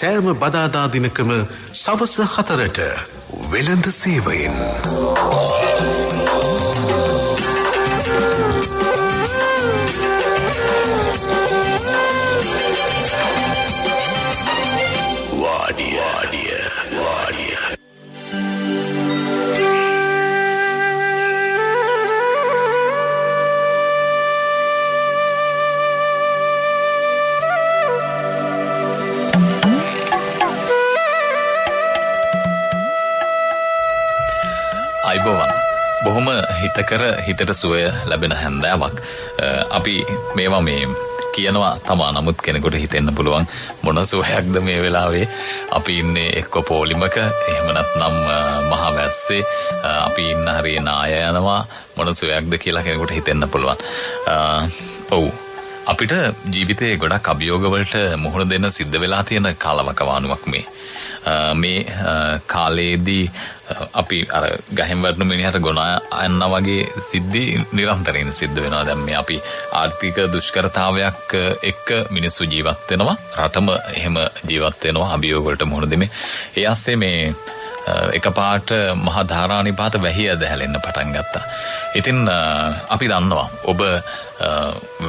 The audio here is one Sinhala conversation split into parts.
සෑම බදාදා දිනකම සවස 4ට වෙළඳ සේවයෙන් බොහොම හිතකර හිතට සුවය ලැබෙන හැන්දෑවක්. අපි මේවා මේ කියනවා තමා නමුත් කෙනෙකුට හිතෙන්න පුළුවන් මොන සුවයක්ද මේ වෙලාවේ අපි ඉන්නේ එක්ක පොලිමක එහෙම නැත්නම් මහා වැස්සේ අපි ඉන්න හරිය නාය යනවා මොන සුවයක්ද කියලා කෙනෙකුට හිතෙන්න පුළුවන්. ඔව් අපිට ජීවිතේ ගොඩක් අභියෝග වලට මුහුණ දෙන්න සිද්ධ වෙලා තියෙන කාලවකවානුවක් මේ කාලේදී අපි අර ගහෙන් වටන මිනිහට ගොනා යනවා වගේ සිද්ධි නිරන්තරයෙන් සිද්ධ වෙනවා. දැන් මේ අපි ආර්ථික දුෂ්කරතාවයක් එක්ක මිනිස්සු ජීවත් වෙනවා. රටම එහෙම ජීවත් වෙනවා අභියෝග වලට මුහුණ දෙමින්. ඒ ASCII මේ එකපාරට මහා ධාරානිපාත වැහිය දැහැලෙන්න පටන් ගත්තා. ඉතින් අපි දන්නවා ඔබ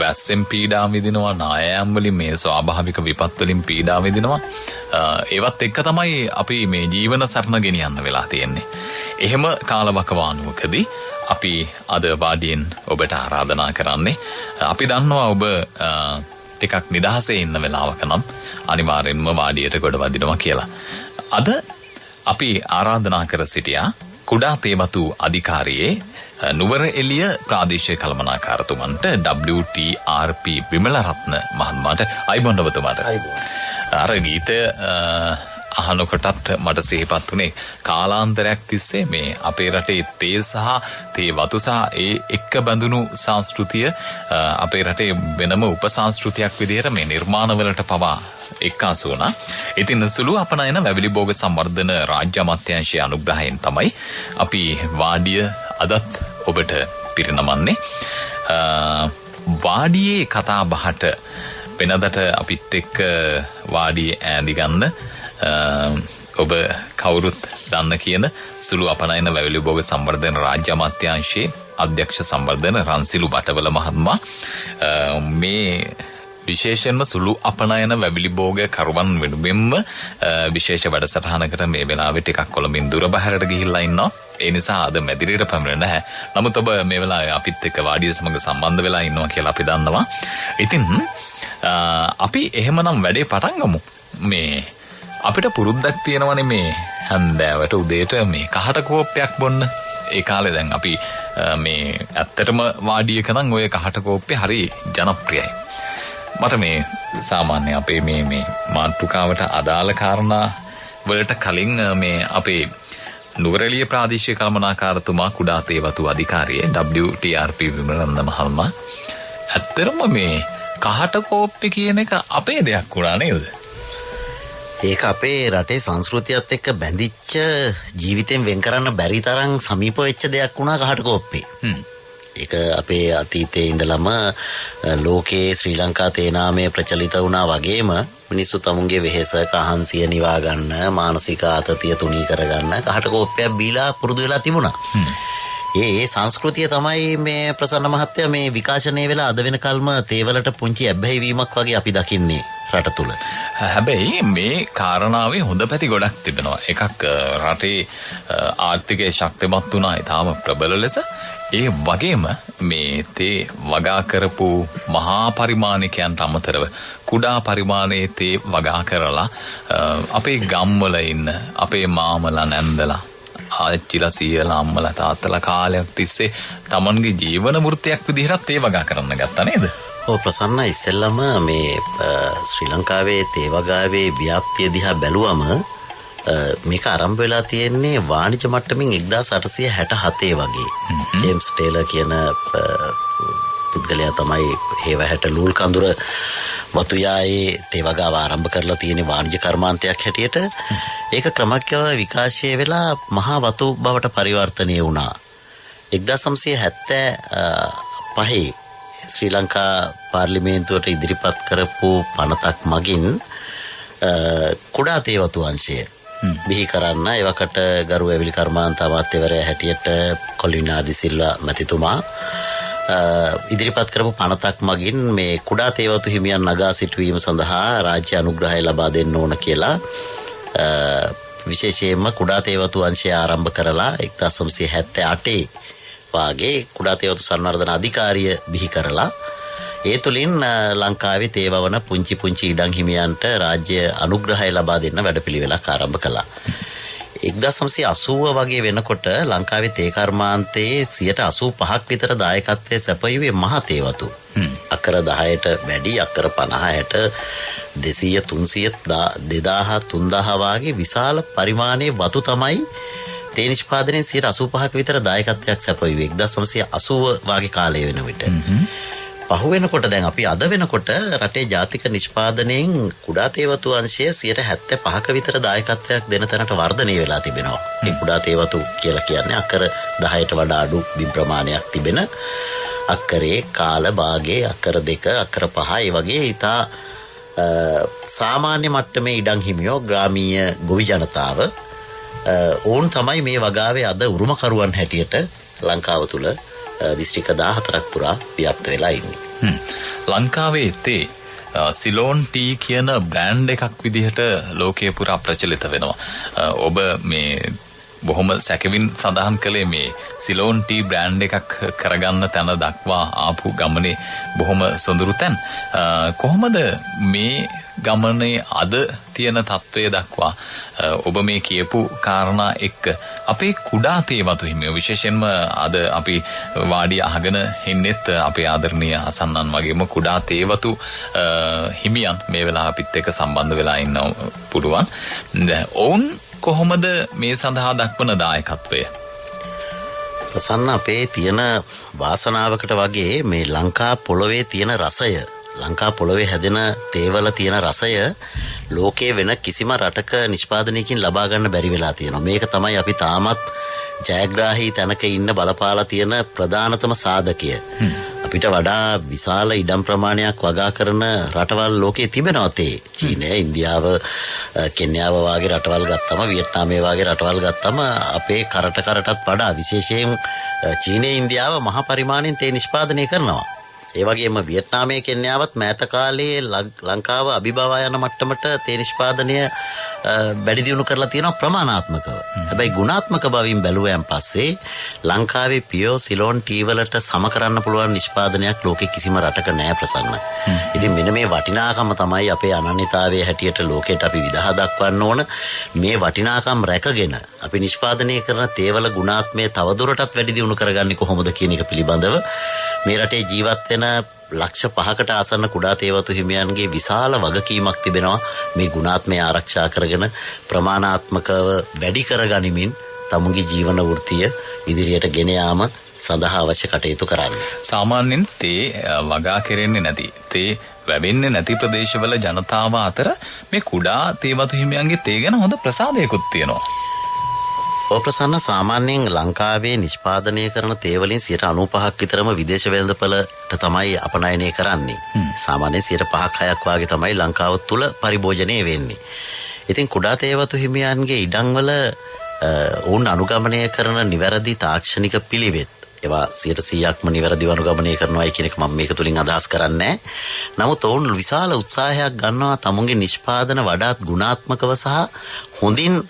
වැස්සෙන් පීඩා විඳිනවා, නායයන් වලින් මේ ස්වාභාවික විපත් වලින් පීඩා විඳිනවා. ඒවත් එක්ක තමයි අපි මේ ජීවන සරණ ගෙනියන්න වෙලා තියෙන්නේ. එහෙම කාලවකවානුවකදී අපි අද වාඩියෙන් ඔබට ආරාධනා කරන්නේ අපි දන්නවා ඔබ ටිකක් නිදහසේ ඉන්න වෙලාවක නම් අනිවාර්යෙන්ම වාඩියට ගොඩ වදිනවා කියලා. අද අපි ආරාධනා කර සිටියා කුඩා තේවතු අධිකාරියේ නුවර එළිය ප්‍රාදේශීය කළමනාකාරතුමන්ට WTRP විමලරත්න මහත්මයාට අයිබෝන් ඔබතුමාට. අර ගීතය අහනකොටත් මට සිහිපත් වුණේ කාලාන්තරයක් තිස්සේ මේ අපේ රටේ තේ සහ තේ වතු සහ ඒ එක්ක බැඳුණු සංස්කෘතිය අපේ රටේ වෙනම උපසංස්කෘතියක් විදිහට මේ නිර්මාණවලට පවා එක්කාසු වුණා. ඉතින් සුළු අපනයන වැවිලි භෝග සංවර්ධන රාජ්‍ය අමාත්‍යාංශයේ අනුග්‍රහයෙන් තමයි අපි වාඩිය අදත් ඔබට පිරිනමන්නේ. වාඩියේ කතා බහට වෙනදට අපිත් එක්ක වාඩියේ ඈඳි ගන්න ඔබ කවුරුත් දන්න කියන සුළු අපනයන වැවිලි භෝග සංවර්ධන රාජ්‍ය අමාත්‍යාංශයේ අධ්‍යක්ෂ සංවර්ධන රන්සිලු බටවල මහත්මයා මේ විශේෂයෙන්ම සුළු අපනයන වැවිලි භෝග කරුවන් වෙනුවෙන්ම විශේෂ වැඩසටහනකට මේ වෙලාවේ ටිකක් කොළඹින් දුර බැහැරට ගිහිල්ලා ඉන්නවා. ඒ නිසා අද මැදිරියට පැමිණෙන්නේ නැහැ. නමුත් ඔබ මේ වෙලාවේ අපිත් එක්ක වාඩිය සමග සම්බන්ධ වෙලා ඉන්නවා කියලා අපි දන්නවා. ඉතින් අපි එහෙමනම් වැඩේ පටන් ගමු. මේ අපිට පුරුද්දක් තියෙනවනේ මේ හැන්දෑවට උදේට මේ කහට කෝප්පයක් බොන්න. ඒ කාලේ දැන් අපි මේ ඇත්තටම වාඩියක නම් ඔය කහට කෝප්පේ හරි ජනප්‍රියයි. මට මේ සාමාන්‍ය අපේ මේ මාතෘකාවට අදාළ කාරණා වලට කලින් මේ අපේ නුවරඑළිය ප්‍රාදේශීය කළමනාකාරතුමා කුඩා තේවතු අධිකාරියේ WTRP විමලරත්න මහත්මයා ඇත්තටම මේ කහට කෝප්පේ කියන එක අපේ දෙයක් වුණා නේද? ඒක අපේ රටේ සංස්කෘතියත් එක්ක බැඳිච්ච ජීවිතෙන් වෙන් කරන්න බැරි තරම් සමීප වෙච්ච දෙයක් වුණා කහට කෝප්පේ. ඒක අපේ අතීතයේ ඉඳලම ලෝකයේ ශ්‍රී ලංකා තේනාමය ප්‍රචලිත වුණා වගේම මිනිස්සු තමුන්ගේ වෙහෙස කහන්සිය නිවා ගන්න මානසික ආතතිය තුනී කරගන්න කහට කෝප්පයක් බීලා පුරුදු වෙලා තිබුණා. ඒ සංස්කෘතිය තමයි මේ ප්‍රසන්න මහත්තයා මේ විකාශනය වෙලා අද වෙනකල්ම තේවලට පුංචි ඇබ්බැහි වීමක් වගේ අපි දකින්නේ රට තුල. හැබැයි මේ කාරණාවේ හොඳ පැති ගොඩක් තිබෙනවා. එකක් රටේ ආර්ථිකයේ ශක්තිමත් වුණා ඊටාම ප්‍රබල ලෙස. ඒ වගේම මේ තේ වගා කරපු මහා පරිමාණිකයන්ට අමතරව කුඩා පරිමාණයේ තේ වගා කරලා අපේ ගම්වල ඉන්න අපේ මාමලා නැන්දලා ආච්චිලා සීයලා අම්මලා තාත්තලා කාලයක් තිස්සේ තමන්ගේ ජීවන වෘත්තියක් විදිහට තේ වගා කරන්න ගත්තා නේද? ඔව් ප්‍රසන්න ඉස්සෙල්ලම මේ ශ්‍රී ලංකාවේ තේ වගාවේ ව්‍යාප්තිය දිහා බැලුවම මේක ආරම්භ වෙලා තියෙන්නේ වාණිජ මට්ටමින් 1867 වගේ. ජේම්ස් ටේලර් කියන පුද්ගලයා තමයි හේවැහැට ලූල් කඳුර වතුයායේ තේ වගාව ආරම්භ කරලා තියෙන වාණිජ කර්මාන්තයක් හැටියට. ඒක ක්‍රමක්කව විකාශය වෙලා මහා වතු බවට පරිවර්තනය වුණා. 1975 ශ්‍රී ලංකා පාර්ලිමේන්තුවට ඉදිරිපත් කරපු පනතක් මගින් කුඩා තේවතු අංශය බිහි කරන්න එවකට ගරු ඇවිලි කර්මාන්ත අමාත්‍යවරයා හැටියට කොලිනාදි සිල්වා මැතිතුමා ඉදිරිපත් කරපු පනතක් මගින් මේ කුඩා තේවතු හිමියන් නගා සිටුවීම සඳහා රාජ්‍ය අනුග්‍රහය ලබා දෙන්න ඕන කියලා විශේෂයෙන්ම කුඩා තේවතු අංශය ආරම්භ කරලා 1978 වාගේ කුඩා තේවතු සංවර්ධන අධිකාරිය බිහි කරලා ඒ තුලින් ලංකාවේ තේවවන පුංචි පුංචි ඉඩම් හිමියන්ට රාජ්‍ය අනුග්‍රහය ලබා දෙන්න වැඩපිළිවෙලක් ආරම්භ කළා. 1980 වගේ වෙනකොට ලංකාවේ තේ කර්මාන්තයේ 85% විතර දායකත්වයේ සැපයුවේ මහ තේවතු. අක්කර 10ට වැඩි අක්කර 50ට 200 300 2000 3000 වගේ විශාල පරිමාණයේ වතු තමයි තේ නිෂ්පාදනයේ 85%ක විතර දායකත්වයක් සැපයුවේ 1980 වගේ කාලය වෙන විට. පහු වෙනකොට දැන් අපි අද වෙනකොට රටේ ජාතික නිෂ්පාදනයෙන් කුඩා තේවතු අංශය 75%ක විතර දායකත්වයක් දෙන තැනට වර්ධනය වෙලා තිබෙනවා. මේ කුඩා තේවතු කියලා කියන්නේ අක්කර 10ට වඩා අඩු බිම් ප්‍රමාණයක් තිබෙන අක්කරේ කාල භාගයේ අක්කර 2 අක්කර 5 ඒ වගේ ඉතා සාමාන්‍ය මට්ටමේ ඉඩම් හිමියෝ ග්‍රාමීය ගොවි ජනතාව ඕන් තමයි මේ වගාවේ අද උරුමකරුවන් හැටියට ලංකාව තුල දිස්ත්‍රික්ක 14ක් පුරා ව්‍යාප්ත වෙලා ඉන්නේ. ලංකාවේ තේ සිලෝන් ටී කියන බ්‍රෑන්ඩ් එකක් විදිහට ලෝකයේ පුරා ප්‍රචලිත වෙනවා. ඔබ මේ බොහොම සැකවින් සඳහන් කළේ මේ සිලෝන් ටී බ්‍රෑන්ඩ් එකක් කරගන්න තැන දක්වා ආපු ගමනේ බොහොම සොඳුරු තැන්. කොහොමද මේ ගමනේ අද තියෙන තත්ත්වය දක්වා ඔබ මේ කියපු කාරණා එක්ක අපේ කුඩා තේවතු හිමියෝ විශේෂයෙන්ම අද අපි වාඩි අහගෙන ඉන්නෙත් අපේ ආදරණීය අසන්නන් වගේම කුඩා තේවතු හිමියන් මේ වෙලාව අපිත් එක්ක සම්බන්ධ වෙලා ඉන්න පුළුවන්. ඔවුන් කොහොමද මේ සඳහා දක්වන දායකත්වය? ප්‍රසන්න අපේ තියෙන වාසනාවකට වගේ මේ ලංකා පොළොවේ තියෙන රසය ලංකා පොළොවේ හැදෙන තේවල තියෙන රසය ලෝකයේ වෙන කිසිම රටක නිෂ්පාදනයකින් ලබා ගන්න බැරි වෙලා තියෙනවා. මේක තමයි අපි තාමත් ජයග්‍රාහී තැනක ඉන්න බලපාලා තියෙන ප්‍රධානතම සාධකය. අපිට වඩා විශාල ඉඩම් ප්‍රමාණයක් වගා කරන රටවල් ලෝකයේ තිබෙනවා තේ. චීනය, ඉන්දියාව, කෙන්යාව වගේ රටවල් ගත්තම, වියට්නාමයේ වගේ රටවල් ගත්තම අපේ කරටත් වඩා විශේෂයෙන් චීනය, ඉන්දියාව මහා පරිමාණයෙන් තේ නිෂ්පාදනය කරනවා. ඒ වගේම වියට්නාමයේ කෙන්යාවත් මෑත කාලයේ ලංකාව අභිබවා යන මට්ටමට තේ නිෂ්පාදනය වැඩි දියුණු කරලා තියෙනවා ප්‍රමාණාත්මකව. හැබැයි ගුණාත්මක බවින් බැලුවයන් පස්සේ ලංකාවේ පියෝ සිලෝන් ටී වලට සම කරන්න පුළුවන් නිෂ්පාදනයක් ලෝකේ කිසිම රටක නැහැ ප්‍රසන්න. ඉතින් මෙන්න මේ වටිනාකම තමයි අපේ අනන්‍යතාවයේ හැටියට ලෝකයට අපි විදහා දක්වන්න ඕන. මේ වටිනාකම් රැකගෙන අපි නිෂ්පාදනය කරන තේවල ගුණාත්මය තවදුරටත් වැඩි දියුණු කරගන්නේ කොහොමද කියන එක පිළිබඳව මේ රටේ ජීවත් වෙන ලක්ෂ 5කට ආසන්න කුඩා තේවතු හිමියන්ගේ විශාල වගකීමක් තිබෙනවා මේ ගුණාත්මය ආරක්ෂා කරගෙන ප්‍රමාණාත්මකව වැඩි කරගනිමින් තමුන්ගේ ජීවන වෘත්තිය ඉදිරියට ගෙන යාම සඳහා අවශ්‍ය කටයුතු කරන්න. සාමාන්‍යයෙන් තේ වගා කෙරෙන්නේ නැති තේ වැවෙන්නේ නැති ප්‍රදේශවල ජනතාව අතර මේ කුඩා තේවතු හිමියන්ගේ තේ ගැන හොඳ ප්‍රසාදයකුත් තියෙනවා. ප්‍රසන්න සාමාන්‍යයෙන් ලංකාවේ නිෂ්පාදනය කරන තේවලින් 95% විතරම විදේශ වෙළඳපළට තමයි අපනයනය කරන්නේ. සාමාන්‍යයෙන් 5%ක් 6ක් වාගේ තමයි ලංකාව තුල පරිභෝජනය වෙන්නේ. ඉතින් කුඩා තේවතු හිමියන්ගේ ඉඩම්වල වුන් අනුගමනය කරන නිවැරදි තාක්ෂණික පිළිවෙත් ඒවා 100%ක්ම නිවැරදිව අනුගමනය කරනවායි කියන එක මම මේක තුලින් අදහස් කරන්නේ. නමුත් ඔවුන් විශාල උත්සාහයක් ගන්නවා තමුන්ගේ නිෂ්පාදන වඩාත් ගුණාත්මකව සහ හොඳින්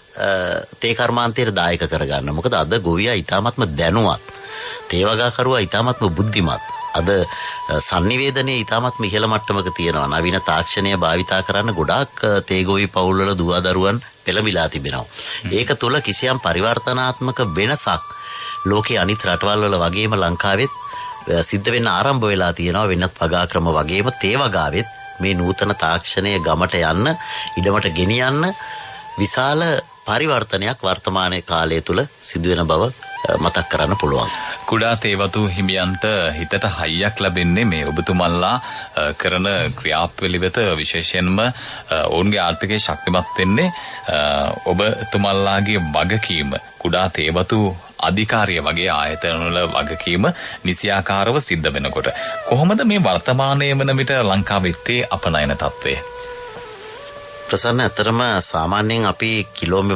තේ කර්මාන්තයට දායක කරගන්න. මොකද අද ගොවියා ඊටාත්ම දැනුවත්. තේ වගාකරුවා ඊටාත්ම බුද්ධිමත්. අද sannivedanaya ඊටාත්ම ඉහළ මට්ටමක තියෙනවා. නවීන තාක්ෂණය භාවිතා කරන්න ගොඩාක් තේ ගොවි පවුල්වල දුවදරුවන් පෙළඹිලා තිබෙනවා. ඒක තුල කිසියම් පරිවර්තනාත්මක වෙනසක් ලෝකයේ අනිත් රටවල් වල වගේම ලංකාවෙත් සිද්ධ වෙන්න ආරම්භ වෙලා තියෙනවා. වෙනත් වගාක්‍රම වගේම තේ වගාවෙත් මේ නූතන තාක්ෂණය ගමට යන්න ඉඩමට ගෙනියන්න විශාල පරිවර්තනයක් වර්තමාන කාලය තුල සිදුවෙන බව මතක් කරන්න පුළුවන්. කුඩා තේවතු හිමියන්ට හිතට හයියක් ලැබෙන්නේ මේ ඔබතුමන්ලා කරන ක්‍රියාපිළිවෙත විශේෂයෙන්ම ඔවුන්ගේ ආර්ථිකය ශක්තිමත් වෙන්නේ ඔබතුමන්ලාගේ වගකීම කුඩා තේවතු අධිකාරිය වගේ ආයතනවල වගකීම නිසියාකාරව සිද්ධ වෙනකොට කොහොමද මේ වර්තමානයේ වන විට ලංකාවේ තේ අපනයන තත්ත්වය? ප්‍රසන්න ඇතරම සාමාන්‍යයෙන් අපි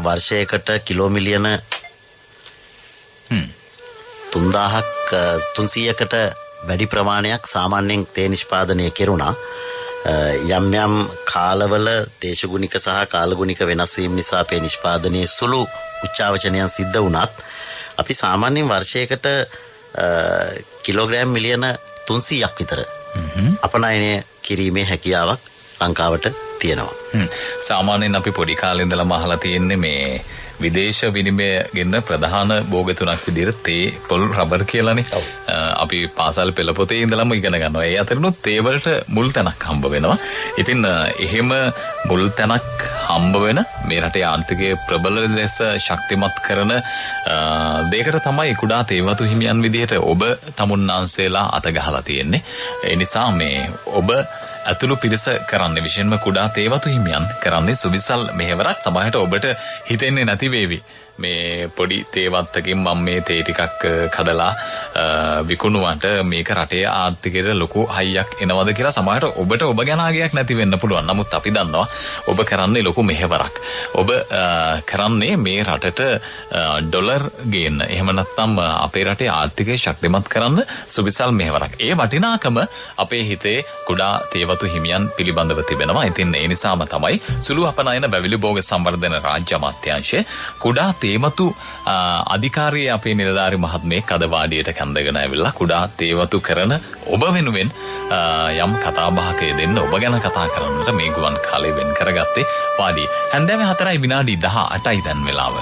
වර්ෂයකට කිලෝමිලියන 3,000ක් 300කට වැඩි ප්‍රමාණයක් සාමාන්‍යයෙන් තේ නිෂ්පාදනය කෙරුණා. යම් යම් කාලවල දේශගුණික සහ කාලගුණික වෙනස් වීම නිසා අපේ නිෂ්පාදනයේ සුළු උච්චාවචනයන් සිද්ධ වුණත් අපි සාමාන්‍යයෙන් වර්ෂයකට කිලෝග්‍රෑම් මිලියන 300ක් විතර අපනයනය කිරීමේ හැකියාවක් ලංකාවට තියෙනවා. සාමාන්‍යයෙන් අපි පොඩි කාලේ ඉඳලම අහලා තියෙන්නේ මේ විදේශ විනිමය ගෙන්න ප්‍රධාන භෝග තුනක් විදිහට තේ, පොල්, රබර් කියලානේ. අපි පාසල් පෙළ පොතේ ඉඳලම ඉගෙන ගන්නවා. ඒ අතරිනුත් තේ වලට මුල් තැනක් හම්බ වෙනවා. ඉතින් එහෙම මුල් තැනක් හම්බ වෙන මේ රටේ ආර්ථිකය ප්‍රබල ලෙස ශක්තිමත් කරන දෙයකට තමයි කුඩා තේවතු හිමියන් විදිහට ඔබ තමුන්නාන්සේලා අත ගහලා තියෙන්නේ. ඒ නිසා මේ ඔබ ඇතුළු පිරිස කරන්නේ විශේෂයෙන්ම කුඩා තේවතු හිමියන් කරන්නේ සුවිසල් මෙහෙවරක්. සමහරට ඔබට හිතෙන්නේ නැති වේවි මේ පොඩි තේවත්තකින් මම මේ තේ ටිකක් කඩලා විකුණුවට මේක රටේ ආර්ථිකයට ලොකු හයියක් එනවද කියලා. සමහරට ඔබට ඔබ ගැන ආගයක් නැති වෙන්න පුළුවන්. නමුත් අපි දන්නවා ඔබ කරන්නේ ලොකු මෙහෙවරක්. ඔබ කරන්නේ මේ රටට ඩොලර් ගේන්න, එහෙම නැත්නම් අපේ රටේ ආර්ථිකය ශක්තිමත් කරන්න සුවිසල් මෙහෙවරක්. ඒ වටිනාකම අපේ හිතේ කුඩා තේවතු හිමියන් පිළිබඳව තිබෙනවා. ඉතින් ඒ නිසාම තමයි සුළු අපනයන බැවිලි භෝග සංවර්ධන රාජ්‍ය අමාත්‍යාංශය කුඩා තේවතු අධිකාරියේ අපේ නිලධාරි මහත්මයෙක් අද වාඩියට කැඳගෙන ඇවිල්ලා කුඩා තේවතු කරන ඔබ වෙනුවෙන් යම් කතා බහක දෙන්න, ඔබ ගැන කතා කරන්නට මේ ගුවන් කාලය වෙන් කරගත්තේ වාඩිය. හැන්දෑවේ 4:18යි දැන් වෙලාව.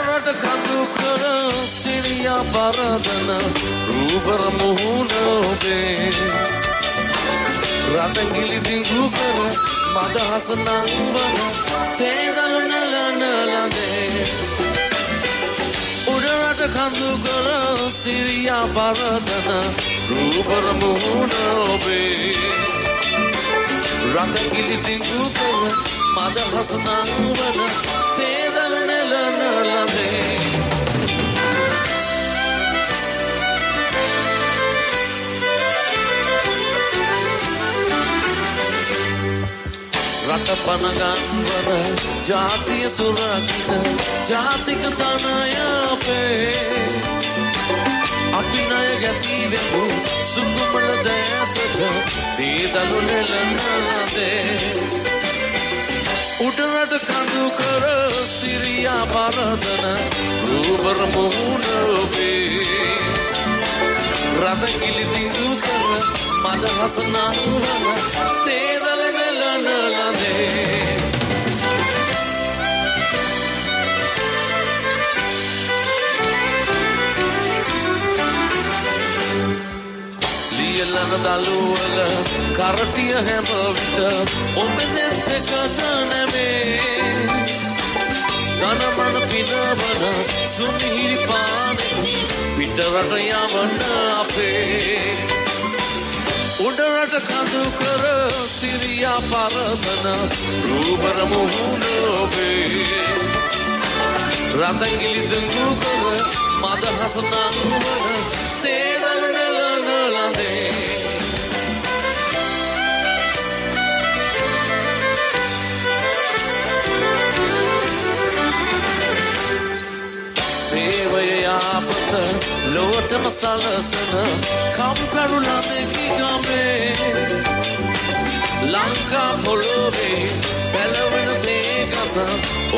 රට කඳු කර සිරියා පරදන රූපර මුහුණ ඔබේ රටගිලි දිඟු කර මදහස නංවන තේදල නලනලදේ උඩරට කඳු කර සිරියා පරදන රූපර මුහුණ ඔබේ රටගිලි දිඟු කර මදහස නංවන තේදල නලනලදේ රට පනගන්වන ජාතිය සුරකින ජාතික තනය අපේ අපි ණය ගැතිවෙමු සුකුමල දෑතට තේදලු නෙලනලදේ උඩරට කඳු කර සිරියා පරදන රූපර මුහුණ ඔබේ රටගිලි දිඟු කර මදහස නංවන තේදල නෙලනලදේ ලියලන දළුවල කරටිය හැම විට ඔබ දෙත්තකට නැමේ ධනමන පිනවන සුමිහිරි පානෙහි පිටරට යවන අපේ උඩරට කඳු කර සිරියා පරදන රූපර මුහුණ ඔබේ රතගිලි දිඟු කර මදහස නංවන තේදල නෙලනලදේ සේවය යාපත ලොවටම සලසන කම්කරුලදෙකි ගමේ ලංකා පොළොවේ බැලවෙන දේගස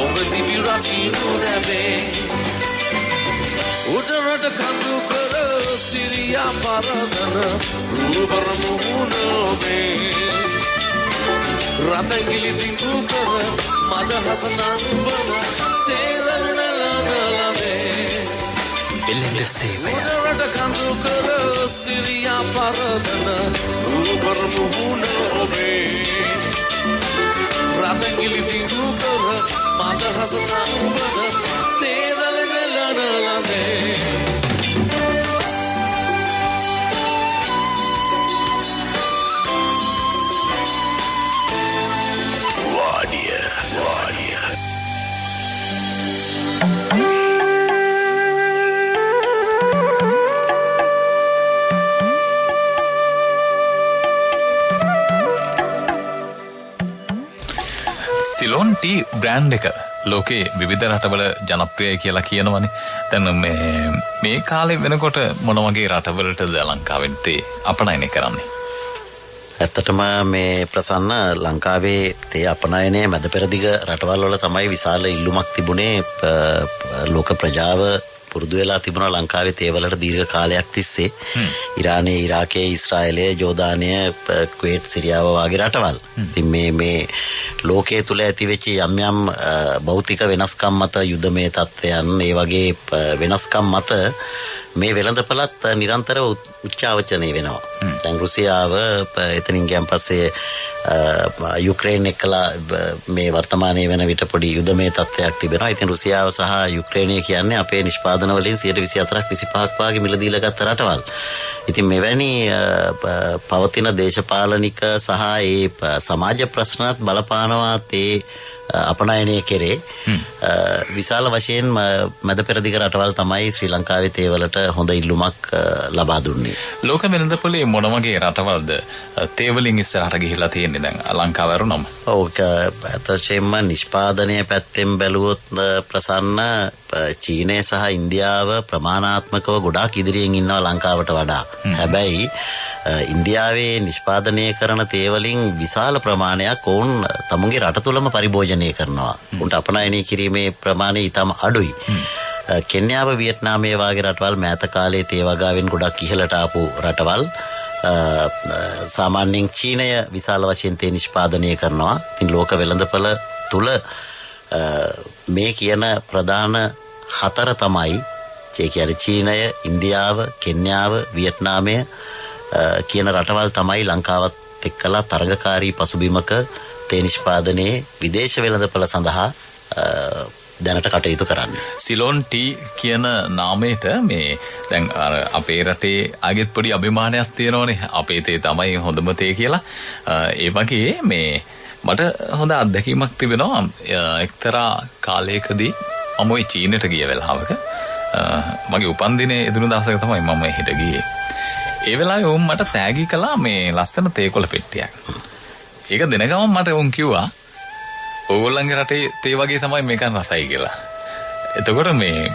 ඔබ දිවි රකිනු නැබේ උඩරට කඳු කර සිරියා පරදන රූපර මුහුණ ඔබේ රතගිලි දිඟු කර මදහස නංවන තේදල නලනලදේ උඩරට කඳු කර සිරියා පරදන රූපර මුහුණ ඔබේ රතගිලි දිනු කර මද හස නංවන තේදල නෙලන ළඟේ සිලොන් ටී බ්‍රෑන්ඩ් එක ලෝකේ විවිධ රටවල ජනප්‍රියයි කියලා කියනවනේ. දැන් මේ කාලේ වෙනකොට මොන වගේ රටවලටද ලංකාවෙන් තේ අපනයනය කරන්නේ? ඇත්තටම මේ ප්‍රසන්න ලංකාවේ තේ අපනයනයේ මැද පෙරදිග රටවල් වල තමයි විශාල ඉල්ලුමක් තිබුණේ. ලෝක ප්‍රජාව පුරුදු වෙලා තිබුණා ලංකාවේ තේවලට දීර්ඝ කාලයක් තිස්සේ. ඉරානයේ, ඉරාකයේ, ඊශ්‍රායලයේ, ජෝර්දානය, කුවේට්, සිරියාව වගේ රටවල්. ඉතින් මේ ලෝකයේ තුල ඇති වෙච්ච යම් යම් භෞතික වෙනස්කම් මත යුදමය තත්ත්වයන් ඒ වගේ වෙනස්කම් මත මේ වෙළඳපළත් නිරන්තරව උච්චාවචනය වෙනවා. දැන් රුසියාව එතනින් ගියන් පස්සේ යුක්‍රේන් එක්කලා මේ වර්තමානයේ වෙන විට පොඩි යුදමය තත්ත්වයක් තිබෙනවා. ඉතින් රුසියාව සහ යුක්‍රේනය කියන්නේ අපේ නිෂ්පාදන වලින් 24%ක් 25ක් වාගේ මිල දීලා ගත්ත රටවල්. ඉතින් මෙවැනි පවතින දේශපාලනික සහ ඒ සමාජ ප්‍රශ්නත් බලපානවා තේ අපනයනය කෙරේ. විශාල වශයෙන් මැද පෙරදිග රටවල් තමයි ශ්‍රී ලංකාවේ තේවලට හොඳ ඉල්ලුමක් ලබා දුන්නේ. ලෝක වෙළඳපොලේ මොන වගේ රටවල්ද තේවලින් ඉස්සරහට ගිහිලා තියෙන්නේ දැන් ලංකාව වරුනම? ඔව් ඇත්තටම නිෂ්පාදනය පැත්තෙන් බැලුවොත් ප්‍රසන්න චීනය සහ ඉන්දියාව ප්‍රමාණාත්මකව ගොඩාක් ඉදිරියෙන් ඉන්නවා ලංකාවට වඩා. හැබැයි ඉන්දියාවේ නිෂ්පාදනය කරන තේවලින් විශාල ප්‍රමාණයක් ඔවුන් තමුන්ගේ රට තුළම පරිභෝජනය කරනවා. උන්ට අපනයනය කිරීමේ ප්‍රමාණය ඉතාම අඩුයි. කෙන්යාව, වියට්නාමයේ වගේ රටවල් මෑත කාලයේ තේ වගාවෙන් ගොඩක් ඉහළට ආපු රටවල්. සාමාන්‍යයෙන් චීනය විශාල වශයෙන් තේ නිෂ්පාදනය කරනවා. ඉතින් ලෝක වෙළඳපොළ තුල මේ කියන ප්‍රධාන හතර තමයි ඒ කියන්නේ චීනය, ඉන්දියාව, කෙන්යාව, වියට්නාමය කියන රටවල් තමයි ලංකාවත් එක්කලා තරගකාරී පසුබිමක තේ නිෂ්පාදනයේ විදේශ වෙළඳපොළ සඳහා දැනට කටයුතු කරන්නේ. සිලොන් ටී කියන නාමයට මේ දැන් අපේ රටේ ආගෙත් පොඩි අභිමානයක් තියෙනවනේ. අපේ තේ තමයි හොඳම තේ කියලා. ඒ වගේ මේ මට හොඳ අත්දැකීමක් තිබෙනවා. එක්තරා කාලයකදී මම ওই චීනට ගිය වෙලාවක මගේ උපන්දිනේ එදුණු දවසක තමයි මම හෙට ගියේ. ඒ වෙලාවේ උන් මට තෑගි කළා මේ ලස්සන තේකොළ පෙට්ටියක්. ඒක දෙන ගමන් මට උන් කිව්වා ඕගොල්ලන්ගේ රටේ තේ වගේ තමයි මේකන් රසයි කියලා. එතකොට මේ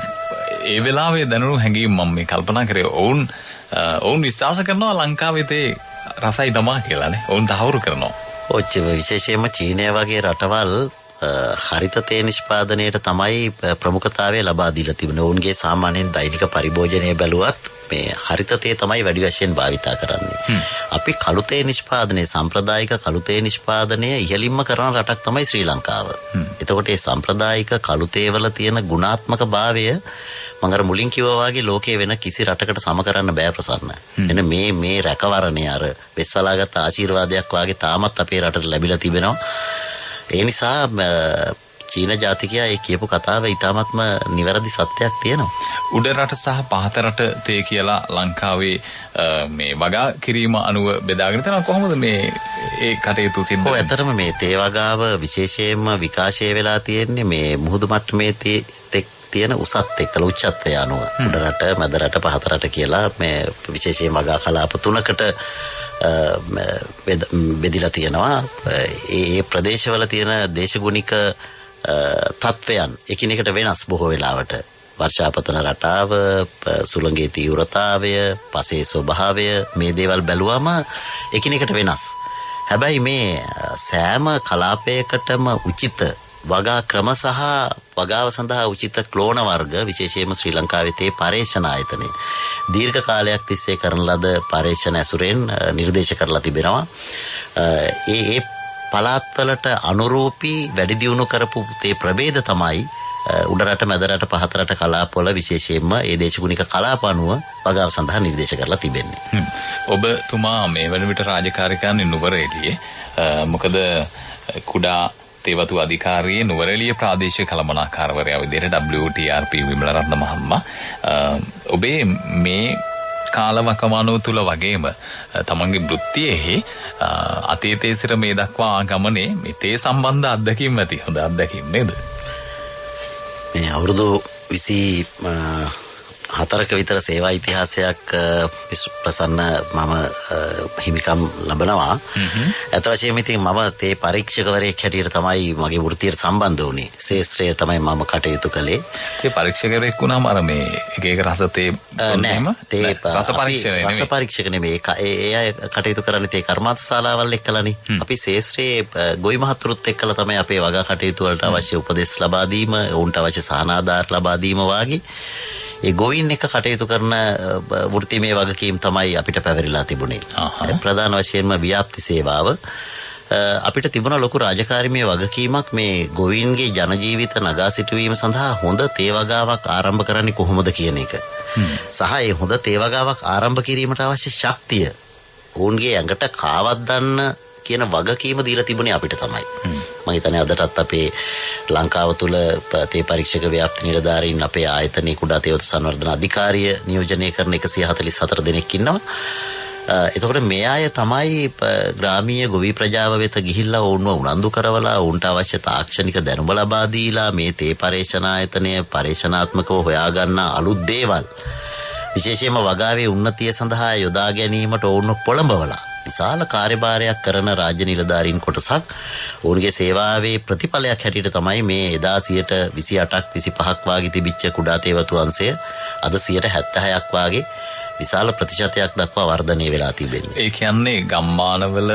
ඒ වෙලාවේ දැනුණු හැඟීම් මම මේ කල්පනා කරේ ඔවුන් විශ්වාස කරනවා ලංකාවේ තේ රසයි තමා කියලානේ. ඔවුන් තහවුරු කරනවා. ඔච්චර විශේෂයෙන්ම චීනය වගේ රටවල් හරිත තේ නිෂ්පාදනයට තමයි ප්‍රමුඛතාවය ලබා දීලා තිබුණේ. ඔවුන්ගේ සාමාන්‍යයෙන් දෛනික පරිභෝජනය බැලුවත් මේ හරිත තේ තමයි වැඩි වශයෙන් භාවිතා කරන්නේ. අපි කළු තේ නිෂ්පාදනයේ සම්ප්‍රදායික කළු තේ නිෂ්පාදනය ඉහළින්ම කරන රටක් තමයි ශ්‍රී ලංකාව. එතකොට මේ සම්ප්‍රදායික කළු තේ වල තියෙන ගුණාත්මක භාවය මම අර මුලින් කිව්වා වගේ ලෝකයේ වෙන කිසි රටකට සම කරන්න බෑ ප්‍රසන්න. එන මේ රැකවරණය අර වෙස්වලාගත් ආශිර්වාදයක් වාගේ තාමත් අපේ රටට ලැබිලා තිබෙනවා. ඒ නිසා චීන ජාතිකයා ඒ කියපු කතාව ඉතාමත්ම නිවැරදි සත්‍යයක් තියෙනවා. උඩ රට සහ පහත රට තේ කියලා ලංකාවේ මේ වගා කිරීම අනුව බෙදාගෙන තියෙනවා. කොහොමද මේ ඒ කටයුතු සිද්ධ වෙන්නේ? ඇත්තටම මේ තේ වගාව විශේෂයෙන්ම විකාශය වෙලා තියෙන්නේ මේ මුහුදු මට්ටමේ තියෙන උසත් එක්කලා උච්චත්වය අනුව. උඩ රට, මැද රට, පහත රට කියලා මේ විශේෂයෙන් වගා කලාප තුනකට බෙදිලා තියෙනවා. ඒ ප්‍රදේශවල තියෙන දේශගුණික තත්වයන් එකිනෙකට වෙනස් බොහෝ වෙලාවට. වර්ෂාපතන රටාව, සුළඟේ තීව්‍රතාවය, පසේ ස්වභාවය මේ දේවල් බැලුවම එකිනෙකට වෙනස්. හැබැයි මේ සෑම කලාපයකටම උචිත වගා ක්‍රම සහ වගාව සඳහා උචිත ක්ලෝන වර්ග විශේෂයෙන්ම ශ්‍රී ලංකාවේ තේ පරීක්ෂණ ආයතනය දීර්ඝ කාලයක් තිස්සේ කරන ලද පරීක්ෂණ ඇසුරෙන් නිර්දේශ කරලා තිබෙනවා. ඒ පළාත්වලට අනුරූපී වැඩි දියුණු කරපු තේ ප්‍රභේද තමයි උඩරට, මැදරට, පහතරට කලාපවල විශේෂයෙන්ම ඒ දේශගුණික කලාප අනුව වගාව සඳහා නිර්දේශ කරලා තිබෙන්නේ. ඔබතුමා මේ වෙන විට රාජකාරී කරන්නේ නුවර එළියේ. මොකද කුඩා තේවතු අධිකාරියේ නුවරඑළිය ප්‍රාදේශීය කළමනාකාරවරයා විදිහට WTRP විමලරත්න මහත්මයා ඔබේ මේ කාලවකවානුව තුළ වගේම තමන්ගේ වෘත්තියෙහි අතීතයේ සිට මේ දක්වා ගමනේ මේ තේ සම්බන්ධ අත්දැකීම් ඇති හොඳ අත්දැකීම් නේද? මේ අවුරුදු 24ක විතර සේවා ඉතිහාසයක් ප්‍රසන්න මම හිමිකම් ලබනවා. ඇත්ත වශයෙන්ම ඉතින් මම තේ පරීක්ෂකවරයෙක් හැටියට තමයි මගේ වෘත්තියට සම්බන්ධ වුණේ. ශාස්ත්‍රයේ තමයි මම කටයුතු කළේ. තේ පරීක්ෂකවරයෙක් වුණාම අර මේ එක රස තේ නෑ තේ රස පරීක්ෂණය නෙමෙයි. රස පරීක්ෂක නෙමෙයි. ඒ අය කටයුතු කරන්නේ තේ කර්මාන්ත ශාලාවල් එක්කලානේ. අපි ශාස්ත්‍රයේ ගොවි මහතුරුත් එක්කලා තමයි අපේ වගා කටයුතු වලට අවශ්‍ය උපදෙස් ලබා දීම, ඔවුන්ට අවශ්‍ය සහනාධාර ලබා දීම වාගේ ඒ ගොවින් එක කටයුතු කරන වෘත්තිමය වගකීම් තමයි අපිට පැවරිලා තිබුණේ. ප්‍රධාන වශයෙන්ම ව්‍යාප්ති සේවාව අපිට තිබුණ ලොකු රාජකාරීමය වගකීමක් මේ ගොවින්ගේ ජන ජීවිත නගා සිටුවීම සඳහා හොඳ තේ වගාවක් ආරම්භ කරන්නේ කොහොමද කියන එක. සහ ඒ හොඳ තේ වගාවක් ආරම්භ කිරීමට අවශ්‍ය ශක්තිය ඔවුන්ගේ ඇඟට කාවද්දන්න කියන වගකීම දීලා තිබුණේ අපිට තමයි. මම හිතන්නේ අදටත් අපේ ලංකාව තුල තේ පරීක්ෂක ව්‍යාප්ති නිලධාරීන් අපේ ආයතනයේ කුඩා තේවතු සංවර්ධන අධිකාරිය නියෝජනය කරන 144 දෙනෙක් ඉන්නවා. එතකොට මේ අය තමයි ග්‍රාමීය ගොවි ප්‍රජාව වෙත ගිහිල්ලා ඔවුන්ව උනන්දු කරවලා ඔවුන්ට අවශ්‍ය තාක්ෂණික දැනුම ලබා දීලා මේ තේ පරීක්ෂණ ආයතනය පරීක්ෂණාත්මකව හොයාගන්න අලුත් දේවල් විශේෂයෙන්ම වගාවේ උන්නතිය සඳහා යොදා ගැනීමට ඔවුන්ව පොළඹවලා විශාල කාර්යභාරයක් කරන රාජ්‍ය නිලධාරීන් කොටසක් ඔවුන්ගේ සේවාවේ ප්‍රතිඵලයක් හැටියට තමයි මේ එදා 28ක් 25ක් වාගේ තිබිච්ච කුඩා තේවතු අංශය අද 76ක් වාගේ විශාල ප්‍රතිශතයක් දක්වා වර්ධනය වෙලා තිබෙන්නේ. ඒ කියන්නේ ගම්මානවල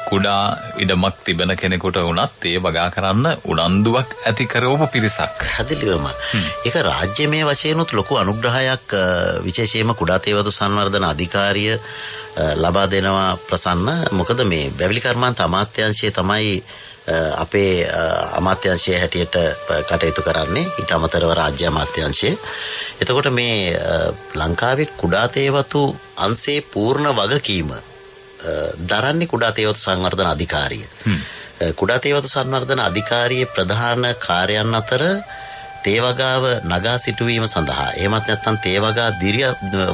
කුඩා ඉඩමක් තිබෙන කෙනෙකුට වුණත් ඒ වගා කරන්න උනන්දුවක් ඇති කරවපු පිරිසක්. හැදලිවම. ඒක රාජ්‍යමය වශයෙන්ුත් ලොකු අනුග්‍රහයක් විශේෂයෙන්ම කුඩා තේවතු සංවර්ධන අධිකාරිය ලබා දෙනවා ප්‍රසන්න. මොකද මේ වැවිලි කර්මාන්ත අමාත්‍යාංශය තමයි අපේ අමාත්‍යාංශය හැටියට කටයුතු කරන්නේ. ඊට අමතරව රාජ්‍ය අමාත්‍යාංශය. එතකොට මේ ලංකාවේ කුඩා තේවතු අංශයේ පූර්ණ වගකීම දරන්නේ කුඩා තේවතු සංවර්ධන අධිකාරිය. කුඩා තේවතු සංවර්ධන අධිකාරියේ ප්‍රධාන කාර්යයන් අතර තේවගාව නගා සිටුවීම සඳහා එහෙමත් නැත්නම් තේවගා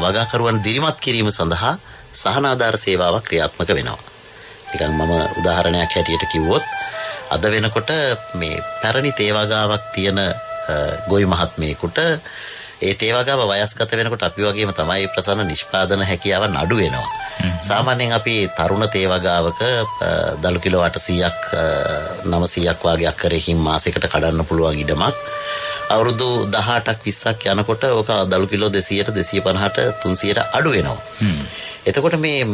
වගාකරුවන් දිරිමත් කිරීම සඳහා සහනාධාර සේවාවක් ක්‍රියාත්මක වෙනවා. නිකන් මම උදාහරණයක් හැටියට කිව්වොත් අද වෙනකොට මේ පැරණි තේවගාවක් තියෙන ගොවි මහත්මයෙකුට ඒ තේවගාව වයස්ගත වෙනකොට අපි වගේම තමයි ප්‍රසන්න නිෂ්පාදන හැකියාව නඩු වෙනවා. සාමාන්‍යයෙන් අපි තරුණ තේවගාවක දළු කිලෝ 800ක් 900ක් වගේ අක්කරකින් මාසයකට කඩන්න පුළුවන් ඉඩමක් අවුරුදු 18ක් 20ක් යනකොට ඕක දළු කිලෝ 200ට 250ට 300ට අඩු වෙනවා. එතකොට මේ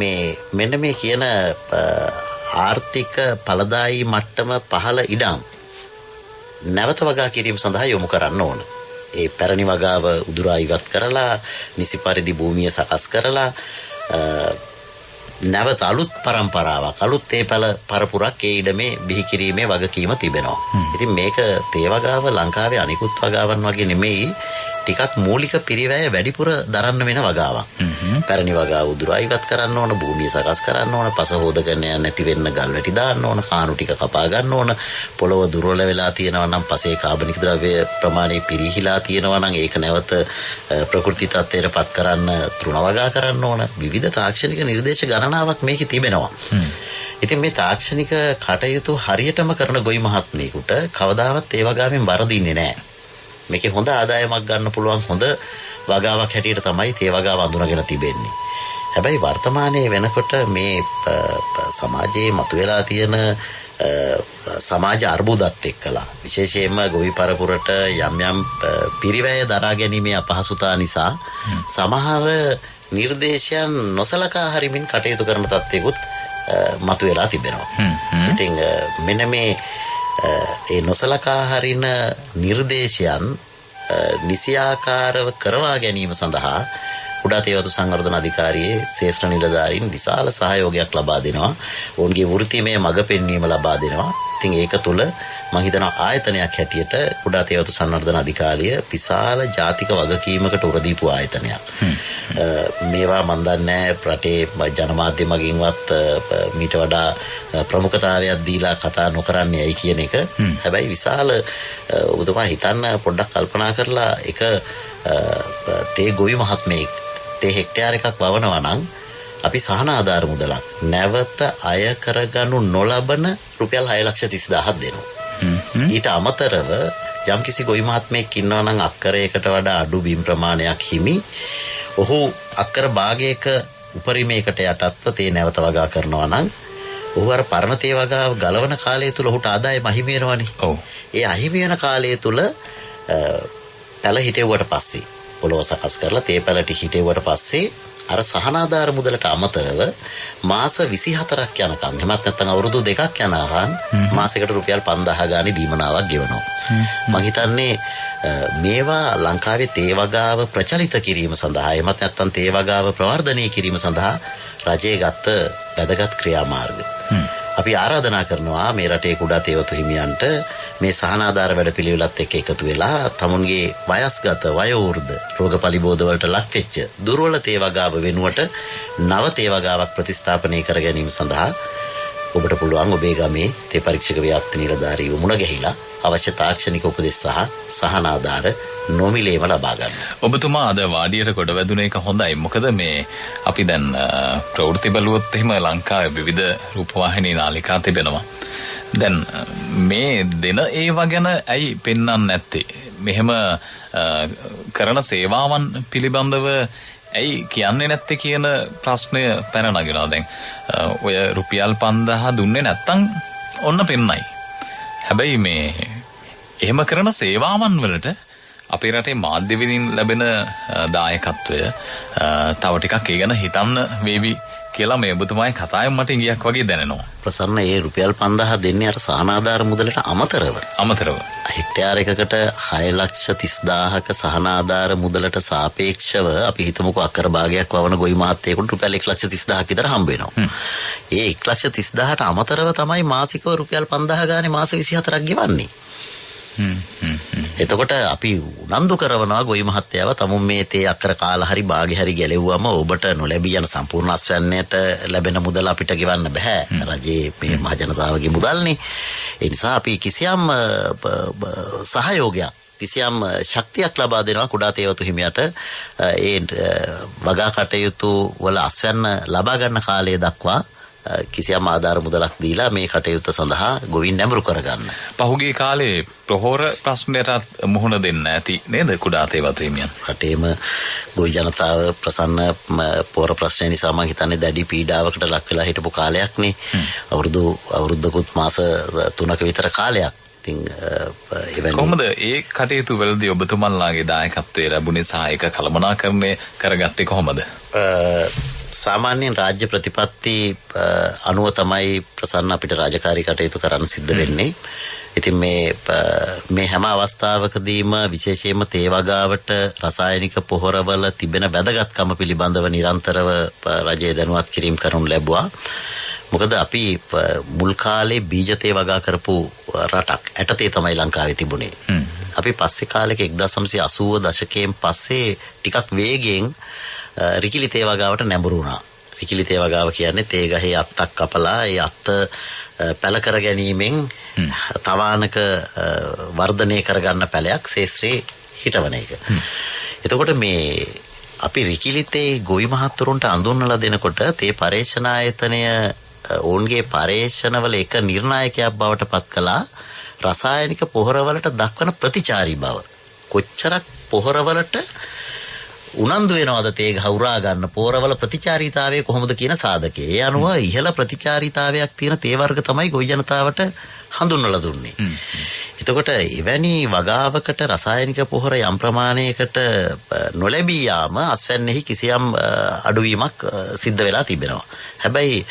මෙන්න මේ කියන ආර්ථික ඵලදායී මට්ටම පහළ ඉඩම් නැවත වගා කිරීම සඳහා යොමු කරන්න ඕන. ඒ පැරණි වගාව උදුරා ඉවත් කරලා නිසි පරිදි භූමිය සකස් කරලා නැවත අලුත් පරම්පරාවක් අලුත් තේපැල පරපුරක් ඒ ඉඩමේ බිහි කිරීමේ වගකීම තිබෙනවා. ඉතින් මේක තේ වගාව ලංකාවේ අනිකුත් වගාවන් වගේ නෙමෙයි ටිකක් මූලික පිරිවැය වැඩිපුර දරන්න වෙන වගාවක්. පැරණි වගාව උදුරා ඉවත් කරන්න ඕන, භූමිය සකස් කරන්න ඕන, පස හොදගෙන නැති වෙන්න ගල් වැටි දාන්න ඕන, කාණු ටික කපා ගන්න ඕන, පොළව දුර්වල වෙලා තියෙනවා නම් පසේ කාබනික ද්‍රව්‍ය ප්‍රමාණය පිරිහිලා තියෙනවා නම් ඒක නැවත ප්‍රකෘති තත්ත්වයට පත් කරන්න තෘණ වගා කරන්න ඕන. විවිධ තාක්ෂණික නිර්දේශ ගණනාවක් මේකේ තිබෙනවා. ඉතින් මේ තාක්ෂණික කටයුතු හරියටම කරන ගොවි මහත්මයෙකුට කවදාවත් ඒ වගාවෙන් වරදින්නේ නැහැ. මේකේ හොඳ ආදායමක් ගන්න පුළුවන් හොඳ වගාවක් හැටියට තමයි තේ වගාව අඳුනගෙන තිබෙන්නේ. හැබැයි වර්තමානයේ වෙනකොට මේ සමාජයේ මතුවලා තියෙන සමාජ අර්බුදත් එක්කලා විශේෂයෙන්ම ගොවි පරපුරට යම් පිරිවැය දරා ගැනීමේ අපහසුතා නිසා සමහර නිර්දේශයන් නොසලකා හරිමින් කටයුතු කරන තත්ත්වයකුත් මතුවලා තිබෙනවා. ඉතින් මෙන්න මේ ඒ නොසලකා හරින නිර්දේශයන් නිසියාකාරව කරවා ගැනීම සඳහා කුඩා තේවතු සංවර්ධන අධිකාරියේ ශ්‍රේෂ්ඨ නිලධාරීන් විශාල සහයෝගයක් ලබා දෙනවා. ඔවුන්ගේ වෘත්තිමය මඟ පෙන්වීම ලබා දෙනවා. ඉතින් ඒක තුළ මම හිතනවා ආයතනයක් හැටියට කුඩා තේවතු සංවර්ධන අධිකාරිය විශාල ජාතික වගකීමකට උර දීපු ආයතනයක්. මේවා මන් දන්නේ රටේ ජනමාධ්‍ය මගින්වත් මීට වඩා ප්‍රමුඛතාවයක් දීලා කතා නොකරන්නේ ඇයි කියන එක. හැබැයි විශාල ඔබතුමා හිතන්න පොඩ්ඩක් කල්පනා කරලා එක තේ ගොවි මහත්මයෙක් තේ හෙක්ටයාර එකක් වවනවා නම් අපි සහන ආධාර මුදලක් නැවත අය කරගනු නොලබන රුපියල් 6,30,000ක් දෙනවා. ඊට අමතරව යම්කිසි ගොවි මහත්මයෙක් ඉන්නවා නම් අක්කරයකට වඩා අඩු බිම් ප්‍රමාණයක් හිමි ඔහු අක්කර භාගයක උපරිමයකට යටත්ව තේ නැවත වගා කරනවා නම් ඔහු අර පරණ තේ වගාව ගලවන කාලය තුල ඔහුට ආදායම අහිමි වෙනවනේ. ඔව්. ඒ අහිමි වෙන කාලය තුල පැල හිටෙව්වට පස්සේ පොළොව සකස් කරලා තේ පැලටි හිටෙව්වට පස්සේ අර සහනාධාර මුදලට අමතරව මාස 24ක් යනකම් එහෙමත් නැත්නම් අවුරුදු 2ක් යනකම් මාසයකට රුපියල් 5000 ගානේ දීමනාවක් ගෙවනවා. මම හිතන්නේ මේවා ලංකාවේ තේ වගාව ප්‍රචලිත කිරීම සඳහා එහෙමත් නැත්නම් තේ වගාව ප්‍රවර්ධනය කිරීම සඳහා රජයේ ගත්ත වැදගත් ක්‍රියාමාර්ග. අපි ආරාධනා කරනවා මේ රටේ කුඩා තේවතු හිමියන්ට මේ සහනාධාර වැඩපිළිවෙලත් එක්ක එකතු වෙලා තමුන්ගේ වයස්ගත වයෝවෘද්ධ රෝග පලිබෝධ වලට ලක් වෙච්ච දුර්වල තේ වගාව වෙනුවට නව තේ වගාවක් ප්‍රතිස්ථාපනය කර ගැනීම සඳහා ඔබට පුළුවන් ඔබේ ගමේ තේ පරීක්ෂක ව්‍යාප්ති නිලධාරීව මුණ ගැහිලා අවශ්‍ය තාක්ෂණික උපදෙස් සහ සහනාධාර නොමිලේම ලබා ගන්න. ඔබතුමා අද වාඩියට කොට වැදුන එක හොඳයි. මොකද මේ අපි දැන් ප්‍රවෘත්ති බලුවොත් එහෙම ලංකාවේ විවිධ රූපවාහිනී නාලිකා තිබෙනවා. දැන් මේ දෙන ඒවා ගැන ඇයි පෙන්වන්නේ නැත්තේ? මෙහෙම කරන සේවාවන් පිළිබඳව ඇයි කියන්නේ නැත්තේ කියන ප්‍රශ්නය පැන නගිනවා. දැන් ඔය රුපියල් 5000 දුන්නේ නැත්තම් ඔන්න පෙන්නයි. හැබැයි මේ එහෙම කරන සේවාවන් වලට අපේ රටේ මාධ්‍ය වලින් ලැබෙන දායකත්වය තව ටිකක් ඒ ගැන හිතන්න වේවි කියලා මේ ඔබතුමාගේ කතාවෙන් මට ඉඟියක් වගේ දැනෙනවා. ප්‍රසන්න ඒ රුපියල් 5000 දෙන්නේ අර සහනාධාර මුදලට අමතරව හෙක්ටයාර එකකට 6,30,000ක සහනාධාර මුදලට සාපේක්ෂව අපි හිතමුකෝ අක්කර භාගයක් වවන ගොවි මහත්තයෙකුට රුපියල් 1,30,000ක් විතර හම්බ වෙනවා. ඒ 1,30,000ට අමතරව තමයි මාසිකව රුපියල් 5000 ගානේ මාස 24ක් ගෙවන්නේ. එතකොට අපි උනන්දු කරනවා ගොවි මහත්තයාව තමුන් මේ තේ අක්කර කාලා හරි භාගේ හරි ගැලෙව්වම ඔබට නොලැබී යන සම්පූර්ණ අස්වැන්නයට ලැබෙන මුදල අපිට ගෙවන්න බෑ. රජයේ මේ මහ ජනතාවගේ මුදල්නේ. ඒ නිසා අපි කිසියම් සහයෝගයක් කිසියම් ශක්තියක් ලබා දෙනවා කුඩා තේවතු හිමියට ඒ වගා කටයුතු වල අස්වැන්න ලබා ගන්න කාලය දක්වා කිසියම් ආධාර මුදලක් දීලා මේ කටයුත්ත සඳහා ගොවින් නැඹුරු කරගන්න. පහුගිය කාලේ ප්‍රහෝර ප්‍රශ්නයටත් මුහුණ දෙන්න ඇති නේද කුඩා තේවතු හිමියන්? රටේම ගොවි ජනතාව ප්‍රසන්න පොර ප්‍රශ්න නිසා මම හිතන්නේ දැඩි පීඩාවකට ලක් වෙලා හිටපු කාලයක් නේ. අවුරුද්දකුත් මාස 3ක විතර කාලයක්. ඉතින් කොහොමද ඒ කටයුතු වලදී ඔබතුමන්ලාගේ දායකත්වය ලැබුණේ සහ ඒක කළමනාකරණය කරගත්තේ කොහොමද? සාමාන්‍යයෙන් රාජ්‍ය ප්‍රතිපත්ති අනුව තමයි ප්‍රසන්න අපිට රාජකාරී කටයුතු කරන්න සිද්ධ වෙන්නේ. ඉතින් මේ හැම අවස්ථාවකදීම විශේෂයෙන්ම තේ වගාවට රසායනික පොහොරවල තිබෙන වැදගත්කම පිළිබඳව නිරන්තරව රජය දැනුවත් කිරීම කරනු ලැබුවා. මොකද අපි මුල් කාලේ බීජ තේ වගා කරපු රටක් ඇටතේ තමයි ලංකාවේ තිබුණේ. අපි පස්සේ කාලෙක 1980 දශකයෙන් පස්සේ ටිකක් වේගයෙන් රිකිලි තේ වගාවට නැඹුරු වුණා. රිකිලි තේ වගාව කියන්නේ තේ ගහේ අත්තක් කපලා ඒ අත්ත පැල කර ගැනීමෙන් තවානක වර්ධනය කරගන්න පැලයක් ශේෂ්ත්‍රයේ හිටවන එක. එතකොට මේ අපි රිකිලි තේ ගොවි මහත්තුරුන්ට අඳුන්වලා දෙනකොට තේ පරීක්ෂණ ආයතනය ඔවුන්ගේ පරීක්ෂණවල එක නිර්ණායකයක් බවට පත් කළා රසායනික පොහොරවලට දක්වන ප්‍රතිචාරී බව. කොච්චරක් පොහොරවලට උනන්දු වෙනවද තේ ගහ උරා ගන්න පොරවල ප්‍රතිචාරීතාවය කොහොමද කියන සාධකේ. ඒ අනුව ඉහළ ප්‍රතිචාරීතාවයක් තියෙන තේ වර්ග තමයි ගොවි ජනතාවට හඳුන්වලා දුන්නේ. එතකොට එවැනි වගාවකට රසායනික පොහොර යම් ප්‍රමාණයකට නොලැබී යාම අස්වැන්නේහි කිසියම් අඩුවීමක් සිද්ධ වෙලා තිබෙනවා. හැබැයි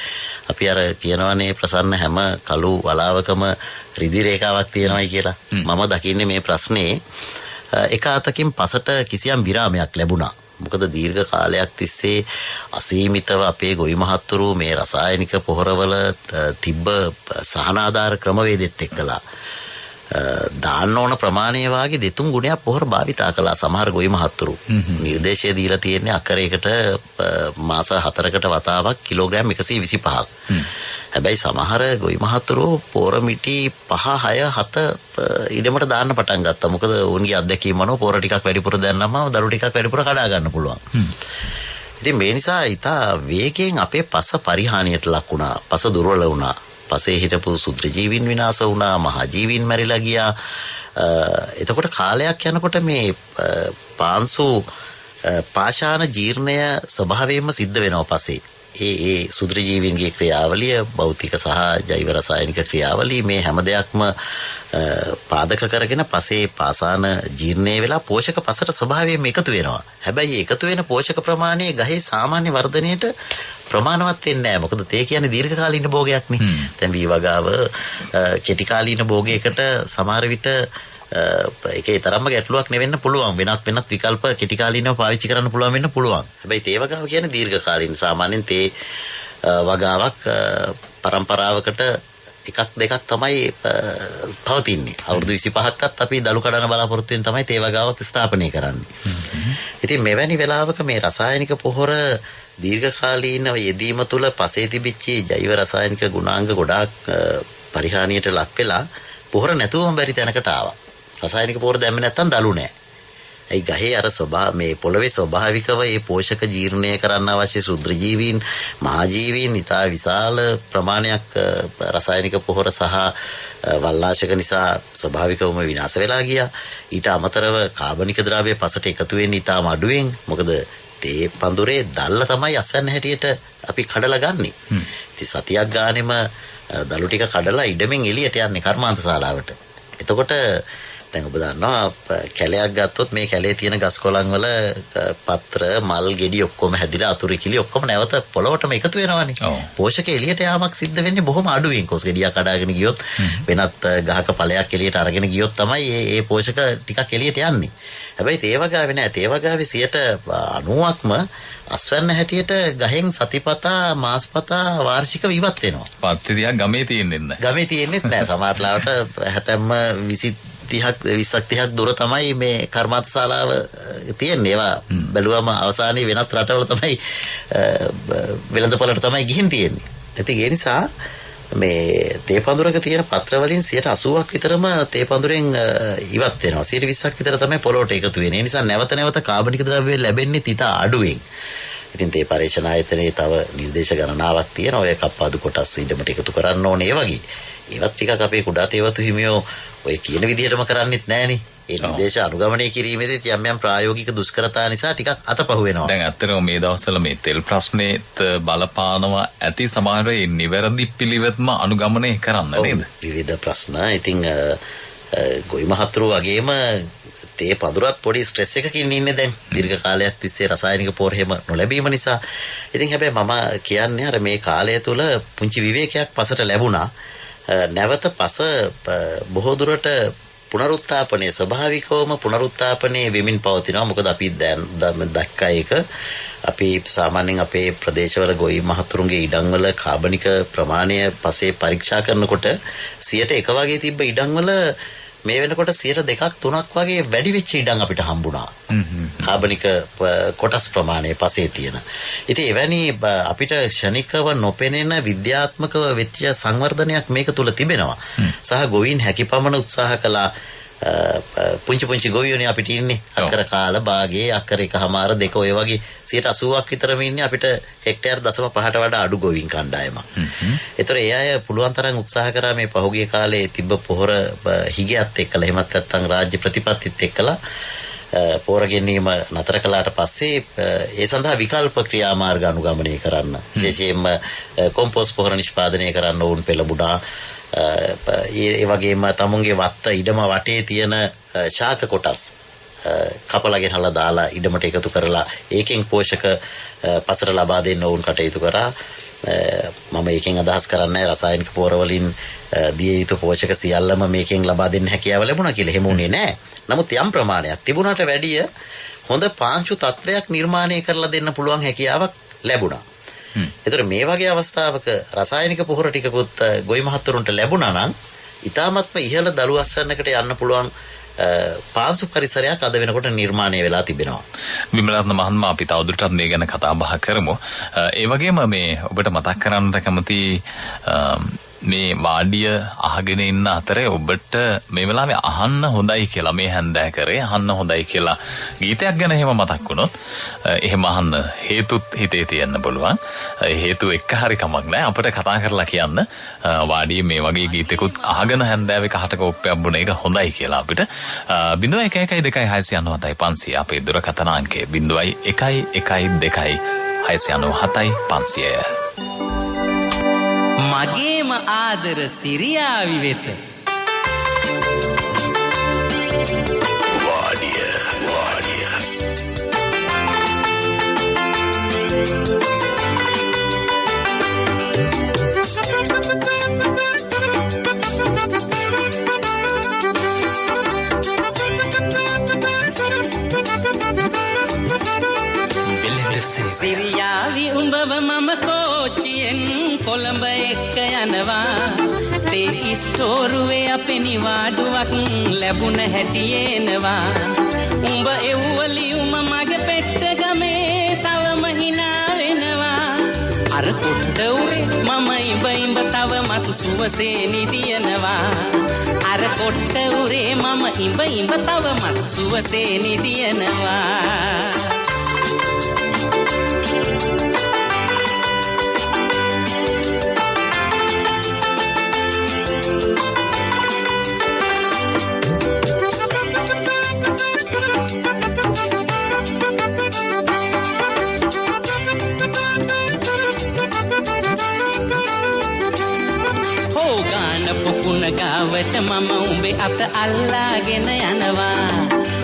අපි අර කියනවනේ ප්‍රසන්න හැම කළු වලාවකම රිදි රේඛාවක් තියෙනවායි කියලා. මම දකින්නේ මේ ප්‍රශ්නේ එක අතකින් පසට කිසියම් විරාමයක් ලැබුණා. මොකද දීර්ඝ කාලයක් තිස්සේ අසීමිතව අපේ ගොවි මහත්තුරු මේ රසායනික පොහොරවල තිබ්බ සහනාධාර ක්‍රමවේදෙත් එක්කලා දාන්න ඕන ප්‍රමාණය වාගේ 2-3 ගුණයක් පොහොර භාවිතා කළා සමහර ගොවි මහත්තුරු. නිර්දේශය දීලා තියෙන්නේ අකරයකට මාස 4කට වතාවක් කිලෝග්‍රෑම් 125ක්. හැබැයි සමහර ගොවි මහත්තුරු පොහොර මිටි 5 6 7 ඉඩමට දාන්න පටන් ගත්තා. මොකද උන්ගේ අත්දැකීම අනුව පොහොර ටිකක් වැඩිපුර දැම්නම දරු ටිකක් වැඩිපුර කඩා ගන්න පුළුවන්. ඉතින් මේ නිසා ඊට වේගයෙන් අපේ පස පරිහානියට ලක් වුණා. පස දුර්වල වුණා. පසේ හිටපු සුත්‍ර ජීවීන් විනාශ වුණා, මහා ජීවීන් මැරිලා ගියා. එතකොට කාලයක් යනකොට මේ පාංශු පාෂාණ ජීර්ණය ස්වභාවයෙන්ම සිද්ධ වෙනවා පසේ. ඒ සුත්‍ර ජීවීන්ගේ ක්‍රියාවලිය, භෞතික සහ ජෛව රසායනික ක්‍රියාවලිය මේ හැම දෙයක්ම පාදක කරගෙන පසේ පාසාන ජීර්ණය වෙලා පෝෂක පසට ස්වභාවයෙන්ම එකතු වෙනවා. හැබැයි එකතු වෙන පෝෂක ප්‍රමාණය ගහේ සාමාන්‍ය වර්ධනයට ප්‍රමාණවත් වෙන්නේ නැහැ. මොකද තේ කියන්නේ දීර්ඝකාලීන භෝගයක් නේ. දැන් වී වගාව කෙටි කාලීන භෝගයකට සමහර විට ඒකේ තරම්ම ගැටලුවක් නෙවෙන්න පුළුවන්. වෙනත් විකල්ප කෙටි කාලීනව පාවිච්චි කරන්න පුළුවන් වෙන්න පුළුවන්. හැබැයි තේ වගාව කියන්නේ දීර්ඝකාලීන. සාමාන්‍යයෙන් තේ වගාවක් પરම්පරාවකට එකක් දෙකක් තමයි පවතින්නේ. අවුරුදු 25ක්වත් අපි දළු කඩන බලාපොරොත්තු වෙන තමයි තේ වගාවක් ස්ථාපනය කරන්නේ. ඉතින් මෙවැනි වෙලාවක මේ රසායනික පොහොර දීර්ඝකාලීනව යෙදීම තුළ පසේ තිබිච්ච ජෛව රසායනික ගුණාංග ගොඩාක් පරිහානියට ලක් වෙලා පොහොර නැතුවම බැරි තැනකට ආවා. රසායනික පොහොර දැම්මේ නැත්තම් දළු නැහැ. ඒ ගහේ අර මේ පොළවේ ස්වභාවිකව මේ පෝෂක ජීර්ණය කරන්න අවශ්‍ය ශුද්‍ර ජීවීන්, මහා ජීවීන් ඉතා විශාල ප්‍රමාණයක් රසායනික පොහොර සහ වල්නාශක නිසා ස්වභාවිකවම විනාශ වෙලා ගියා. ඊට අමතරව කාබනික ද්‍රව්‍ය පසට එකතු වෙන්නේ ඉතාම අඩුවෙන්. මොකද තේ පඳුරේ දැල්ල තමයි අස්වැන්න හැටියට අපි කඩලා ගන්නෙ. ඉතින් සතියක් ගානෙම දළු ටික කඩලා ඉඩමෙන් එළියට යන්නේ කර්මාන්ත ශාලාවට. එතකොට දැන් ඔබ දන්නවා කැලයක් ගත්තොත් මේ කැලේ තියෙන ගස් කොළන් වල පත්‍ර මල් ගෙඩි ඔක්කොම හැදිලා අතුරු කිලි ඔක්කොම නැවත පොළොවටම එකතු වෙනවානේ. පෝෂක එළියට යාමක් සිද්ධ වෙන්නේ බොහොම අඩුවෙන්. කොස් ගෙඩියක් කඩාගෙන ගියොත් වෙනත් ගහක ඵලයක් එළියට අරගෙන ගියොත් තමයි මේ පෝෂක ටිකක් එළියට යන්නේ. හැබැයි තේ වගාවේ නෑ. තේ වගාවේ 90%ක්ම අස්වැන්න හැටියට ගහෙන් සතිපතා මාස්පතා වාර්ෂිකව ඉවත් වෙනවා. පත්තියක් ගමේ තියෙන්නේ නැහැ. ගමේ තියෙන්නේ නැහැ. සමහර ලාවට හැතැම්ම 20-30ක් දුර තමයි මේ කර්මාන්ත ශාලාව තියෙන්නේ. ඒවා බැලුවම අවසානයේ වෙනත් රටවල තමයි වෙළඳපොළට තමයි ගිහින් තියෙන්නේ. ඉතින් ඒ නිසා මේ තේ පඳුරක තියෙන පත්‍ර වලින් 80%ක් විතරම තේ පඳුරෙන් ඉවත් වෙනවා. 20%ක් විතර තමයි පොළොවට එකතු වෙන්නේ. ඒ නිසා නැවත කාබනික ද්‍රව්‍ය ලැබෙන්නේ තිතා අඩුවෙන්. ඉතින් තේ පරීක්ෂණ ආයතනයේ තව නිර්දේශ ගණනාවක් තියෙනවා. ඔය කප්පාදු කොටස් ඉදමට එකතු කරන්න ඕනේ වගේ. ඒවත් ටිකක් අපේ කුඩා තේවතු හිමියෝ ඔය කියන විදිහටම කරන්නෙත් නෑනේ. ඒ නිර්දේශ අනුගමනය කිරීමේදී යම් ප්‍රායෝගික දුෂ්කරතා නිසා ටිකක් අතපහු වෙනවා. දැන් ඇත්තටම මේ දවස්වල මේ තෙල් ප්‍රශ්නේත් බලපානවා ඇති සමහර ඒ නිවැරදි පිළිවෙත්ම අනුගමනය කරන්න නේද? විවිධ ප්‍රශ්න. ඉතින් ගොවි මහතුරු වගේම තේ පඳුරත් පොඩි ස්ට්‍රෙස් එකකින් ඉන්නේ දැන්. දීර්ඝ කාලයක් තිස්සේ රසායනික පොහොර හැම නොලැබීම නිසා. ඉතින් හැබැයි මම කියන්නේ අර මේ කාලය තුල පුංචි විවේකයක් පසට ලැබුණා. නැවත පස බොහෝ දුරට පුනරුත්ථාපනයේ ස්වභාවිකවම පුනරුත්ථාපනයේ වෙමින් පවතිනවා. මොකද අපි දැන් දැක්කා ඒක අපි සාමාන්‍යයෙන් අපේ ප්‍රදේශවල ගොවි මහතුරුන්ගේ ඉඩම්වල කාබනික ප්‍රමාණය පසේ පරීක්ෂා කරනකොට 100ට 1 වගේ තිබ්බ ඉඩම්වල මේ වෙනකොට 2%ක් 3ක් වගේ වැඩි වෙච්ච ඉඩම් අපිට හම්බුණා. කාබනික කොටස් ප්‍රමාණය පසේ තියෙන. ඉතින් එවැනි අපිට ක්ෂණිකව නොපෙනෙන විද්‍යාත්මකව වෙච්ච සංවර්ධනයක් මේක තුල තිබෙනවා. සහ ගොවීන් හැකියපමණ උත්සාහ කළා. පුංචි ගොවියෝනේ අපිට ඉන්නේ. අක්කර කාල භාගයේ අක්කර 1.5 ඔය වගේ 80%ක් විතරම ඉන්නේ අපිට හෙක්ටයාර් 0.5ට වඩා අඩු ගොවීන් කණ්ඩායමක්. ඒතර ඒ අය පුළුවන් තරම් උත්සාහ කරා මේ පහුගිය කාලේ තිබ්බ පොහොර හිගයත් එක්කලා එහෙමත් නැත්නම් රාජ්‍ය ප්‍රතිපත්තිත් එක්කලා පොහොර ගෙනීම නතර කළාට පස්සේ ඒ සඳහා විකල්ප ක්‍රියාමාර්ග අනුගමනය කරන්න විශේෂයෙන්ම කොම්පෝස්ට් පොහොර නිෂ්පාදනය කරන්න ඕන් පෙළඹුණා. ඒ වගේම තමුන්ගේ වත්ත ඉඩම වටේ තියෙන ශාක කොටස් කපලා ගෙනහලා දාලා ඉඩමට එකතු කරලා ඒකෙන් පෝෂක පසර ලබා දෙන්න ඕන් කටයුතු කරා. මම ඒකෙන් අදහස් කරන්නේ රසායනික පොහොර වලින් දිය යුතු පෝෂක සියල්ලම මේකෙන් ලබා දෙන්න හැකියාව ලැබුණා කියලා. එහෙම උනේ නැහැ. නමුත් යම් ප්‍රමාණයක් තිබුණාට වැඩිය හොඳ පාංචු තත්වයක් නිර්මාණය කරලා දෙන්න පුළුවන් හැකියාවක් ලැබුණා. ඒතර මේ වගේ අවස්ථාවක රසායනික පොහොර ටිකකුත් ගොවි මහත්තුරුන්ට ලැබුණා නම් ඉතාමත්ම ඉහළ දළු අස්වැන්නකට යන්න පුළුවන් පාංශු පරිසරයක් අද වෙනකොට නිර්මාණය වෙලා තිබෙනවා. විමලරත්න මහත්මයා අපි තවදුරටත් මේ ගැන කතා බහ කරමු. ඒ වගේම මේ ඔබට මතක් කරන්නට කැමති මේ වාඩිය අහගෙන ඉන්න අතරේ ඔබට මේ වෙලාවේ අහන්න හොඳයි කියලා මේ හැන්දෑ කරේ අහන්න හොඳයි කියලා ගීතයක් ගැන එහෙම මතක් වුණොත් එහෙම අහන්න හේතුත් හිතේ තියෙන්න පුළුවන්. හේතු එක්ක හරි කමක් නැහැ. අපිට කතා කරලා කියන්න වාඩිය මේ වගේ ගීතෙකුත් අහගෙන හැන්දෑවේ කහටක ඔප්පයක් බොන එක හොඳයි කියලා අපිට 0112697500 අපේ දුරකථන අංකය 0112697500. මගේම ආදර සිරියාවි වෙත වාඩිය සිරියාවි උඹව මම කෝච්චියෙන් කොළඹ එක්ක යනවා තේ ස්ටෝරුවේ අපේ නිවාඩුවක් ලැබුණ හැටියේනවා උඹ එව්වලියුම මගේ පෙට්ටගමේ තවම hina වෙනවා අර කොට්ට උරේ මම ඉඹ තව මතු සුවසේ නිදියනවා අර කොට්ට උරේ මම ඉඹ තව මතු සුවසේ නිදියනවා ගාවට මම උඹේ අත අල්ලාගෙන යනවා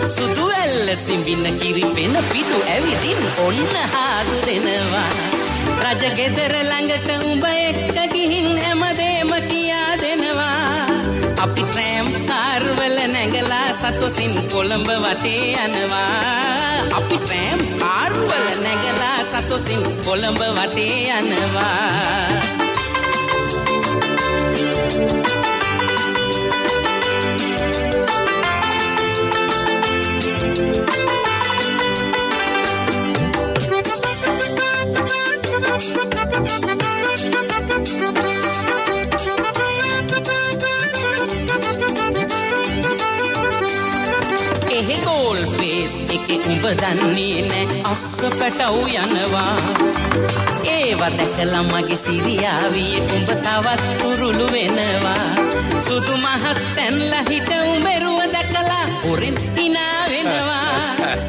සුදු ඇල්ල සිඹින කිරිපෙන පිටු ඇවිදින් ඔන්න හාදු දෙනවා රජ ගෙදර ළඟට උඹ එක්ක ගිහින් හැමදේම කියා දෙනවා අපි ට්‍රෑම් කාර් වල නැගලා සතොසින් කොළඹ වටේ යනවා අපි ට්‍රෑම් කාර් වල නැගලා සතොසින් කොළඹ වටේ යනවා එහෙ ගෝල් ප්ලේස් එකේ උඹ දන්නේ නැ අස්ස පැටව් යනවා ඒව දැකලා මගේ සිරියාවියේ උඹ තවත් උරුළු වෙනවා සුදු මහත්තැන්ලා හිට උඹරුව දැකලා හොරෙන් hina වෙනවා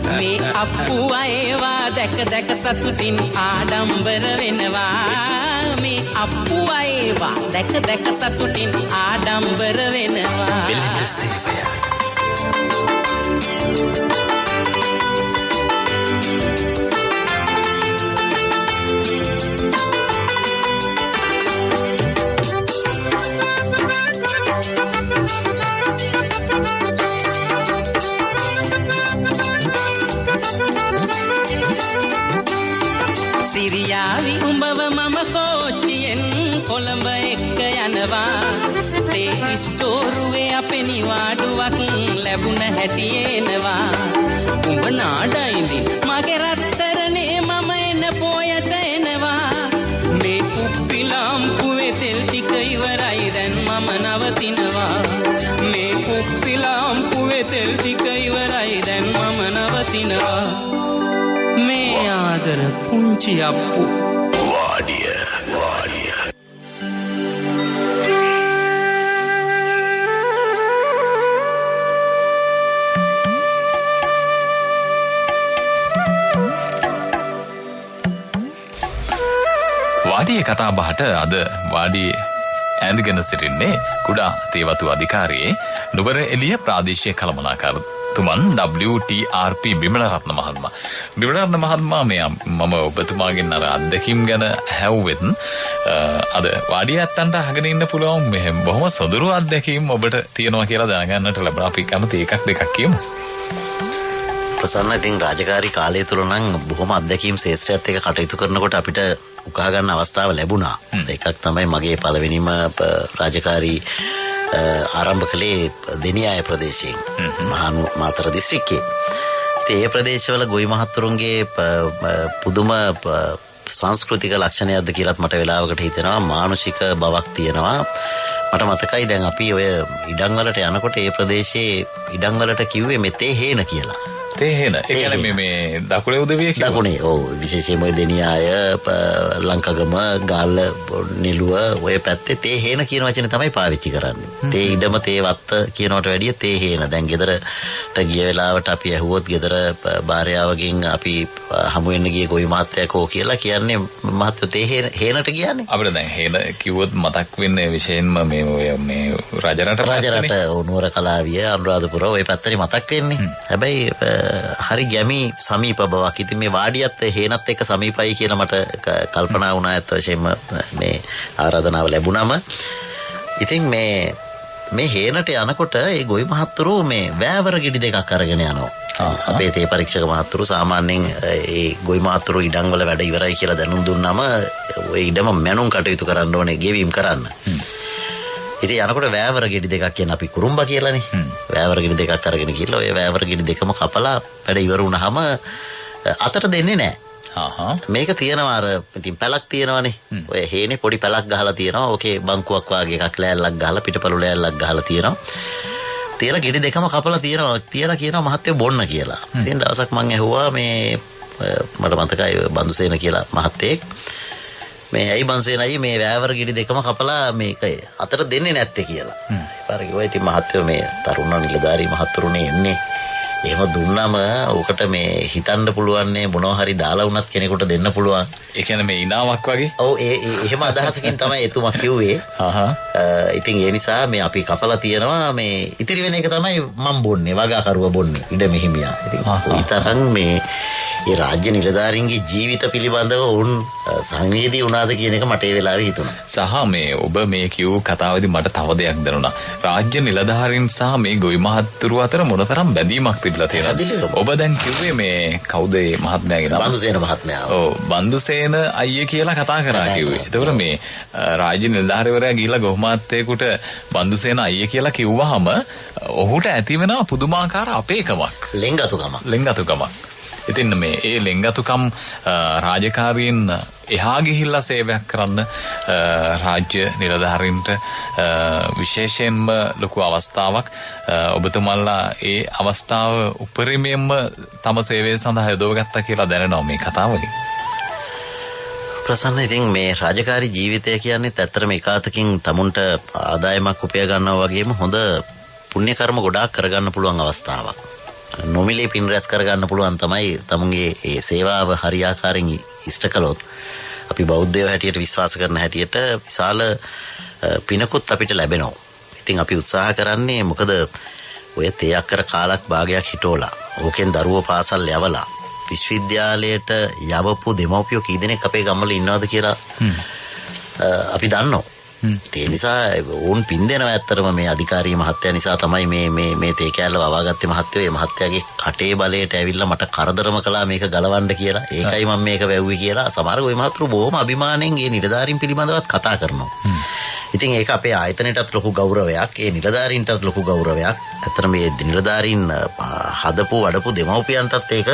මේ අප්පුවා ඒවා දැක සතුටින් ආඩම්බර වෙනවා මේ අප්පුවා ඒවා දැක සතුටින් ආඩම්බර වෙනවා සිරියාවි උඹව මම කෝච්චියෙන් කොළඹ එක්ක යනවා තේ ස්ටෝරුවේ අපේ නිවාඩුවක් ලැබුණ හැටියේනවා උඹ නාඩයින්දින් මගේ රත්තරනේ මම එන පොයට එනවා මේ කුප්පි ලාම්පුවේ තෙල් ටික ඉවරයි දැන් මම නවතිනවා මේ කුප්පි ලාම්පුවේ තෙල් ටික ඉවරයි දැන් මම නවතිනවා මේ ආදර පුංචි අප්පු වාඩිය වාඩියේ කතා බහට අද වාඩියේ ඇඳගෙන සිටින්නේ කුඩා තේවතු අධිකාරියේ නුවර එළිය ප්‍රාදේශීය කළමනාකරුතුමන් WTRP බිමලරත්න මහත්මයා. බිමලරත්න මහත්මයා මම ඔබතුමාගෙන් අර අත්දැකීම් ගැන ඇහුවෙත් අද වාඩිය ඇත්තන්ට අහගෙන ඉන්න පුළුවන් මෙහෙම බොහොම සොඳුරු අත්දැකීම් ඔබට තියෙනවා කියලා දැනගන්නට ලැබුණා. අපි කැමති එකක් දෙකක් කියමු. ප්‍රසන්න ඉතින් රාජකාරී කාලය තුල නම් බොහොම අත්දැකීම් ශේෂ්ත්‍රයත් එක්ක කටයුතු කරනකොට අපිට උකහා ගන්න අවස්ථාව ලැබුණා. එකක් තමයි මගේ පළවෙනිම රාජකාරී ආරම්භ කළේ දෙනියාය ප්‍රදේශයෙන් මාතර දිස්ත්‍රික්කයේ. ඉතින් ඒ ප්‍රදේශවල ගොවි මහත්තුරුන්ගේ පුදුම සංස්කෘතික ලක්ෂණයක්ද කියලාත් මට වෙලාවකට හිතෙනවා. මානුෂික බවක් තියෙනවා. මට මතකයි දැන් අපි ඔය ඉඩම් වලට යනකොට ඒ ප්‍රදේශයේ ඉඩම් වලට කිව්වේ මෙතේ හේන කියලා. තේහෙන. ඒ කියන්නේ මේ දකුණේ උදවිය කිව්වා. දකුණේ ඔව් විශේෂයෙන්ම ඔය දෙනියාය ලංකාගම ගාල්ල නිලුව ඔය පැත්තේ තේ හේන කියන වචනේ තමයි පාවිච්චි කරන්නේ. තේ ඉඩම තේ වත්ත කියනවට වැඩිය තේ හේන. දැන් ගෙදරට ගිය වෙලාවට අපි ඇහුවොත් ගෙදර භාර්යාවගෙන් අපි හමු වෙන්න ගියේ ගොවි මහත්තයා කෝ කියලා කියන්නේ මහත්තයෝ තේ හේනට කියන්නේ. අපිට දැන් හේන කිව්වොත් මතක් වෙන්නේ විශේෂයෙන්ම මේ රජරට නුවර කලාවිය අනුරාධපුර ඔය පැත්තේ මතක් වෙන්නේ. හැබැයි හරි ගැමි සමීප බවක්. ඉතින් මේ වාඩියත් හේනත් එක්ක සමීපයි කියලා මට කල්පනා වුණා. ඇත්ත වශයෙන්ම මේ ආරාධනාව ලැබුණාම ඉතින් මේ හේනට යනකොට ඒ ගොවි මහත්තුරු මේ වෑවර ගෙඩි දෙකක් අරගෙන යනවා. අපේ තේ පරීක්ෂක මහත්තුරු සාමාන්‍යයෙන් ඒ ගොවි මහත්තුරු ඉඩම් වල වැඩ ඉවරයි කියලා දැනුම් දුන්නාම ওই ඉඩම මැනුම් කටයුතු කරන්න ඕනේ ගෙවීම් කරන්න. ඉතින් යනකොට වෑවර ගෙඩි දෙකක් කියන අපි කුරුම්බා කියලානේ. වෑවර ගෙඩි දෙකක් අරගෙන ගිහලා ඔය වෑවර ගෙඩි දෙකම කපලා වැඩ ඉවර වුණාම අතට දෙන්නේ නැහැ. මේක තියෙනවා අර ඉතින් පැලක් තියෙනවානේ. ඔය හේනේ පොඩි පැලක් ගහලා තියෙනවා. ඕකේ බංකුවක් වාගේ එකක් ලෑල්ලක් ගහලා පිටපළු ලෑල්ලක් ගහලා තියෙනවා. තියලා ගෙඩි දෙකම කපලා තියෙනවා. තියලා කියනවා මහත්තයෝ බොන්න කියලා. ඉතින් දවසක් මම ඇහුවා මේ මට මතකයි බන්දුසේන කියලා මහත්තයෙක් මේ ඇයි බන්සේනයි මේ වෑවර ගෙඩි දෙකම කපලා මේක අතට දෙන්නේ නැත්තේ කියලා. පාර කිව්වා ඉතින් මහත්තයෝ මේ තරුණ නිලධාරී මහත්තුරුනේ එන්නේ. එහෙම දුන්නාම ඕකට මේ හිතන්න පුළුවන් නේ මොනවා හරි දාලා වුණත් කෙනෙකුට දෙන්න පුළුවන්. ඒ කියන්නේ මේ ඉනාවක් වගේ. ඔව් එහෙම අදහසකින් තමයි එතුමා කිව්වේ. ඉතින් ඒ නිසා මේ අපි කපලා තියනවා මේ ඉතිරි වෙන එක තමයි මම බොන්නේ වගාකරුවා බොන්නේ ඉඩ මෙහිමියා. ඉතින් ඊතරම් මේ රාජ්‍ය නිලධාරීන්ගේ ජීවිත පිළිබඳව උන් සංවේදී වුණාද කියන එක මට ඒ වෙලාවේ හිතුණා. සහ මේ ඔබ මේ කියූ කතාවේදී මට තව දෙයක් දැනුණා. රාජ්‍ය නිලධාරීන් සහ මේ ගොවි මහත්තුරු අතර මොනතරම් බැඳීමක් තිබිලා තියෙනවද? ඔබ දැන් කිව්වේ මේ කවුද මේ මහත්මයාගේ නම? බන්දුසේන මහත්මයා. ඔව් බන්දුසේන අයියේ කියලා කතා කරා කිව්වේ. එතකොට මේ රාජ්‍ය නිලධාරීවරයා ගිහිල්ලා ගොවි මහත්තයෙකුට බන්දුසේන අයියේ කියලා කිව්වහම ඔහුට ඇති වෙන පුදුමාකාර අපේකමක්. ලෙන්ගතුකමක්. ඉතින් මේ ඒ ලෙන්ගතුකම් රාජකාරීන් එහා ගිහිල්ලා සේවයක් කරන්න රාජ්‍ය නිලධාරීන්ට විශේෂයෙන්ම ලොකු අවස්ථාවක්. ඔබතුමල්ලා ඒ අවස්ථාව උපරිමයෙන්ම තම සේවය සඳහා යොදවගත්තා කියලා දැනෙනවා මේ කතාවලින්. ප්‍රසන්න ඉතින් මේ රාජකාරී ජීවිතය කියන්නේ ඇත්තටම එකාතකින් තමුන්ට ආදායමක් උපය ගන්නවා වගේම හොඳ පුණ්‍ය කර්ම ගොඩාක් කරගන්න පුළුවන් අවස්ථාවක්. නොමිලේ පින් රැස් කරගන්න පුළුවන් තමයි තමුන්ගේ ඒ සේවාව හරියාකාරයෙන් ඉෂ්ට කළොත් අපි බෞද්ධයෝ හැටියට විශ්වාස කරන හැටියට විශාල පිනකුත් අපිට ලැබෙනවා. ඉතින් අපි උත්සාහ කරන්නේ මොකද ඔය තේ අක්කර කාලක් භාගයක් හිටෝලා ඕකෙන් දරුවෝ පාසල් යවලා විශ්වවිද්‍යාලයට යවපු දෙමව්පියෝ කී දෙනෙක් අපේ ගම්වල ඉන්නවද කියලා අපි දන්නවා. ඒ නිසා ඕන් පින් දෙනවා. ඇත්තටම මේ අධිකාරී මහත්තයා නිසා තමයි මේ තේ කෑල්ල වවාගත්තේ මහත්තයෝ. මේ මහත්තයාගේ කටේ බලයට ඇවිල්ලා මට කරදරම කළා මේක ගලවන්න කියලා. ඒකයි මම මේක වැව්වේ කියලා. සමහර ওই මහත්තුරු බොහොම අභිමාණයෙන් මේ නිලධාරීන් පිළිබඳවත් කතා කරනවා. ඉතින් ඒක අපේ ආයතනයටත් ලොකු ගෞරවයක්. ඒ නිලධාරීන්ටත් ලොකු ගෞරවයක්. ඇත්තට මේ නිලධාරීන් හදපු වඩපු දෙමව්පියන්ටත් ඒක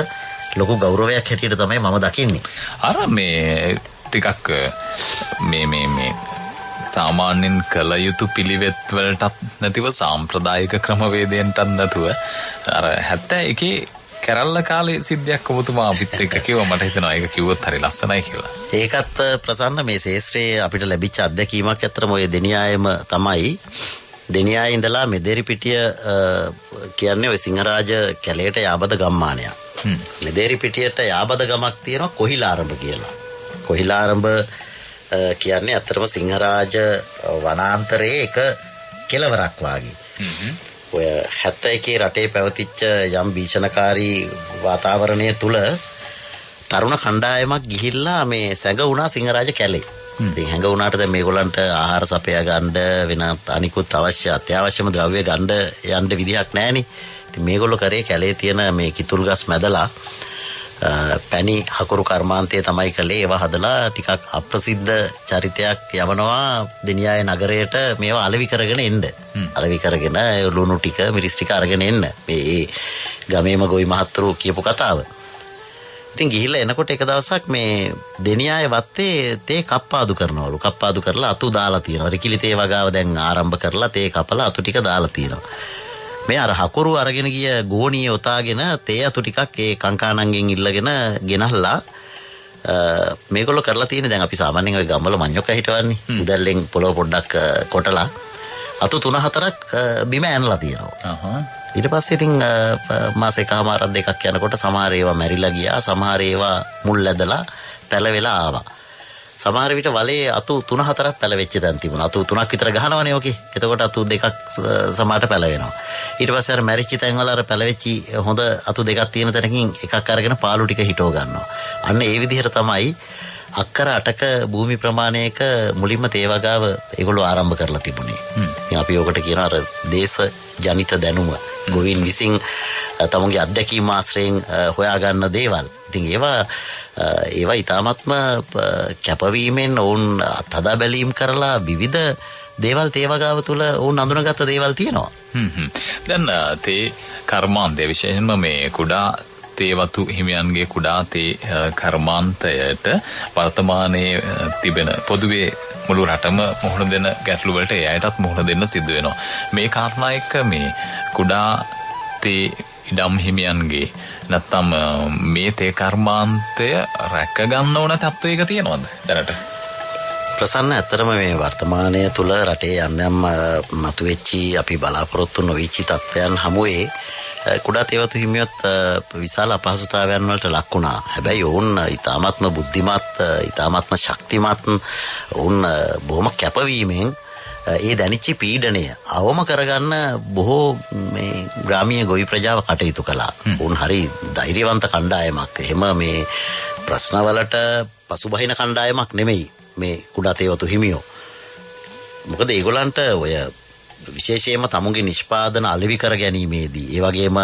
ලොකු ගෞරවයක් හැටියට තමයි මම දකින්නේ. අර මේ ටිකක් මේ සාමාන්‍යයෙන් කළ යුතු පිළිවෙත් වලටත් නැතිව සාම්ප්‍රදායික ක්‍රමවේදයන්ටත් නැතුව අර 71 කැරල්ල කාලේ සිද්ධියක් ඔබතුමා අපිත් එක්ක කිව්වා. මට හිතෙනවා ඒක කිව්වොත් හරි ලස්සනයි කියලා. ඒකත් ප්‍රසන්න මේ ශේෂ්ත්‍රයේ අපිට ලැබිච්ච අත්දැකීමක්. ඇත්තටම ඔය දෙනියායම තමයි. දෙනියායේ ඉඳලා මෙදේරි පිටිය කියන්නේ ඔය සිංහරාජ කැලේට යාබද ගම්මානයක්. මෙදේරි පිටියට යාබද ගමක් තියෙනවා කොහිලාරඹ කියලා. කොහිලාරඹ කියන්නේ අත්‍තරම සිංහරාජ වනාන්තරයේ එක කෙළවරක් වාගේ. ඔය 71 රටේ පැවතිච්ච යම් භීෂණකාරී වාතාවරණය තුල තරුණ කණ්ඩායමක් ගිහිල්ලා මේ සැඟ වුණා සිංහරාජ කැලේ. ඉතින් හැඟ වුණාට දැන් මේගොල්ලන්ට ආහාර සපයා ගන්න වෙනත් අනිකුත් අත්‍යවශ්‍යම ද්‍රව්‍ය ගන්න යන්න විදිහක් නැහෙනේ. ඉතින් මේගොල්ලෝ කරේ කැලේ තියෙන මේ කිතුල් ගස් මැදලා පැණි හකුරු කර්මාන්තය තමයි කළේ. ඒවා හදලා ටිකක් අප්‍රසිද්ධ චරිතයක් යවනවා දෙනියාය නගරයට මේවා අලෙවි කරගෙන එන්න. අලෙවි කරගෙන ලුණු ටික මිරිස් ටික අරගෙන එන්න. මේ ගමේම ගොවි මහත්තුරු කියපු කතාව. ඉතින් ගිහිල්ලා එනකොට එක දවසක් මේ දෙනියාය වත්තේ තේ කප්පාදු කරනවලු. කප්පාදු කරලා අතු දාලා තියෙනවා. රිකිලි තේ වගාව දැන් ආරම්භ කරලා තේ කපලා අතු ටික දාලා තියෙනවා. මේ අර හකුරු අරගෙන ගිය ගෝණිය ඔතාගෙන තේ අතු ටිකක් ඒ කංකානංගෙන් ඉල්ලගෙන ගෙනහලා මේගොල්ලෝ කරලා තියෙන්නේ දැන් අපි සාමාන්‍යයෙන් ගම්වල මඤ්ඤොක්ක හිටවන්නේ. උදැල්ලෙන් පොළොව පොඩ්ඩක් කොටලා අතු 3-4ක් බිම ඇනලා තියෙනවා. ඊට පස්සේ ඉතින් මාසෙකමාරක් දෙකක් යනකොට සමහර ඒවා මැරිලා ගියා. සමහර ඒවා මුල් ඇදලා පැලවෙලා ආවා. සමහර විට වලේ අතු 3-4ක් පැලවෙච්ච තැන් තිබුණා. අතු 3ක් විතර ගහනවනේ ඔකේ. එතකොට අතු 2ක් සමහරට පැලවෙනවා. ඊට පස්සේ අර මැරිච්ච තැන් වල අර පැලවෙච්චි හොඳ අතු 2ක් තියෙන තැනකින් එකක් අරගෙන පාළු ටික හිටව ගන්නවා. අන්න ඒ විදිහට තමයි අක්කර 8ක භූමි ප්‍රමාණයක මුලින්ම තේ වගාව ඒගොල්ලෝ ආරම්භ කරලා තිබුණේ. ඉතින් අපි ඔකට කියනවා අර දේශ ජනිත දැනුම. ගොවින් විසින් තමුන්ගේ අත්දැකීම් ආශ්‍රයෙන් හොයාගන්න දේවල්. ඉතින් ඒවා ඊටාත්ම කැපවීමෙන් ඔවුන් අත්හදා බැලීම් කරලා විවිධ දේවල් තේ වගාව තුළ ඔවුන් අඳුනගත්ත දේවල් තියෙනවා. දැන් තේ කර්මාන්තය විශේෂයෙන්ම මේ කුඩා තේවතු හිමියන්ගේ කුඩා තේ කර්මාන්තයට වර්තමානයේ තිබෙන පොදුවේ මුළු රටම මුහුණ දෙන ගැටලු වලට එයටත් මුහුණ දෙන්න සිද්ධ වෙනවා. මේ කාරණා එක්ක මේ කුඩා තේ ඉඩම් හිමියන්ගේ නැත්තම් මේ තේ කර්මාන්තය රැක ගන්න ඕන තත්ත්වයක තියෙනවද දැනට? ප්‍රසන්න ඇත්තටම මේ වර්තමානය තුල රටේ යම් මතුවෙච්චි අපි බලාපොරොත්තු නොවිච්ච තත්ත්වයන් හමුවේ කුඩා තේවතු හිමියොත් විශාල අපහසුතාවයන් වලට ලක් වුණා. හැබැයි ඔවුන් ඊ타ත්ම බුද්ධිමත්, ඊ타ත්ම ශක්තිමත්, ඔවුන් බොහොම කැපවීමෙන් ඒ දැනිච්ච පීඩනය අවම කරගන්න බොහෝ මේ ග්‍රාමීය ගොවි ප්‍රජාව කටයුතු කළා. ඔවුන් හරි ධෛර්යවන්ත කණ්ඩායමක්. එහෙම මේ ප්‍රශ්නවලට පසුබහින කණ්ඩායමක් නෙමෙයි මේ කුඩා තේවතු හිමියෝ. මොකද ඒගොල්ලන්ට ඔය විශේෂයෙන්ම තමුන්ගේ නිෂ්පාදන අලෙවි කර ගැනීමේදී ඒ වගේම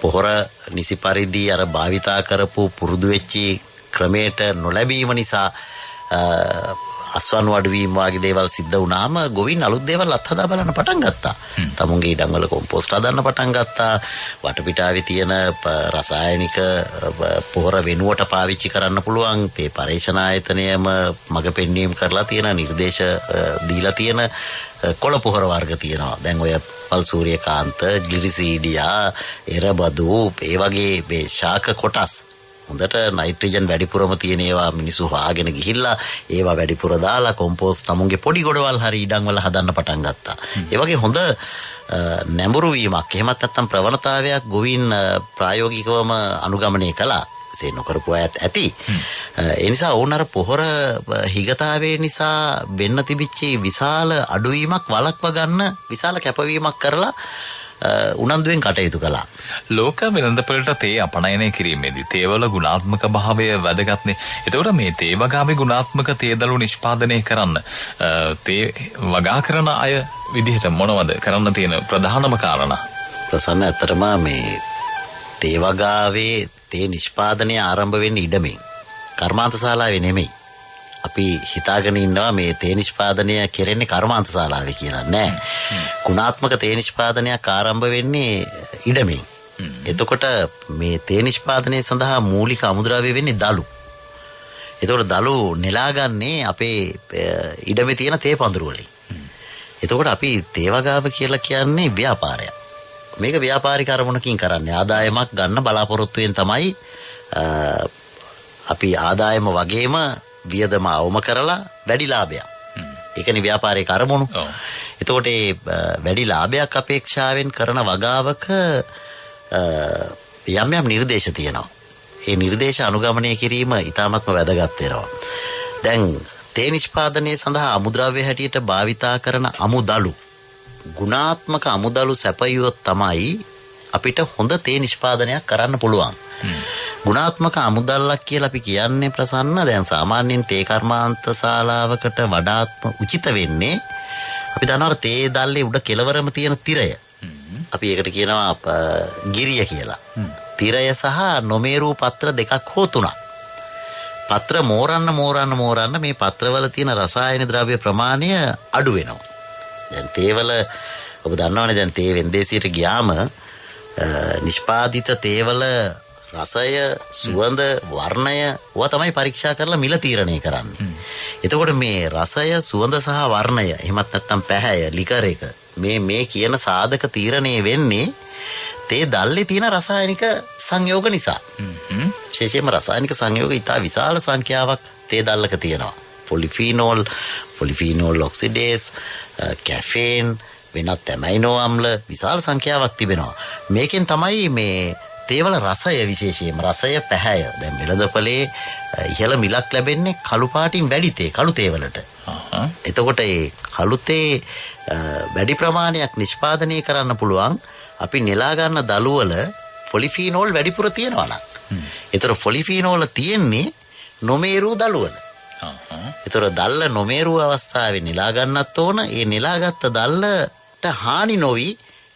පොහොර නිසි පරිදි අර භාවිතා කරපු පුරුදු වෙච්චි ක්‍රමයට නොලැබීම නිසා අස්වනු අඩුවීම වගේ දේවල් සිද්ධ වුණාම ගොවින් අලුත් දේවල් අත්හදා බලන්න පටන් ගත්තා. තමුන්ගේ ඉඩම් වල කොම්පෝස්ට් හදන්න පටන් ගත්තා. වටපිටාවේ තියෙන රසායනික පොහොර වෙනුවට පාවිච්චි කරන්න පුළුවන්. තේ පරීක්ෂණ ආයතනයම මඟ පෙන්වීම කරලා තියෙන නිර්දේශ දීලා තියෙන කොළ පොහොර වර්ග තියෙනවා. දැන් ඔය පල් සූර්යකාන්ත, ග්ලිරිසීඩියා, එරබදු ඒ වගේ මේ ශාක කොටස් හොඳට නයිට්‍රජන් වැඩිපුරම තියෙන ඒවා මිනිස්සු හොයාගෙන ගිහිල්ලා ඒවා වැඩිපුර දාලා කොම්පෝස්ට් තමුන්ගේ පොඩි ගොඩවල් හරි ඉඩම් වල හදන්න පටන් ගත්තා. ඒ වගේ හොඳ නැඹුරු වීමක් එහෙමත් නැත්නම් ප්‍රවණතාවයක් ගොවින් ප්‍රායෝගිකවම අනුගමනය කළා. ඒ නොකරපු අයත් ඇති. ඒ නිසා ඕන අර පොහොර හිගතාවේ නිසා වෙන්න තිබිච්ච විශාල අඩුවීමක් වළක්ව ගන්න විශාල කැපවීමක් කරලා උනන්දුවෙන් කටයුතු කළා. ලෝක වෙළඳපළට තේ අපනයනය කිරීමේදී තේවල ගුණාත්මක භාවය වැදගත්නේ. එතකොට මේ තේ වගාවේ ගුණාත්මක තේදළු නිෂ්පාදනය කරන්න තේ වගා කරන අය විදිහට මොනවද කරන්න තියෙන ප්‍රධානම කාරණා? ප්‍රසන්න ඇත්තටම මේ තේ වගාවේ තේ නිෂ්පාදනය ආරම්භ වෙන්නේ ඉඩමෙන්. කර්මාන්ත ශාලාවේ නෙමෙයි. අපි හිතාගෙන ඉන්නවා මේ තේ නිෂ්පාදනය කෙරෙන්නේ කර්මාන්ත ශාලාවේ කියලා. නෑ. ගුණාත්මක තේ නිෂ්පාදනයක් ආරම්භ වෙන්නේ ඉඩමෙන්. එතකොට මේ තේ නිෂ්පාදනය සඳහා මූලික අමුද්‍රව්‍ය වෙන්නේ දළු. එතකොට දළු නෙලාගන්නේ අපේ ඉඩමේ තියෙන තේ පඳුරු වලින්. එතකොට අපි තේ වගාව කියලා කියන්නේ ව්‍යාපාරයක්. මේක ව්‍යාපාරික අරමුණකින් කරන්නේ. ආදායමක් ගන්න බලාපොරොත්තුෙන් තමයි අපි ආදායම වගේම වියදම අවම කරලා වැඩි ලාභයක්. ඒකනේ ව්‍යාපාරික අරමුණු. එතකොට මේ වැඩි ලාභයක් අපේක්ෂාවෙන් කරන වගාවක යම් යම් නිර්දේශ තියෙනවා. ඒ නිර්දේශ අනුගමනය කිරීම ඉතාමත්ම වැදගත් වෙනවා. දැන් තේ නිෂ්පාදනයේ සඳහා අමුද්‍රව්‍ය හැටියට භාවිතා කරන අමුදළු ගුණාත්මක අමුදළු සැපයුවොත් තමයි අපිට හොඳ තේ නිෂ්පාදනයක් කරන්න පුළුවන්. ගුණාත්මක අමුදල්ලක් කියලා අපි කියන්නේ ප්‍රසන්න දැන් සාමාන්‍යයෙන් තේ කර්මාන්ත ශාලාවකට වඩාත්ම උචිත වෙන්නේ අපි දන්නවා තේ දල්ලේ උඩ කෙළවරම තියෙන තිරය. අපි ඒකට කියනවා ගිරිය කියලා. තිරය සහ නොමේරු පත්‍ර දෙකක් හෝ තුනක්. පත්‍ර මෝරන්න මේ පත්‍රවල තියෙන රසායන ද්‍රව්‍ය ප්‍රමාණය අඩු වෙනවා. දැන් තේවල ඔබ දන්නවනේ දැන් තේ වෙන්දේසියට ගියාම නිෂ්පාදිත තේවල රසය, සුවඳ, වර්ණය ඔවා තමයි පරීක්ෂා කරලා මිල තීරණය කරන්නේ. එතකොට මේ රසය, සුවඳ සහ වර්ණය එහෙමත් නැත්නම් පැහැය, ලිකර් එක මේ කියන සාධක තීරණය වෙන්නේ තේ දල්ලේ තියෙන රසායනික සංයෝග නිසා. විශේෂයෙන්ම රසායනික සංයෝග ඉතා විශාල සංඛ්‍යාවක් තේ දල්ලක තියෙනවා. පොලිෆීනෝල් ඔක්සිඩේස්, කැෆේන්, වෙනත් ඇමයිනෝ අම්ල විශාල සංඛ්‍යාවක් තිබෙනවා. මේකෙන් තමයි මේ තේවල රසය විශේෂයෙන්ම රසය, පැහැය දැන් වෙළඳපොලේ ඉහළ මිලක් ලැබෙන්නේ කළු පාටින් වැඩි තේ, කළු තේවලට. එතකොට ඒ කළු තේ වැඩි ප්‍රමාණයක් නිෂ්පාදනය කරන්න පුළුවන් අපි නෙලා ගන්න දළුවල පොලිෆීනෝල් වැඩිපුර තියෙනවා නම්. ඒතර පොලිෆීනෝල් තියෙන්නේ නොමේරු දළුවල. ඒතර දල්ල නොමේරු අවස්ථාවේ නෙලා ගන්නත් ඕන. ඒ නෙලාගත්ත දල්ලට හානි නොවි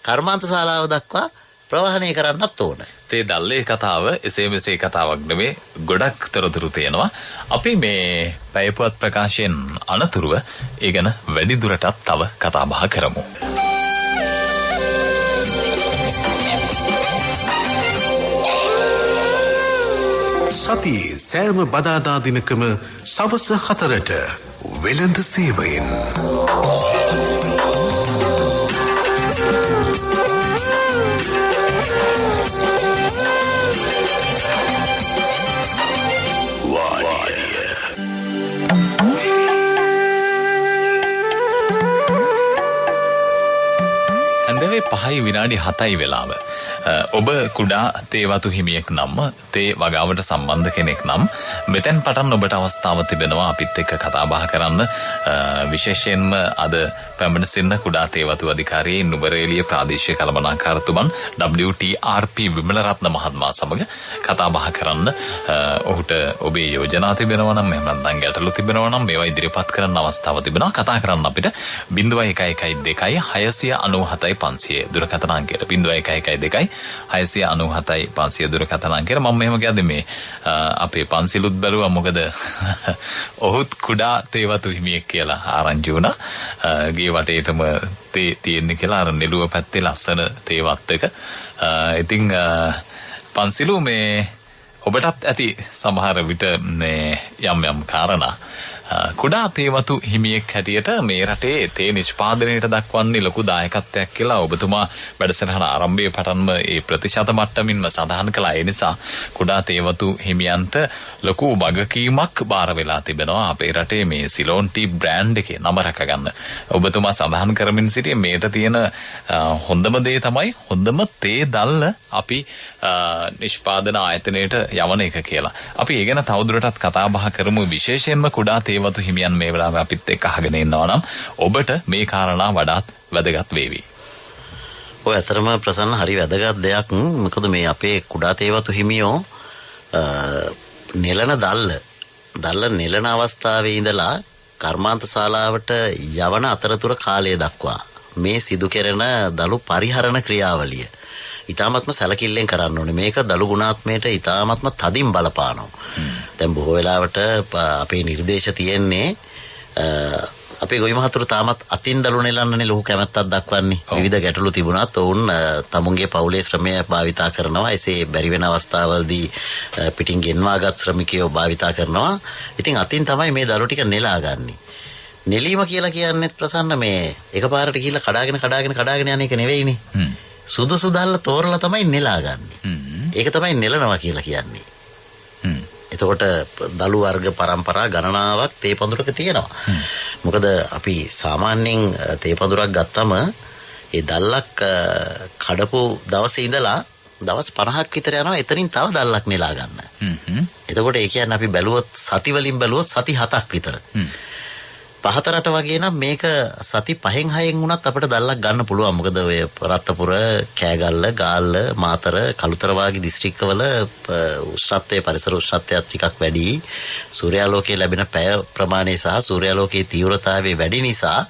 කර්මාන්ත ශාලාව දක්වා ප්‍රවාහනය කරන්නත් ඕන. තේ දල්ලේ කතාව එසේ මෙසේ කතාවක් නෙමේ, ගොඩක් තොරතුරු තියෙනවා. අපි මේ පැයපුවත් ප්‍රකාශයෙන් අනතුරුව ඒ ගැන වැඩි දුරටත් තව කතා බහ කරමු. සතියේ සෑම බදාදා දිනකම සවස 4ට වෙළඳ සේවයෙන් ඇන්දවේ 5 විනාඩි 7යි වෙලාව. ඔබ කුඩා තේවතු හිමියෙක් නම්, තේ වගාවට සම්බන්ධ කෙනෙක් නම් මෙතෙන් පටන් ඔබට අවස්ථාව තිබෙනවා අපිත් එක්ක කතා බහ කරන්න. විශේෂයෙන්ම අද පැමිණ සිටින කුඩා තේවතු අධිකාරියේ නුබරේලිය ප්‍රාදේශීය කළමනාකාරතුමන් WTRP විමලරත්න මහත්මයා සමග කතා බහ කරන්න. ඔහුට ඔබේ යෝජනා තිබෙනවා නම්, එහෙම නැත්නම් ගැටලු තිබෙනවා නම් මේවා ඉදිරිපත් කරන්න අවස්ථාව තිබෙනවා. කතා කරන්න අපිට 0112 697 500 දුරකථන අංකයට 0112 697 500 දුරකථන අංකයට. මම මෙහෙම කියද්දි මේ අපේ පන්සිලුත් බැලුවා. මොකද ඔහුත් කුඩා තේවතු හිමියෙක් කියලා ආරංචි වුණා. ගේ වටේටම තේ තියෙන්නේ කියලා අර නෙළුව පැත්තේ ලස්සන තේවත් එක. ඉතින් පන්සිලු මේ ඔබටත් ඇති සමහර විට මේ යම් කාරණා කුඩා තේවතු හිමියෙක් හැටියට මේ රටේ තේ නිෂ්පාදනයට දක්වන්නේ ලොකු දායකත්වයක් කියලා ඔබතුමා වැඩසටහන ආරම්භයේ පටන්ම ඒ ප්‍රතිශත මට්ටමින්ම සඳහන් කළා. ඒ නිසා කුඩා තේවතු හිමියන්ට ලොකු වගකීමක් බාර වෙලා තිබෙනවා අපේ රටේ මේ සිලෝන් ටී බ්‍රෑන්ඩ් එකේ නම රැකගන්න. ඔබතුමා සඳහන් කරමින් සිටියේ මේට තියෙන හොඳම දේ තමයි හොඳම තේ දල්ල අපි නිෂ්පාදන ආයතනයට යවන එක කියලා. අපි ඒ ගැන තවදුරටත් කතා බහ කරමු. විශේෂයෙන්ම කුඩා තේවතු හිමියන් මේ වෙලාවේ අපිත් එක්ක අහගෙන ඉන්නවා නම් ඔබට මේ කාරණා වඩාත් වැදගත් වේවි. ඔය අතරම ප්‍රසන්න හරි වැදගත් දෙයක්. මොකද මේ අපේ කුඩා තේවතු හිමියෝ නෙලන දල්ල නෙලන අවස්ථාවේ ඉඳලා කර්මාන්ත ශාලාවට යවන අතරතුර කාලය දක්වා මේ සිදු කෙරෙන දළු පරිහරණ ක්‍රියාවලිය ඉතාමත්ම සැලකිල්ලෙන් කරන්න ඕනේ. මේක දළු ගුණාත්මයට ඉතාමත්ම තදින් බලපානවා. දැන් බොහෝ වෙලාවට අපේ නිර්දේශ තියෙන්නේ අපේ ගොවි මහතුරු තාමත් අතින් දළු නෙලන්නනේ ලොකු කැමැත්තක් දක්වන්නේ. විවිධ ගැටලු තිබුණත් ඔවුන් තමුන්ගේ පවුලේ ශ්‍රමය භාවිතා කරනවා. එසේ බැරි වෙන අවස්ථාවලදී පිටින් ගෙන්වාගත් ශ්‍රමිකයෝ භාවිතා කරනවා. ඉතින් අතින් තමයි මේ දළු ටික නෙලාගන්නේ. නෙලීම කියලා කියන්නේ ප්‍රසන්න මේ එකපාරට ගිහිල්ලා කඩාගෙන යන එක නෙවෙයිනේ. සුදුසු දල්ල තෝරලා තමයි නෙලාගන්නේ. ඒක තමයි නෙලනවා කියලා කියන්නේ. එතකොට දළු වර්ග පරම්පරා ගණනාවක් තේ පඳුරක තියෙනවා. මොකද අපි සාමාන්‍යයෙන් තේ පඳුරක් ගත්තම ඒ දල්ලක් කඩපු දවසේ ඉඳලා දවස් 50ක් විතර යනවා එතනින් තව දල්ලක් නෙලා ගන්න. එතකොට ඒ කියන්නේ අපි බැලුවොත් සති වලින් බැලුවොත් සති 7ක් විතර. පහතරට වගේ නම් මේක සති 5න් 6න් වුණත් අපිට දල්ලක් ගන්න පුළුවන්. මොකද ඔය රත්නපුර, කෑගල්ල, ගාල්ල, මාතර, කළුතර වගේ දිස්ත්‍රික්කවල උෂ්ණත්වයේ පරිසර උෂ්ණත්වයත් ටිකක් වැඩි. සූර්යාලෝකයේ ලැබෙන පැය ප්‍රමාණය සහ සූර්යාලෝකයේ තීව්‍රතාවය වැඩි නිසා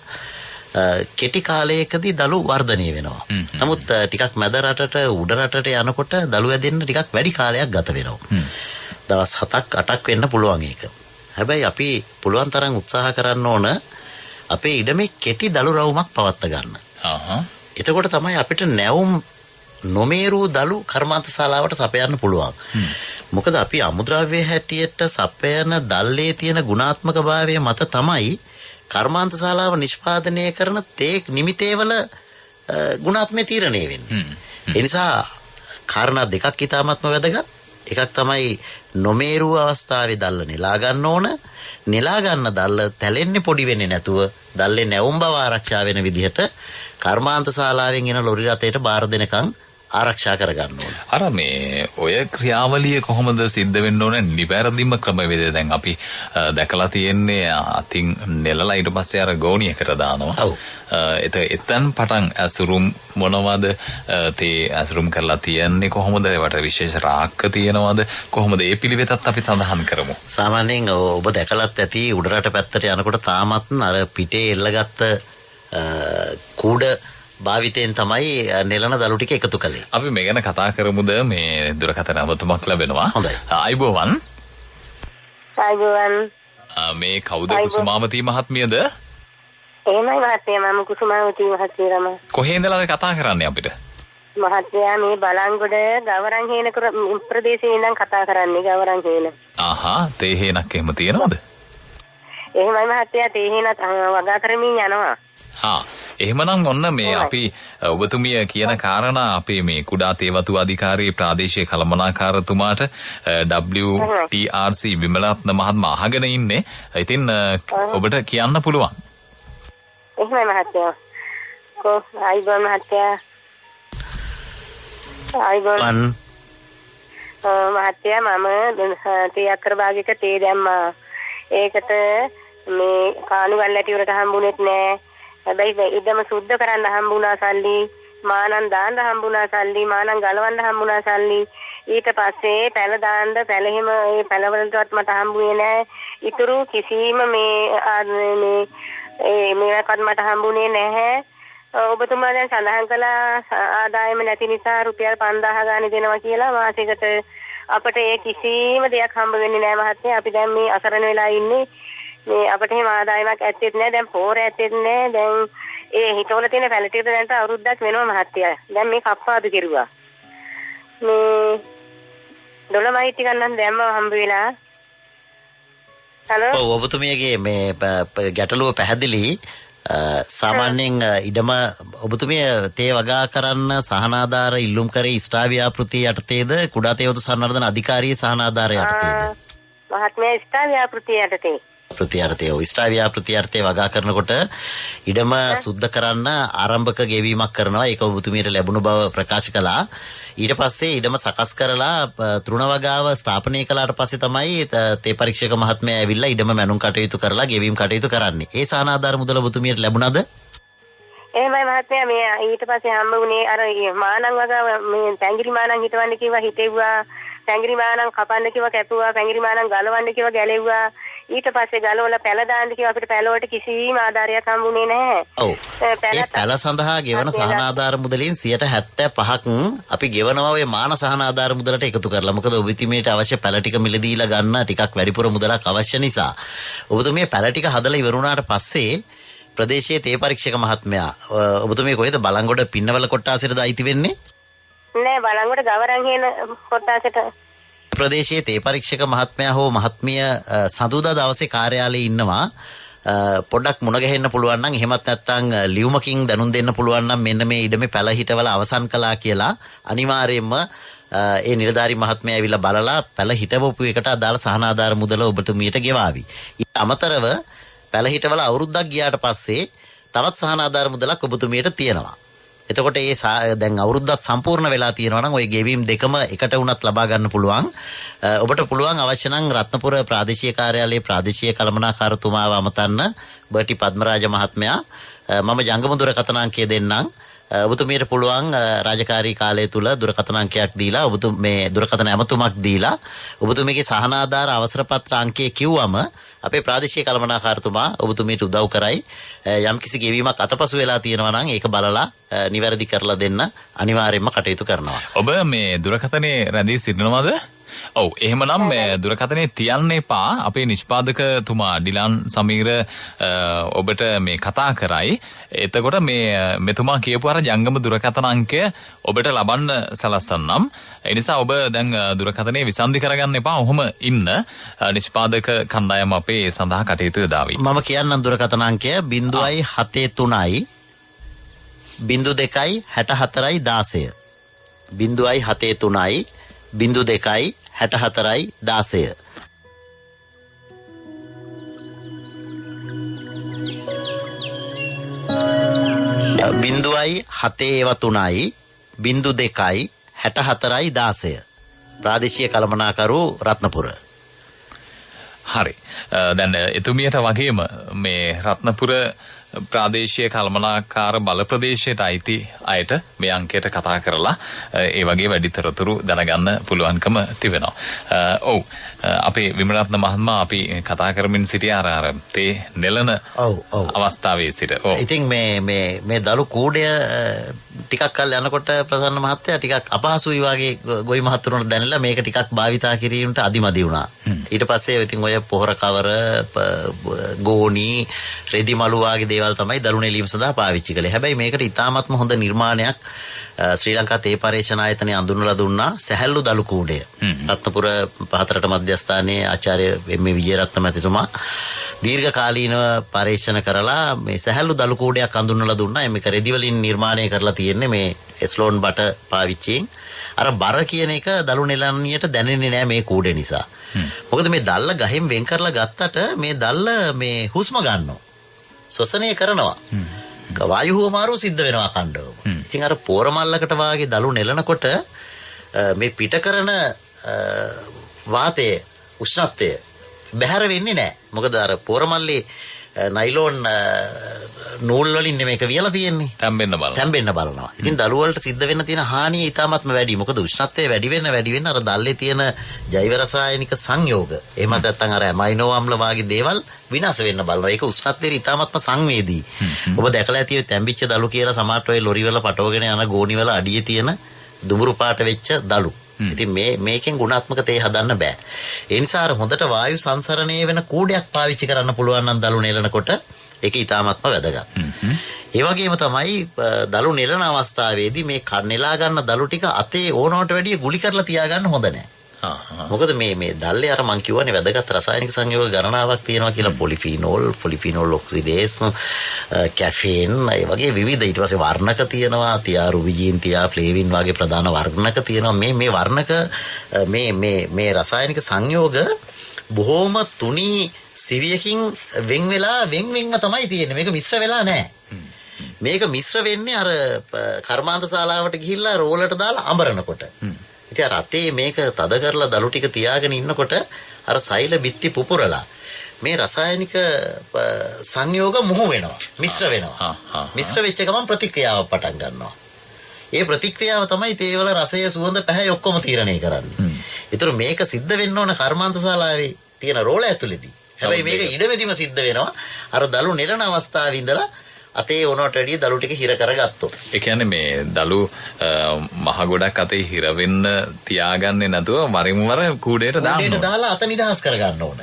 කෙටි කාලයකදී දළු වර්ධනය වෙනවා. නමුත් ටිකක් මැද රටට උඩ රටට යනකොට දළු ඇදෙන්න ටිකක් වැඩි කාලයක් ගත වෙනවා. දවස් 7ක් 8ක් වෙන්න පුළුවන් ඒක. හැබැයි අපි පුළුවන් තරම් උත්සාහ කරන්න ඕන අපේ ඉඩමේ කෙටි දළු රවුමක් පවත්වා ගන්න. එතකොට තමයි අපිට නැවුම් නොමේරු දළු කර්මාන්ත ශාලාවට සපයන්න පුළුවන්. මොකද අපි අමුද්‍රව්‍ය හැටියට සපයන දල්ලේ තියෙන ගුණාත්මක භාවය මත තමයි කර්මාන්ත ශාලාව නිෂ්පාදනය කරන තේ නිමිතේවල ගුණාත්මය තීරණය වෙන්නේ. ඒ නිසා කාරණා දෙකක් ඉතාමත්ම වැදගත්. එකක් තමයි නොමේරු අවස්ථාවේ දල්ල නෙලා ගන්න ඕන. නෙලා ගන්න දල්ල තැලෙන්නේ පොඩි වෙන්නේ නැතුව දල්ලේ නැවුම් බව ආරක්ෂා වෙන විදිහට කර්මාන්ත ශාලාවෙන් එන ලොරි රථයට බාර දෙනකන් ආරක්ෂා කරගන්න ඕන. අර මේ ඔය ක්‍රියාවලිය කොහොමද සිද්ධ වෙන්න ඕන? නිවැරදිම ක්‍රමවේදය දැන් අපි දැකලා තියෙන්නේ අතින් නෙලලා ඊට පස්සේ අර ගෝණියකට දානවා. ඔව්. එතෙන් පටන් ඇසුරුම් මොනවද තේ ඇසුරුම් කරලා තියන්නේ කොහොමද? ඒවට විශේෂ රාක්ක තියෙනවද? කොහොමද ඒ පිළිවෙතත් අපි සඳහන් කරමු. සාමාන්‍යයෙන් ඔබ දැකලත් ඇති උඩරට පැත්තට යනකොට තාමත් අර පිටේ එල්ලගත්ත කූඩ භාවිතයෙන් තමයි නෙලන දළු ටික එකතු කළේ. අපි මේ ගැන කතා කරමුද? මේ දුරකථන අවතුමක් ලැබෙනවා. හොඳයි. ආයිබෝවන්. ආයිබෝවන්. මේ කවුද? කුසුමාවතී මහත්මියද? එහෙමයි මහත්තයා, මම කුසුමාවතී මහත්මියම. කොහේ ඉඳලාද කතා කරන්නේ අපිට? මහත්තයා මේ බලංගොඩ ගවරන් හේන ප්‍රදේශයේ ඉඳන් කතා කරන්නේ. ගවරන් හේන. තේ හේනක් එහෙම තියෙනවද? එහෙමයි මහත්තයා, තේ හේනත් වගා කරමින් යනවා. එහෙමනම් ඔන්න මේ අපි ඔබතුමිය කියන කාරණා අපේ මේ කුඩා තේවතු අධිකාරී ප්‍රාදේශීය කළමනාකාරතුමාට WTRC විමලරත්න මහත්මයා අහගෙන ඉන්නේ. ඉතින් ඔබට කියන්න පුළුවන්. එහෙමයි මහත්තයා. ආයිබෝන් මහත්තයා. ආයිබෝන්. මහත්තයා මම තේ අක්කර භාගයක තේ දැම්මා. ඒකට මේ කාණු ගල් ඇටි වලට හම්බුනේත් නෑ. හැබැයි ඉදම සුද්ධ කරන්න හම්බුණා සල්ලි, මානන් දාන්න හම්බුණා සල්ලි, මානන් ගලවන්න හම්බුණා සල්ලි. ඊට පස්සේ පැල දාන්න පැල එහෙම ඒ පැලවලටවත් මට හම්බුනේ නෑ. ඊතුරු කිසිම මේකත් මට හම්බුනේ නැහැ. ඔබතුමා දැන් සඳහන් කළා ආදායම නැති නිසා රුපියල් 5000 ගානේ දෙනවා කියලා මාසෙකට. අපිට ඒ කිසිම දෙයක් හම්බ වෙන්නේ නෑ මහත්තයා. අපි දැන් මේ අසරණ වෙලා ඉන්නේ. මේ අපිට එහෙම ආදායමක් ඇත්තෙත් නෑ. දැන් පෝර ඇත්තෙත් නෑ. දැන් ඒ හිතවල තියෙන පැලටියට දැන්ට අවුරුද්දක් වෙනවා මහත්තයා. දැන් මේ කප්පාදු කෙරුවා. මේ ඩොලමයිට් ටිකක් නම් දැම්මම හම්බ වෙලා. හලෝ. ඔව් ඔබතුමියගේ මේ ගැටලුව පැහැදිලි. සාමාන්‍යයෙන් ඉඩම ඔබතුමිය තේ වගා කරන්න සහනාධාර ඉල්ලුම් කරේ ස්ටාවියාපෘතිය යටතේද කුඩා තේවතු සංවර්ධන අධිකාරියේ සහනාධාර යටතේද? මහත්මයා ස්ටාවියාපෘතිය යටතේ. ප්‍රතිආර්ථය විස්ටාවියාපෘතිආර්ථය වගා කරනකොට ඉඩම සුද්ධ කරන්න ආරම්භක ගෙවීමක් කරනවා. ඒක ඔබතුමියට ලැබුණු බව ප්‍රකාශ කළා. ඊට පස්සේ ඉඩම සකස් කරලා තෘණ වගාව ස්ථාපනය කළාට පස්සේ තමයි තේ පරීක්ෂක මහත්මයා ඇවිල්ලා ඉඩම මැනුම් කටයුතු කරලා ගෙවීම් කටයුතු කරන්නේ. ඒ සහනාධාර මුදල ඔබතුමියට ලැබුණාද? එහෙමයි මහත්මයා, මේ ඊට පස්සේ හම්බ වුණේ අර මානං වගාව මේ පැංගිරි මානං හිටවන්න කිව්වා හිටෙව්වා. පැංගිරි මානං කපන්න කිව්වා කැපුවා. පැංගිරි මානං ගලවන්න කිව්වා ගැලෙව්වා. ඊට පස්සේ ගලවලා පැල දාන්න කිව්වා. අපිට පැල වලට කිසිම ආධාරයක් හම්බුනේ නැහැ. ඔව්. ඒ පැල සඳහා ගෙවන සහනාධාර මුදලින් 75%ක් අපි ගෙවනවා ඔය මාන සහනාධාර මුදලට එකතු කරලා. මොකද ඔබතුමියට අවශ්‍ය පැල ටික මිලදීලා ගන්න ටිකක් වැඩිපුර මුදලක් අවශ්‍ය නිසා. ඔබතුමිය පැල ටික හදලා ඉවර වුණාට පස්සේ ප්‍රදේශයේ තේ පරීක්ෂක මහත්මයා ඔබතුමිය කොහෙද බලංගොඩ පින්නවල කොට්ටාසෙටද අයිති වෙන්නේ? නෑ, බලංගොඩ ගවරන් හේන කොට්ටාසෙට. ප්‍රදේශයේ තේ පරීක්ෂක මහත්මයා හෝ මහත්මිය සඳුදා දවසේ කාර්යාලයේ ඉන්නවා. පොඩ්ඩක් මුණ ගැහෙන්න පුළුවන් නම් එහෙමත් නැත්නම් ලියුමකින් දැනුම් දෙන්න පුළුවන් නම් මෙන්න මේ ඉඩමේ පැල හිටවල අවසන් කළා කියලා අනිවාර්යයෙන්ම ඒ නිලධාරි මහත්මයා ඇවිල්ලා බලලා පැල හිටවපු එකට අදාළ සහනාධාර මුදල ඔබතුමියට ගෙවාවි. ඊට අමතරව පැල හිටවල අවුරුද්දක් ගියාට පස්සේ තවත් සහනාධාර මුදලක් ඔබතුමියට තියෙනවා. එතකොට ඒ දැන් අවුරුද්දක් සම්පූර්ණ වෙලා තියෙනවා නම් ওই ගෙවීම් දෙකම එකට වුණත් ලබා ගන්න පුළුවන්. ඔබට පුළුවන් අවශ්‍ය නම් රත්නපුර ප්‍රාදේශීය කාර්යාලයේ ප්‍රාදේශීය කළමනාකාරතුමාව අමතන්න බර්ටි පද්මරාජ මහත්මයා. මම ජංගම දුරකථන අංකය දෙන්නම්. ඔබතුමියට පුළුවන් රාජකාරී කාලය තුල දුරකථන අංකයක් දීලා මේ දුරකථන ඇමතුමක් දීලා ඔබතුමියගේ සහනාධාර අවසර පත්‍ර අංකය කිව්වම අපේ ප්‍රාදේශීය කළමනාකාරතුමා ඔබතුමීට උදව් කරයි. යම්කිසි ගෙවීමක් අතපසු වෙලා තියෙනවා නම් ඒක බලලා නිවැරදි කරලා දෙන්න අනිවාර්යයෙන්ම කටයුතු කරනවා. ඔබ මේ දුරකථනයේ රැඳී සිටිනවද? ඔව් එහෙමනම් මේ දුරකථනයේ තියන්න එපා. අපේ නිෂ්පාදකතුමා ඩිලන් සමීර ඔබට මේ කතා කරයි. එතකොට මේ මෙතුමා කියපු අර ජංගම දුරකථන අංකය ඔබට ලබන්න සලස්සන්නම්. ඒ නිසා ඔබ දැන් දුරකථනයේ විසන්ධි කරගන්න එපා. ඔහොම ඉන්න. නිෂ්පාදක කණ්ඩායම අපේ සඳහා කටයුතු යොදාවි. මම කියන්නම් දුරකථන අංකය 0.73 02 64 16 0.73 02 64 16 0.73 02 64 16 ප්‍රාදේශීය කළමනාකරු රත්නපුර. හරි. දැන් එතුමියට වගේම මේ රත්නපුර ප්‍රාදේශීය කළමනාකාර බල ප්‍රදේශයට අයිති අයට මේ අංකයට කතා කරලා ඒ වගේ වැඩිතරතුරු දැනගන්න පුළුවන්කම තිබෙනවා. ඔව් අපේ විමරත්න මහත්මයා අපි කතා කරමින් සිටිය අර තේ නෙලන අවස්ථාවේ සිට. ඉතින් මේ දලු කූඩය ටිකක් කල් යනකොට ප්‍රසන්න මහත්තයා ටිකක් අපහසුයි වගේ ගොවි මහතුරුන්ට දැනලා මේක ටිකක් භාවිතා කිරීමට අදිමදි වුණා. ඊට පස්සේ ඉතින් ඔය පොහොර කවර ගෝණි රෙදි මලු වගේ දේවල් තමයි දලු නෙලීම සඳහා පාවිච්චි කළේ. හැබැයි මේකට ඉතාමත්ම හොඳ නිර්මාණයක් ශ්‍රී ලංකා තේ පරීක්ෂණ ආයතනය අඳුන්වලා දුන්නා සැහැල්ලු දලු කූඩය. රත්නපුර පහතරට මධ්‍යස්ථානයේ ආචාර්ය එම්.ඒ. විජේරත්න මැතිතුමා දීර්ඝ කාලීනව පරීක්ෂණ කරලා මේ සැහැල්ලු දලු කූඩයක් අඳුන්වලා දුන්නා. මේක රෙදි වලින් නිර්මාණය කරලා තියෙන්නේ මේ එස්ලෝන් බට පාවිච්චියෙන්. අර බර කියන එක දලු නෙලන්නියට දැනෙන්නේ නැහැ මේ කූඩේ නිසා. මොකද මේ දැල්ල ගහෙන් වෙන් කරලා ගත්තට මේ දැල්ල මේ හුස්ම ගන්නවා. ශ්වසනය කරනවා. වායු හුවමාරුව සිද්ධ වෙනවා කණ්ඩවම. ඉතින් අර පෝරමල්ලකට වාගේ දලු නෙලනකොට මේ පිට කරන වාතයේ උෂ්ණත්වය බැහැර වෙන්නේ නැහැ. මොකද අර පෝරමල්ලේ නයිලෝන් නූල් වලින් මේක වියලා තියෙන්නේ. තැම්බෙන්න බලනවා. ඉතින් දළු වලට සිද්ධ වෙන්න තියෙන හානිය ඉතාමත්ම වැඩි. මොකද උෂ්ණත්වය වැඩි වෙන්න අර දැල්ලේ තියෙන ජෛව රසායනික සංයෝග එහෙම නැත්නම් අර ඇමයිනෝ අම්ල වගේ දේවල් විනාශ වෙන්න බලනවා. ඒක උෂ්ණත්වයට ඉතාමත්ම සංවේදී. ඔබ දැකලා ඇති තැම්බිච්ච දළු කියලා සමහරට ඔය ලොරි වල පටවගෙන යන ගෝණි වල අඩියේ තියෙන දුඹුරු පාට වෙච්ච දළු. ඉතින් මේකෙන් ගුණාත්මක තේ හදන්න බෑ. ඒ නිසා අර හොඳට වායු සංසරණය වෙන කූඩයක් පාවිච්චි කරන්න පුළුවන් නම් දළු නෙලනකොට ඒක ඉතාමත්ම වැදගත්. ඒ වගේම තමයි දළු නෙලන අවස්ථාවේදී මේ නෙලා ගන්න දළු ටික අතේ ඕනවට වැඩිය ගුලි කරලා තියාගන්න හොඳ නෑ. මොකද මේ දැල්ලේ අර මං කියවනේ වැදගත් රසායනික සංයෝග ගණනාවක් තියෙනවා කියලා පොලිෆිනෝල් ඔක්සිඩේස් කැෆීන් ඒ වගේ විවිධ ඊට පස්සේ වර්ණක තියෙනවා තියා රුබිජින් තියා ෆ්ලේවින් වගේ ප්‍රධාන වර්ණක තියෙනවා මේ වර්ණක මේ රසායනික සංයෝග බොහොම තුනී සිවියකින් වෙන්වෙන්ව තමයි තියෙන්නේ. මේක මිශ්‍ර වෙලා නැහැ. මේක මිශ්‍ර වෙන්නේ අර කර්මාන්ත ශාලාවට ගිහිල්ලා රෝලට දාලා අඹරනකොට. ඉතින් අර අතේ මේක තද කරලා දළු ටික තියාගෙන ඉන්නකොට අර සෛල බිත්ති පුපුරලා මේ රසායනික සංයෝග මුහු වෙනවා. මිශ්‍ර වෙනවා. මිශ්‍ර වෙච්ච ගමන් ප්‍රතික්‍රියාව පටන් ගන්නවා. ඒ ප්‍රතික්‍රියාව තමයි තේවල රසය සුවඳ පැහැ ඔක්කොම තීරණය කරන්නේ. ඒතර මේක සිද්ධ වෙන්න ඕන කර්මාන්ත ශාලාවේ තියෙන රෝල ඇතුළේදී. හැබැයි මේක ඉඩමෙදිම සිද්ධ වෙනවා අර දළු නෙලන අවස්ථාවේ ඉඳලා අතේ ඕනට වැඩිය දළු ටික හිර කරගත්තොත්. ඒ කියන්නේ මේ දළු මහ ගොඩක් අතේ හිර වෙන්න තියාගන්නේ නැතුව වරින් වර කූඩේට දාලා අත නිදහස් කරගන්න ඕන.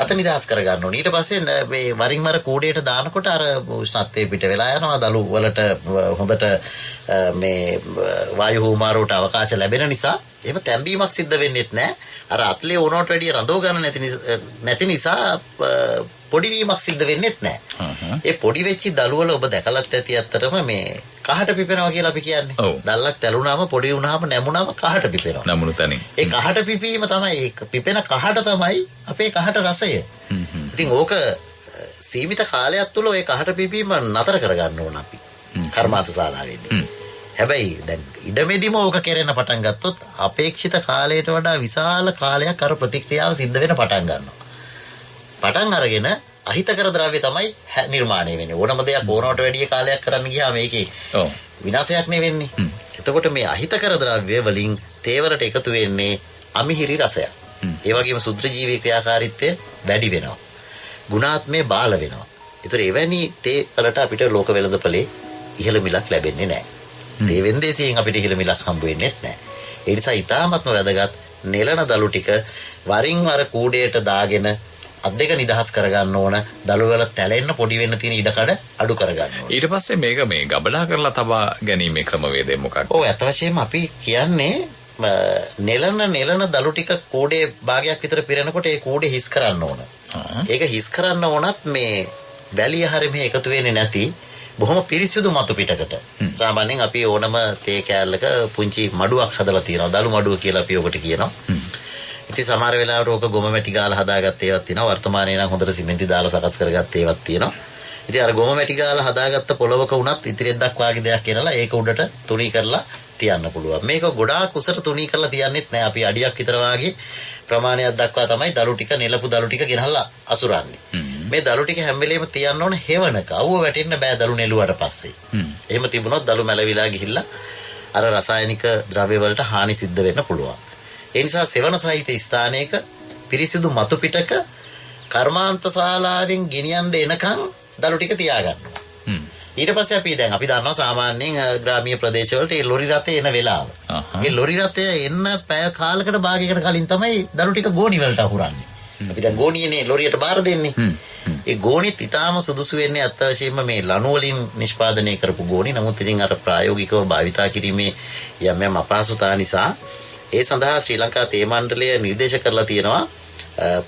අත නිදහස් කරගන්න ඕන. ඊට පස්සේ මේ වරින් වර කූඩේට දානකොට අර උෂ්ණත්වය පිට වෙලා යනවා. දළු වලට හොඳට මේ වායු හුවමාරුවට අවකාශ ලැබෙන නිසා එහෙම තැම්බීමක් සිද්ධ වෙන්නේත් නැහැ. අර අත්ලේ ඕනට වැඩිය රඳව ගන්න නැති නිසා පොඩි වීමක් සිද්ධ වෙන්නේත් නැහැ. ඒ පොඩි වෙච්ච දළු වල ඔබ දැකලත් ඇති ඇත්තටම මේ කහට පිපෙනවා කියලා අපි කියන්නේ. දැල්ලක් තැළුණාම පොඩි වුණාම නැමුණාම කහට පිපෙනවා. නැමුණු තැනින්. ඒ කහට පිපීම තමයි පිපෙන කහට තමයි අපේ කහට රසය. ඉතින් ඕක සීමිත කාලයක් තුල ওই කහට පිපීම නතර කරගන්න ඕන අපි. කර්මාන්ත ශාලාවේදී. හැබැයි දැන් ඉඩමෙදිම ඕක කෙරෙන්න පටන් ගත්තොත් අපේක්ෂිත කාලයට වඩා විශාල කාලයක් අර ප්‍රතික්‍රියාව සිද්ධ වෙන පටන් ගන්නවා. පටන් අරගෙන අහිතකර ද්‍රව්‍ය තමයි නිර්මාණය වෙන්නේ. ඕනම දෙයක් ඕනවට වැඩිය කාලයක් කරන්න ගියාම මේකේ විනාශයක් නෙවෙන්නේ. එතකොට මේ අහිතකර ද්‍රව්‍ය වලින් තේවරට එකතු වෙන්නේ අමිහිරි රසයක්. ඒ වගේම සුද්ධ ජීවී ක්‍රියාකාරීත්වය වැඩි වෙනවා. ගුණාත්මය බාල වෙනවා. ඒතර එවැනි තේ වලට අපිට ලෝක වෙළඳපොලේ ඉහළ මිලක් ලැබෙන්නේ නැහැ. තේ වෙන්දේසියෙන් අපිට ඉහළ මිලක් හම්බ වෙන්නේ නැහැ. ඒ නිසා ඊටාත්ම වැදගත් නෙලන දළු ටික වරින් වර කූඩේට දාගෙන අත් දෙක නිදහස් කරගන්න ඕන. දළු වල තැලෙන්න පොඩි වෙන්න තියෙන ඉඩකඩ අඩු කරගන්න ඕන. ඊට පස්සේ මේක මේ ගබඩා කරලා තබා ගැනීමේ ක්‍රමවේදය මොකක්ද? ඔව් අත වශයෙන්ම අපි කියන්නේ නෙලන දළු ටික කූඩේ භාගයක් විතර පිරෙනකොට ඒ කූඩේ හිස් කරන්න ඕන. ඒක හිස් කරන්න ඕනත් මේ වැලිය හැරෙ මෙහෙ එකතු වෙන්නේ නැති බොහොම පිරිසිදු මතු පිටකට. සාමාන්‍යයෙන් අපි ඕනම තේ කෑල්ලක පුංචි මඩුවක් හදලා තියෙනවා. දළු මඩුව කියලා අපි ඔකට කියනවා. ඉතින් සමහර වෙලාවට ඕක ගොම මැටි ගාලා හදාගත්ත ඒවත් තියෙනවා. වර්තමානයේ නම් හොඳට සිමෙන්ති දාලා සකස් කරගත්ත ඒවත් තියෙනවා. ඉතින් අර ගොම මැටි ගාලා හදාගත්ත පොළවක උනත් ඉතිරියද්දක් වාගේ දෙයක් කරලා ඒක උඩට තුනී කරලා තියන්න පුළුවන්. මේක ගොඩාක් උසට තුනී කරලා තියන්නෙත් නෑ. අපි අඩියක් විතර වාගේ ප්‍රමාණයක් දක්වා තමයි දළු ටික නෙලපු දළු ටික ගෙනහලා අසුරන්නේ. මේ දළු ටික හැම වෙලේම තියන්න ඕන හෙවණක. අවුව වැටෙන්න බෑ දළු නෙලුවට පස්සේ. එහෙම තිබුණොත් දළු මැලවිලා ගිහිල්ලා අර රසායනික ද්‍රව්‍ය වලට හානි සිද්ධ වෙන්න පුළුවන්. ඒ නිසා සෙවණ සහිත ස්ථානයක පිරිසිදු මතු පිටක කර්මාන්ත ශාලාවෙන් ගෙනියන්න එනකන් දළු ටික තියාගන්නවා. ඊට පස්සේ අපි දන්නවා සාමාන්‍යයෙන් ග්‍රාමීය ප්‍රදේශවලට ඒ ලොරි රථය එන වෙලාව. ඒ ලොරි රථය එන්න පැය කාලයකට භාගයකට කලින් තමයි දළු ටික ගෝණි වලට අහුරන්නේ. අපි දැන් ගෝණියනේ ලොරියට බාර දෙන්නේ. ඒ ගෝණිත් ඊටාම සුදුසු වෙන්නේ අත්වශයෙන්ම මේ ලණු වලින් නිෂ්පාදනය කරපු ගෝණි. නමුත් ඉතින් අර ප්‍රායෝගිකව භාවිතා කිරීමේ යම් අපහසුතා නිසා ඒ සඳහා ශ්‍රී ලංකා තේ මණ්ඩලය නිර්දේශ කරලා තියෙනවා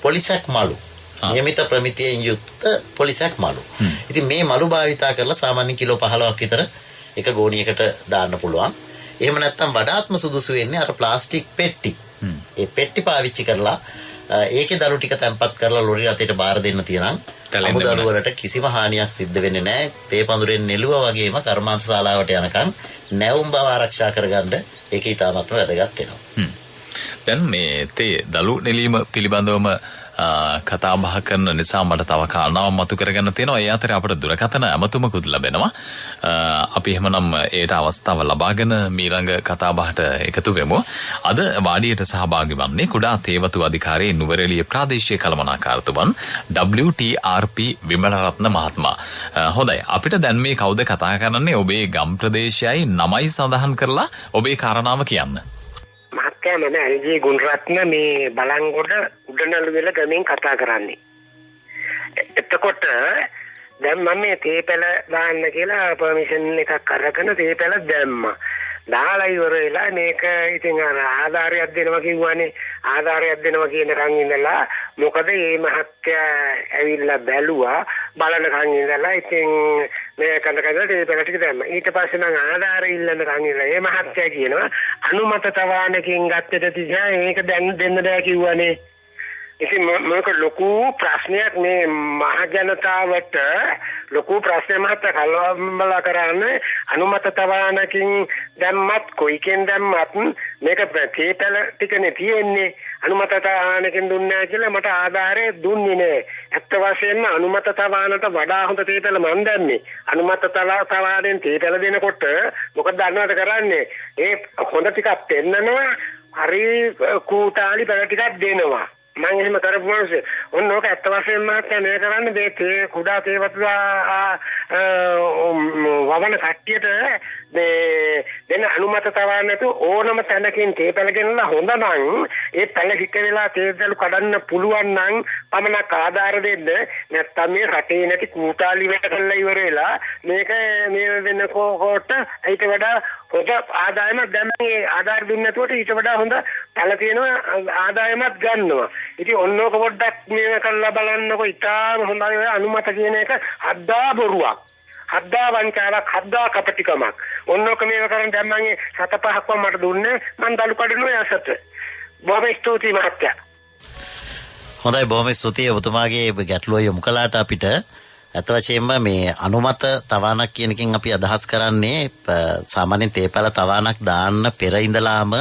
පොලිසැක් මලු. නියමිත ප්‍රමිතියෙන් යුක්ත පොලිසැක් මලු. ඉතින් මේ මලු භාවිතා කරලා සාමාන්‍ය කිලෝ 15ක් විතර එක ගෝණියකට දාන්න පුළුවන්. එහෙම නැත්නම් වඩාත්ම සුදුසු වෙන්නේ අර ප්ලාස්ටික් පෙට්ටි. ඒ පෙට්ටි පාවිච්චි කරලා ඒකේ දළු ටික තැම්පත් කරලා ලොරි රථයට බාර දෙන්න තියනම් අමුදළු වලට කිසිම හානියක් සිද්ධ වෙන්නේ නැහැ. තේ පඳුරෙන් නෙළුවා වගේම කර්මාන්ත ශාලාවට යනකම් නැවුම් බව ආරක්ෂා කරගන්න ඒක ඊටාමත්ම වැදගත් වෙනවා. දැන් මේ තේ දළු නෙලීම පිළිබඳවම කතා බහ කරන නිසා මට තව කාරණාවක් මතු කරගන්න තියෙනවා. ඒ අතරේ අපට දුරකථන ඇමතුමකුත් ලැබෙනවා. අපි එහෙමනම් ඒට අවස්ථාව ලබාගෙන මීළඟ කතා බහට එකතු වෙමු. අද වාඩියට සහභාගී වන්නේ කුඩා තේවතු අධිකාරියේ නුවරඑළිය ප්‍රාදේශීය කළමනාකාරතුමන් WTRP විමලරත්න මහත්මයා. හොඳයි. අපිට දැන් මේ කවුද කතා කරන්නේ? ඔබේ ගම් ප්‍රදේශයයි නමයි සඳහන් කරලා ඔබේ කාරණාව කියන්න. මම එල්ජී ගුණරත්න මේ බලංගොඩ උඩනළුවෙල ගමෙන් කතා කරන්නේ. එතකොට දැන් මම මේ තේපැල දාන්න කියලා පර්මිෂන් එකක් අරගෙන තේපැල දැම්මා. දාලා ඉවර වෙලා මේක ඉතින් ආධාරයක් දෙනවා කිව්වනේ. ආධාරයක් දෙනවා කියන කන් ඉඳලා මොකද මේ මහත්තයා ඇවිල්ලා බැලුවා බලන කන් ඉඳලා ඉතින් මේ කන්දකඩට තේපැල ටික දැම්මා. ඊට පස්සේ නම් ආධාර ඉල්ලන කන් ඉඳලා මේ මහත්තයා කියනවා අනුමත තවානකින් ගත්තට තියා ඒක දැන් දෙන්න බෑ කිව්වනේ. ඉතින් මොකද ලොකු ප්‍රශ්නයක් මේ මහ ජනතාවට ලොකු ප්‍රශ්නයක් කලබල කරන්නේ අනුමත තවානකින් දැම්මත් කොයිකෙන් දැම්මත් මේක තේපැල ටිකනේ තියෙන්නේ. අනුමත තවානකින් දුන්නා කියලා මට ආධාරය දුන්නේ නෑ. ඇත්ත වශයෙන්ම අනුමත තවානට වඩා හොඳ තේපැල මන් දැම්මේ. අනුමත තවානෙන් තේපැල දෙනකොට මොකද දන්නවද කරන්නේ? ඒ හොඳ ටිකක් පෙන්නනවා හරි කූටාලි පැල ටිකක් දෙනවා. මම එහෙම කරපු මොනසෙ ඔන්න ඕක ඇත්ත වශයෙන්ම මේ කරන්නේ මේ තේ කුඩා තේවතු වවන කට්ටියට මේ දෙන අනුමත තවන්නට ඕනම තැනකින් තේ පැල ගෙනලා හොඳ නම් ඒ පැල හිට වෙලා තේදලු කඩන්න පුළුවන් නම් පමණක් ආධාර දෙන්න. නැත්නම් මේ රටේ නැති කූටාලි වැඩ කරලා ඉවර වෙලා මේක මේ වෙනකොට ඊට වඩා හොඳ ආදායමක් දැම්මේ ආධාර දුන්නේ නැතුවට ඊට වඩා හොඳ පැල තියෙනවා ආදායමක් ගන්නවා. ඉතින් ඔන්නෝක පොඩ්ඩක් මේව කරලා බලන්නකො ඉතාලම හොඳයි. අනුමත කියන එක හද්දා බොරුවක්. හද්දා වංචාවක්, හද්දා කපටිකමක්. ඔන්නෝක මේව කරන් දැන් මම 7-5ක්ම මට දුන්නේ මං දලු කඩනවා යසත. බොහොම ස්තුතියි මහත්තයා. හොඳයි බොහොම ස්තුතියි ඔබතුමාගේ ගැටලුව යොමු කළාට අපිට. අත වශයෙන්ම මේ අනුමත තවානක් කියන එකෙන් අපි අදහස් කරන්නේ සාමාන්‍යයෙන් තේපැල තවානක් දාන්න පෙර ඉඳලාම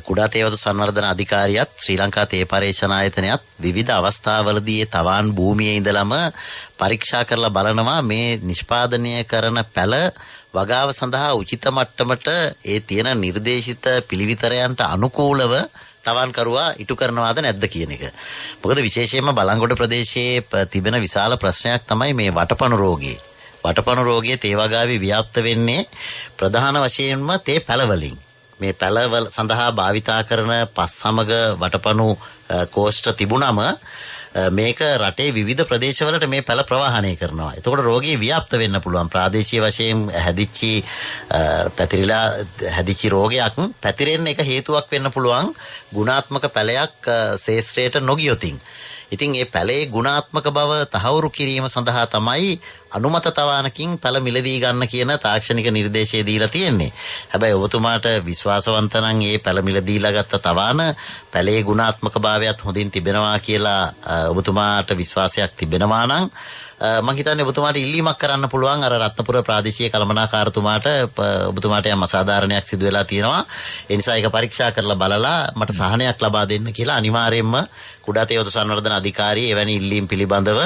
කුඩා තේවතු සංවර්ධන අධිකාරියත් ශ්‍රී ලංකා තේ පරීක්ෂණ ආයතනයත් විවිධ අවස්ථාවලදී ඒ තවාන් භූමියේ ඉඳලම පරීක්ෂා කරලා බලනවා මේ නිෂ්පාදනය කරන පැල වගාව සඳහා උචිත මට්ටමට ඒ තියෙන නිර්දේශිත පිළිවිතරයන්ට අනුකූලව තවන්කරුවා ඉටු කරනවාද නැද්ද කියන එක. මොකද විශේෂයෙන්ම බලංගොඩ ප්‍රදේශයේ තිබෙන විශාල ප්‍රශ්නයක් තමයි මේ වටපණු රෝගය. වටපණු රෝගයේ තේ වගාවේ ව්‍යාප්ත වෙන්නේ ප්‍රධාන වශයෙන්ම තේ පැලවලින්. මේ පැලවල සඳහා භාවිතා කරන පස් සමග වටපණු කෝෂ්ඨ තිබුණම මේක රටේ විවිධ ප්‍රදේශවලට මේ පැල ප්‍රවාහනය කරනවා. එතකොට රෝගී ව්‍යාප්ත වෙන්න පුළුවන්. ප්‍රාදේශීය වශයෙන් හැදිච්ච රෝගයක් පැතිරෙන්න එක හේතුවක් වෙන්න පුළුවන් ගුණාත්මක පැලයක් ශේෂ්ත්‍රයට නොගියොතින්. ඉතින් මේ පැලේ ගුණාත්මක බව තහවුරු කිරීම සඳහා තමයි අනුමත තවානකින් පැල මිලදී ගන්න කියන තාක්ෂණික නිර්දේශය දීලා තියෙන්නේ. හැබැයි ඔබතුමාට විශ්වාසවන්ත නම් මේ පැල මිලදීලා ගත්ත තවාන පැලේ ගුණාත්මක භාවයත් හොඳින් තිබෙනවා කියලා ඔබතුමාට විශ්වාසයක් තිබෙනවා නම් මම හිතන්නේ ඔබතුමාට ඉල්ලීමක් කරන්න පුළුවන් අර රත්නපුර ප්‍රාදේශීය කළමනාකාරතුමාට ඔබතුමාට යම් අසාධාරණයක් සිදු වෙලා තියෙනවා. ඒ නිසා ඒක පරීක්ෂා කරලා බලලා මට සහනයක් ලබා දෙන්න කියලා අනිවාර්යයෙන්ම කුඩා තේ වතු සංවර්ධන අධිකාරිය එවැනි ඉල්ලීම් පිළිබඳව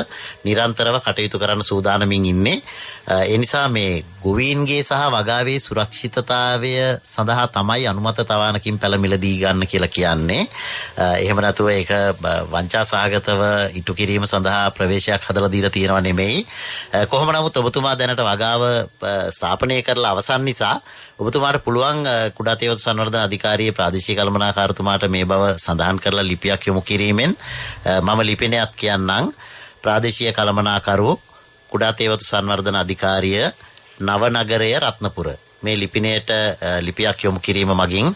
නිරන්තරව කටයුතු කරන්න සූදානමින් ඉන්නේ. ඒ නිසා මේ ගොවීන්ගේ සහ වගාවේ සුරක්ෂිතතාවය සඳහා තමයි අනුමත තවානකින් පැල මිලදී ගන්න කියලා කියන්නේ. එහෙම නැතුව ඒක වංචා සහගතව ඉටු කිරීම සඳහා ප්‍රවේශයක් හදලා දීලා තියෙනව නෙමෙයි. කොහොම නමුත් ඔබතුමා දැනට වගාව ස්ථාපනය කරලා අවසන් නිසා ඔබතුමාට පුළුවන් කුඩා තේ වතු සංවර්ධන අධිකාරියේ ප්‍රාදේශීය කළමනාකාරතුමාට මේ බව සඳහන් කරලා ලිපියක් යොමු කිරීමෙන් මම ලිපිනයක් කියන්නම්. ප්‍රාදේශීය කළමනාකරු කුඩා තේ වතු සංවර්ධන අධිකාරිය නවනගරය රත්නපුර මේ ලිපිනයට ලිපියක් යොමු කිරීම මගින්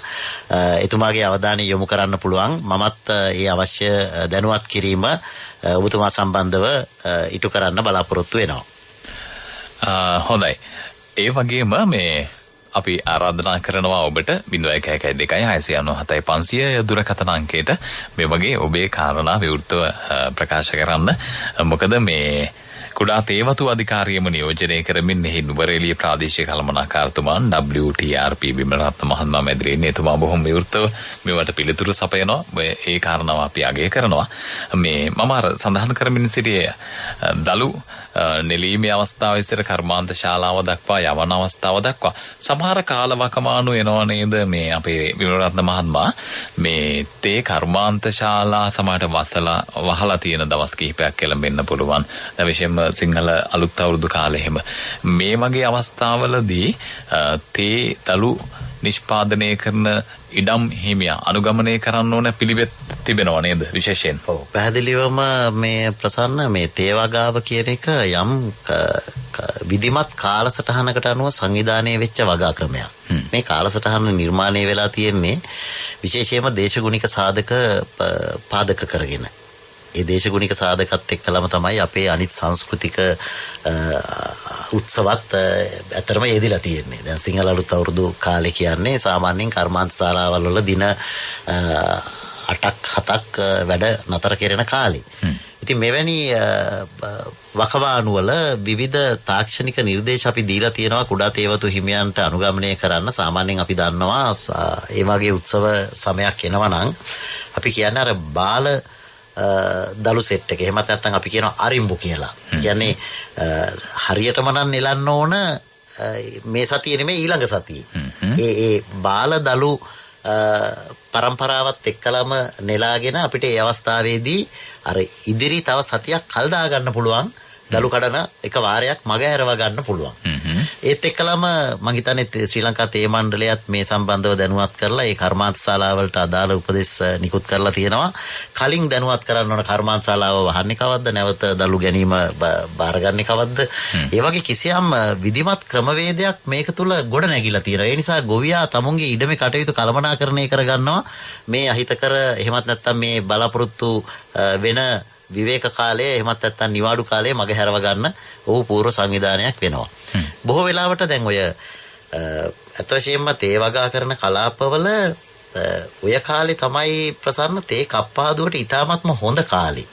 එතුමාගේ අවධානය යොමු කරන්න පුළුවන්. මමත් ඒ අවශ්‍ය දැනුවත් කිරීම ඔබතුමා සම්බන්ධව ඉටු කරන්න බලාපොරොත්තු වෙනවා. හොඳයි. ඒ වගේම මේ අපි ආරාධනා කරනවා ඔබට 0112697500 දුරකථන අංකයට මේ වගේ ඔබේ කාරණා විවෘතව ප්‍රකාශ කරන්න. මොකද මේ කුඩා තේ වතු අධිකාරියම නියෝජනය කරමින් එහි නුවරඑළිය ප්‍රාදේශීය කළමනාකාරතුමාන් WTRP බිමරත්න මහත්මයා මැදිරියේ එතුමා බොහොම විවෘතව මේවට පිළිතුරු සපයනවා. ඒ කාරණාව අපි අගය කරනවා. මේ මම අර සඳහන් කරමින් සිටියේ දලු නෙලීමේ අවස්ථාව ඉස්සර කර්මාන්ත ශාලාව දක්වා යවන අවස්ථාව දක්වා සමහර කාලවකමානු එනවා නේද මේ අපේ විමලරත්න මහත්මයා මේ තේ කර්මාන්ත ශාලා සමහරට වහලා තියෙන දවස් කිහිපයක් එළඹෙන්න පුළුවන්. විශේෂයෙන්ම සිංහල අලුත් අවුරුදු කාලේ එහෙම මේ වගේ අවස්ථාවලදී තේ දලු නිෂ්පාදනය කරන ඉඩම් හිමියා අනුගමනය කරන්න ඕන පිළිවෙත් තිබෙනවා නේද විශේෂයෙන්? ඔව් පැහැදිලිවම මේ ප්‍රසන්න මේ තේ වගාව කියන එක යම් විධිමත් කාලසටහනකට අනුව සංවිධානය වෙච්ච වගා ක්‍රමයක්. මේ කාලසටහන නිර්මාණය වෙලා තියෙන්නේ විශේෂයෙන්ම දේශගුණික සාධක පාදක කරගෙන. ඒ දේශගුණික සාධකත් එක්කලම තමයි අපේ අනිත් සංස්කෘතික උත්සවත් ඇතරම යෙදිලා තියෙන්නේ. දැන් සිංහල අලුත් අවුරුදු කාලේ කියන්නේ සාමාන්‍යයෙන් කර්මාන්ත ශාලාවල් වල දින 8ක් 7ක් වැඩ නතර කෙරෙන කාලේ. ඉතින් මෙවැනි වකවානු වල විවිධ තාක්ෂණික නිර්දේශ අපි දීලා තියෙනවා කුඩා තේ වතු හිමියන්ට අනුගමනය කරන්න. සාමාන්‍යයෙන් අපි දන්නවා ඒ වගේ උත්සව සමයක් එනවා නම් අපි කියන්නේ අර බාල දලු සෙට් එක. එහෙමත් නැත්නම් අපි කියනවා අරිම්බු කියලා. කියන්නේ හරියටම නම් නෙලන්න ඕන මේ සතිය නෙමෙයි ඊළඟ සතියේ. ඒ බාල දලු පරම්පරාවත් එක්කලම නෙලාගෙන අපිට ඒ අවස්ථාවේදී අර ඉදිරි තව සතියක් කල් දා ගන්න පුළුවන් දලු කඩන එක වාරයක් මග හැරව ගන්න පුළුවන්. ඒත් එක්කලම මම හිතන්නේ ශ්‍රී ලංකා තේ මණ්ඩලයත් මේ සම්බන්ධව දැනුවත් කරලා ඒ කර්මාන්ත ශාලාවලට අදාළ උපදෙස් නිකුත් කරලා තියෙනවා. කලින් දැනුවත් කරන්න ඕන කර්මාන්ත ශාලාව වහන්නේ කවද්ද, නැවත දලු ගැනීම බාරගන්නේ කවද්ද. ඒ වගේ කිසියම් විධිමත් ක්‍රමවේදයක් මේක තුල ගොඩ නැගිලා තියෙනවා. ඒ නිසා ගොවියා තමුන්ගේ ඉඩමේ කටයුතු කළමනාකරණය කරගන්නවා. මේ අහිතකර එහෙමත් නැත්නම් මේ බලාපොරොත්තු වෙන විවේක කාලයේ එහෙමත් නැත්නම් නිවාඩු කාලයේ මග හැරව ගන්න ඔහු පූර්ව සංවිධානයක් වෙනවා. බොහෝ වෙලාවට දැන් ඔය අත වශයෙන්ම තේ වගා කරන කලාපවල ඔය කාලේ තමයි ප්‍රසන්න තේ කප්පාදුවට ඉතාමත්ම හොඳ කාලේ.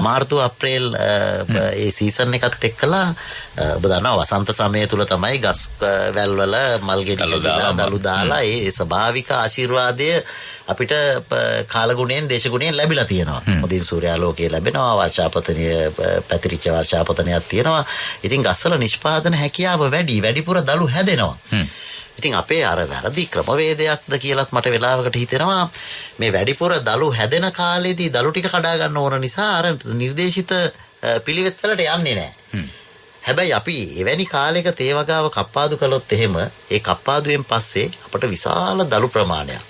මාර්තු අප්‍රේල් ඒ සීසන් එකත් එක්කලා ඔබ දන්නවා වසන්ත සමය තුල තමයි ගස් වැල් වල මල් ගෙඩි දලු දාලා ඒ ස්වභාවික ආශිර්වාදය අපිට කාලගුණයෙන් දේශගුණයෙන් ලැබිලා තියෙනවා. මොදින් සූර්යාලෝකයේ ලැබෙනවා, වර්ෂාපතනීය පැතිරිච්ච වර්ෂාපතනයක් තියෙනවා. ඉතින් ගස්වල නිෂ්පාදන හැකියාව වැඩිපුර දලු හැදෙනවා. ඉතින් අපේ අර වැරදි ක්‍රමවේදයක්ද කියලාත් මට වෙලාවකට හිතෙනවා මේ වැඩිපුර දලු හැදෙන කාලේදී දලු ටික කඩා ගන්න ඕන නිසා අර නිර්දේශිත පිළිවෙත් වලට යන්නේ නැහැ. හැබැයි අපි එවැනි කාලයක තේ වගාව කප්පාදු කළොත් එහෙම ඒ කප්පාදුවෙන් පස්සේ අපට විශාල දලු ප්‍රමාණයක්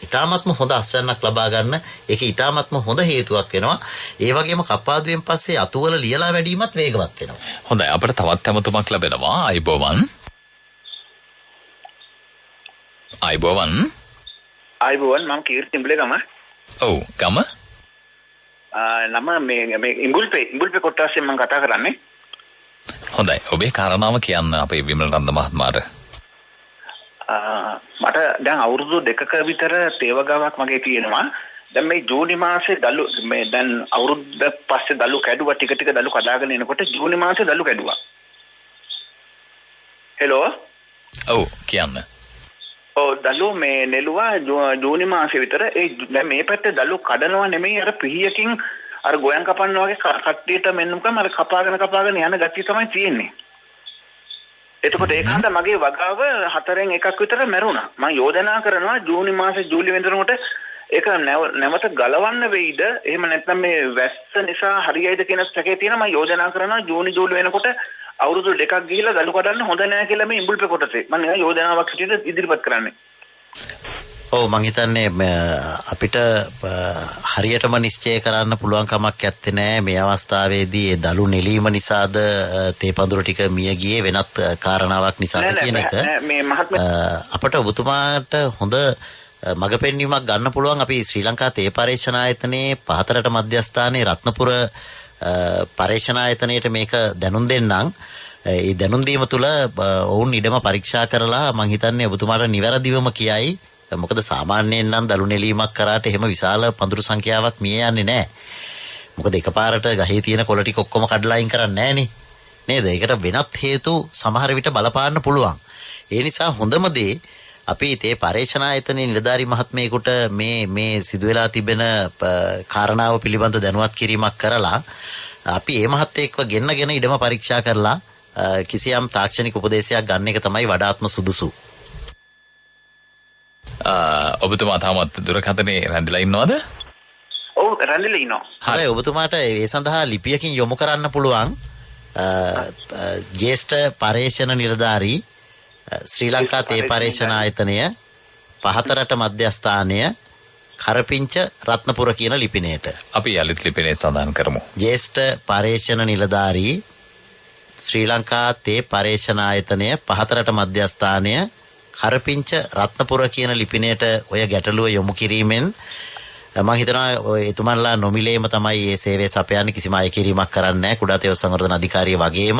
ඊ타මත්ම හොඳ අස්වැන්නක් ලබා ගන්න ඒක ඊ타මත්ම හොඳ හේතුවක් වෙනවා. ඒ වගේම කප්පාදුවෙන් පස්සේ අතුවල ලියලා වැඩිමත් වේගවත් වෙනවා. හොඳයි අපිට තවත් හැමතුමක් ලැබෙනවා. අයිබෝවන් මම කීර්ති ඉඹුලේගම. ඔව් ගම නම මේ ඉඹුල්පේ කොට්ටාසෙන් මම කතා කරන්නේ. හොඳයි ඔබේ කාරණාව කියන්න අපේ විමල රන්ද මහත්මයාට. මට දැන් අවුරුදු 2ක විතර තේවගාවක් මගේ තියෙනවා. දැන් මේ ජූනි මාසේ දලු මේ දැන් අවුරුද්ද පස්සේ දලු කැඩුවා ටික ටික දලු කඩාගෙන එනකොට ජූනි මාසේ දලු කැඩුවා. හෙලෝ. ඔව් කියන්න. ඔව් දලු මේ නෙළුවා ජූනි මාසේ විතර දැන් මේ පැත්තේ දලු කඩනවා නෙමෙයි අර පිහියකින් අර ගෝයන් කපන්න වගේ කට්ටියට මෙන්නුකම අර කපාගෙන යන ගැටි තමයි තියෙන්නේ. එතකොට ඒකන්ද මගේ වගාව 4න් එකක් විතර මැරුණා. මම යෝජනා කරනවා ජූනි මාසේ ජූලි වෙනිදාට ඒක නැවත ගලවන්න වෙයිද? එහෙම නැත්නම් මේ වැස්ස නිසා හරියයිද කියන සැකේ තියෙනවා. මම යෝජනා කරනවා ජූනි ජූලි වෙනකොට අවුරුදු 2ක් ගිහිලා දලු කඩන්න හොඳ නැහැ කියලා මේ ඉඹුල්පේ කොටසේ. මම යෝජනාවක් හිටියට ඉදිරිපත් කරන්නේ. ඔව් මං හිතන්නේ අපිට හරියටම නිශ්චය කරන්න පුළුවන් කමක් නැත්තේ නෑ මේ අවස්ථාවේදී ඒ දලු නෙලීම නිසාද තේ පඳුර ටික මිය ගියේ වෙනත් කාරණාවක් නිසාද කියන එක අපට ඔබතුමාට හොඳ මඟ පෙන්වීමක් ගන්න පුළුවන්. අපි ශ්‍රී ලංකා තේ පරීක්ෂණ ආයතනයේ පහතරට මධ්‍යස්ථානයේ රත්නපුර පරීක්ෂණ ආයතනයට මේක දැනුම් දෙන්නම්. ඒ දැනුම් දීම තුළ ඔවුන් ඉඩම පරීක්ෂා කරලා මං හිතන්නේ ඔබතුමාට නිවැරදිවම කියයි. මොකද සාමාන්‍යයෙන් නම් දලු නෙලීමක් කරාට එහෙම විශාල පඳුරු සංඛ්‍යාවක් මිය යන්නේ නැහැ. මොකද එකපාරට ගහේ තියෙන කොළ ටික ඔක්කොම කඩලා අයින් කරන්නේ නැහනේ. නේද? ඒකට වෙනත් හේතු සමහර විට බලපාන්න පුළුවන්. ඒ නිසා හොඳම දේ අපි තේ පරීක්ෂණ ආයතනයේ නිලධාරි මහත්මයෙකුට මේ සිදුවලා තිබෙන කාරණාව පිළිබඳ දැනුවත් කිරීමක් කරලා අපි මේ මහත්යෙක්ව ගෙන්නගෙන ඉඩම පරීක්ෂා කරලා කිසියම් තාක්ෂණික උපදේශයක් ගන්න එක තමයි වඩාත්ම සුදුසු. ඔබතුමා තාමත් දුරකථනයේ රැඳිලා ඉන්නවද? ඔව් රැඳිලා ඉන්නවා. හරි ඔබතුමාට ඒ සඳහා ලිපියකින් යොමු කරන්න පුළුවන් ජ්‍යෙෂ්ඨ පරීක්ෂණ නිලධාරී ශ්‍රී ලංකා තේ පරීක්ෂණ ආයතනය පහතරට මධ්‍යස්ථානය කරපිංච රත්නපුර කියන ලිපිනයට. අපි යලිත් ලිපිනේ සඳහන් කරමු. ජ්‍යෙෂ්ඨ පරීක්ෂණ නිලධාරී ශ්‍රී ලංකා තේ පරීක්ෂණ ආයතනය පහතරට මධ්‍යස්ථානය කරපිංච රත්නපුර කියන ලිපිනයට ඔය ගැටලුව යොමු කිරීමෙන් මම හිතනවා එතුමන්ලා නොමිලේම තමයි මේ සේවය සපයන්නේ. කිසිම අය කිරීමක් කරන්නේ නැහැ. කුඩා තේ සංවර්ධන අධිකාරිය වගේම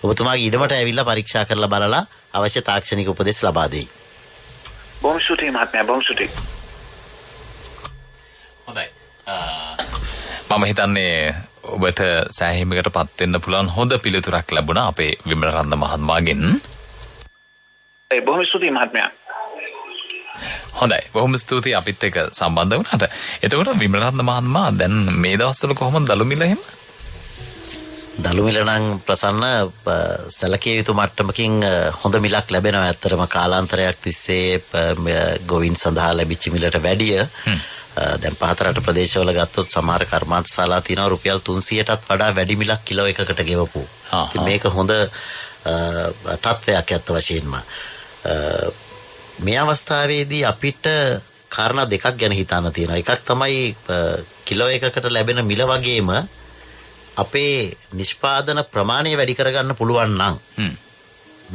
ඔබතුමාගේ ඉඩමට ඇවිල්ලා පරීක්ෂා කරලා බලලා අවශ්‍ය තාක්ෂණික උපදෙස් ලබා දෙයි. බොහොම ස්තුතියි මහත්මයා. බොහොම ස්තුතියි. හොඳයි. මම හිතන්නේ ඔබට සෑහීමකටපත් වෙන්න පුළුවන් හොඳ පිළිතුරක් ලැබුණා අපේ විමල රන්ද මහත්මයාගෙන්. බොහොම ස්තුතියි මහත්මයා. හොඳයි. බොහොම ස්තුතියි අපිත් එක්ක සම්බන්ධ වුණාට. එතකොට විමල රන්ද මහත්මයා දැන් මේ දවස්වල කොහොමද දලු මිල එහෙම? දලු මිල නම් ප්‍රසන්න සැලකිය යුතු මට්ටමකින් හොඳ මිලක් ලැබෙනවා. ඇත්තටම කාලාන්තරයක් තිස්සේ ගොවින් සඳහා ලැබිච්ච මිලට වැඩිය දැන් පහතරට ප්‍රදේශවල ගත්තොත් සමහර කර්මාන්ත ශාලා තියෙනවා රුපියල් 300ටත් වඩා වැඩි මිලක් කිලෝ එකකට ගෙවපු. ඉතින් මේක හොඳ තත්ත්වයක් ඇත්ත වශයෙන්ම. මේ අවස්ථාවේදී අපිට කාරණා දෙකක් ගැන හිතන්න තියෙනවා. එකක් තමයි කිලෝ එකකට ලැබෙන මිල වගේම අපේ නිෂ්පාදන ප්‍රමාණය වැඩි කරගන්න පුළුවන් නම්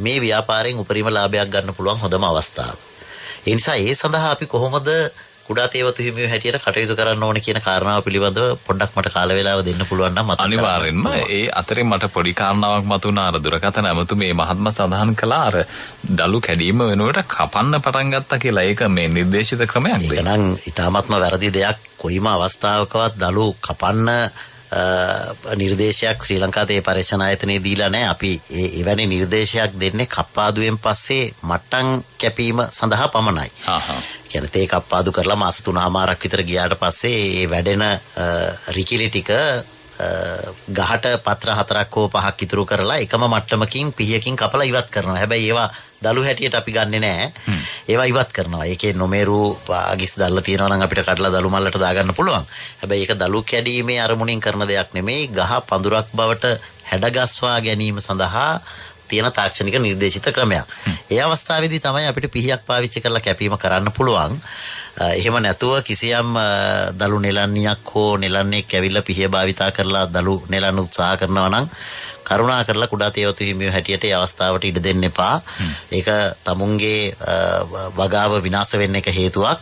මේ ව්‍යාපාරයෙන් උපරිම ලාභයක් ගන්න පුළුවන් හොඳම අවස්ථාව. ඒ නිසා ඒ සඳහා අපි කොහොමද කුඩා තේවතු හිමියෝ හැටියට කටයුතු කරන්න ඕන කියන කාරණාව පිළිබඳව පොඩ්ඩක් මට කාල වේලාව දෙන්න පුළුවන් නම් මතක් අනිවාර්යෙන්ම ඒ අතරේ මට පොඩි කාරණාවක් මතුණා. අර දුරකථන ඇමතු මේ මහත්ම සඳහන් කළා අර දලු කැඩීම වෙනුවට කපන්න පටන් ගත්තා කියලා. ඒක මේ නිර්දේශිත ක්‍රමයක්ද? ඒක නම් ඊටාත්ම වැරදි දෙයක්. කොයිම අවස්ථාවකවත් දලු කපන්න නිර්දේශයක් ශ්‍රී ලංකා තේ පරීක්ෂණ ආයතනයේ දීලා නැහැ. අපි එවැනි නිර්දේශයක් දෙන්නේ කප්පාදුවෙන් පස්සේ මට්ටම් කැපීම සඳහා පමණයි. කියන්නේ තේ කප්පාදු කරලා මාස 3මාරක් විතර ගියාට පස්සේ ඒ වැඩෙන රිකිලි ටික ගහට පත්‍ර 4ක් හෝ 5ක් ඉතුරු කරලා එකම මට්ටමකින් පිහියකින් කපලා ඉවත් කරනවා. හැබැයි ඒවා දලු හැටියට අපි ගන්නෙ නෑ. ඒවා ඉවත් කරනවා. ඒකේ නොමේරු අගිස් දැල්ල තියෙනවා නම් අපිට කඩලා දලු මල්ලට දාගන්න පුළුවන්. හැබැයි ඒක දලු කැඩීමේ අරමුණින් කරන දෙයක් නෙමෙයි. ගහ පඳුරක් බවට හැඩගස්වා ගැනීම සඳහා තියෙන තාක්ෂණික නිර්දේශිත ක්‍රමයක්. ඒ අවස්ථාවේදී තමයි අපිට පිහියක් පාවිච්චි කරලා කැපීම කරන්න පුළුවන්. එහෙම නැතුව කිසියම් දලු නෙලන්නියක් හෝ නෙලන්නෙක් ඇවිල්ලා පිහිය භාවිතා කරලා දලු නෙලන්න උත්සාහ කරනවා නම් කරුණා කරලා කුඩා තේවතු හිමියෝ හැටියට ඒ අවස්ථාවට ඉඩ දෙන්න එපා. ඒක තමුන්ගේ වගාව විනාශ වෙන්න එක හේතුවක්.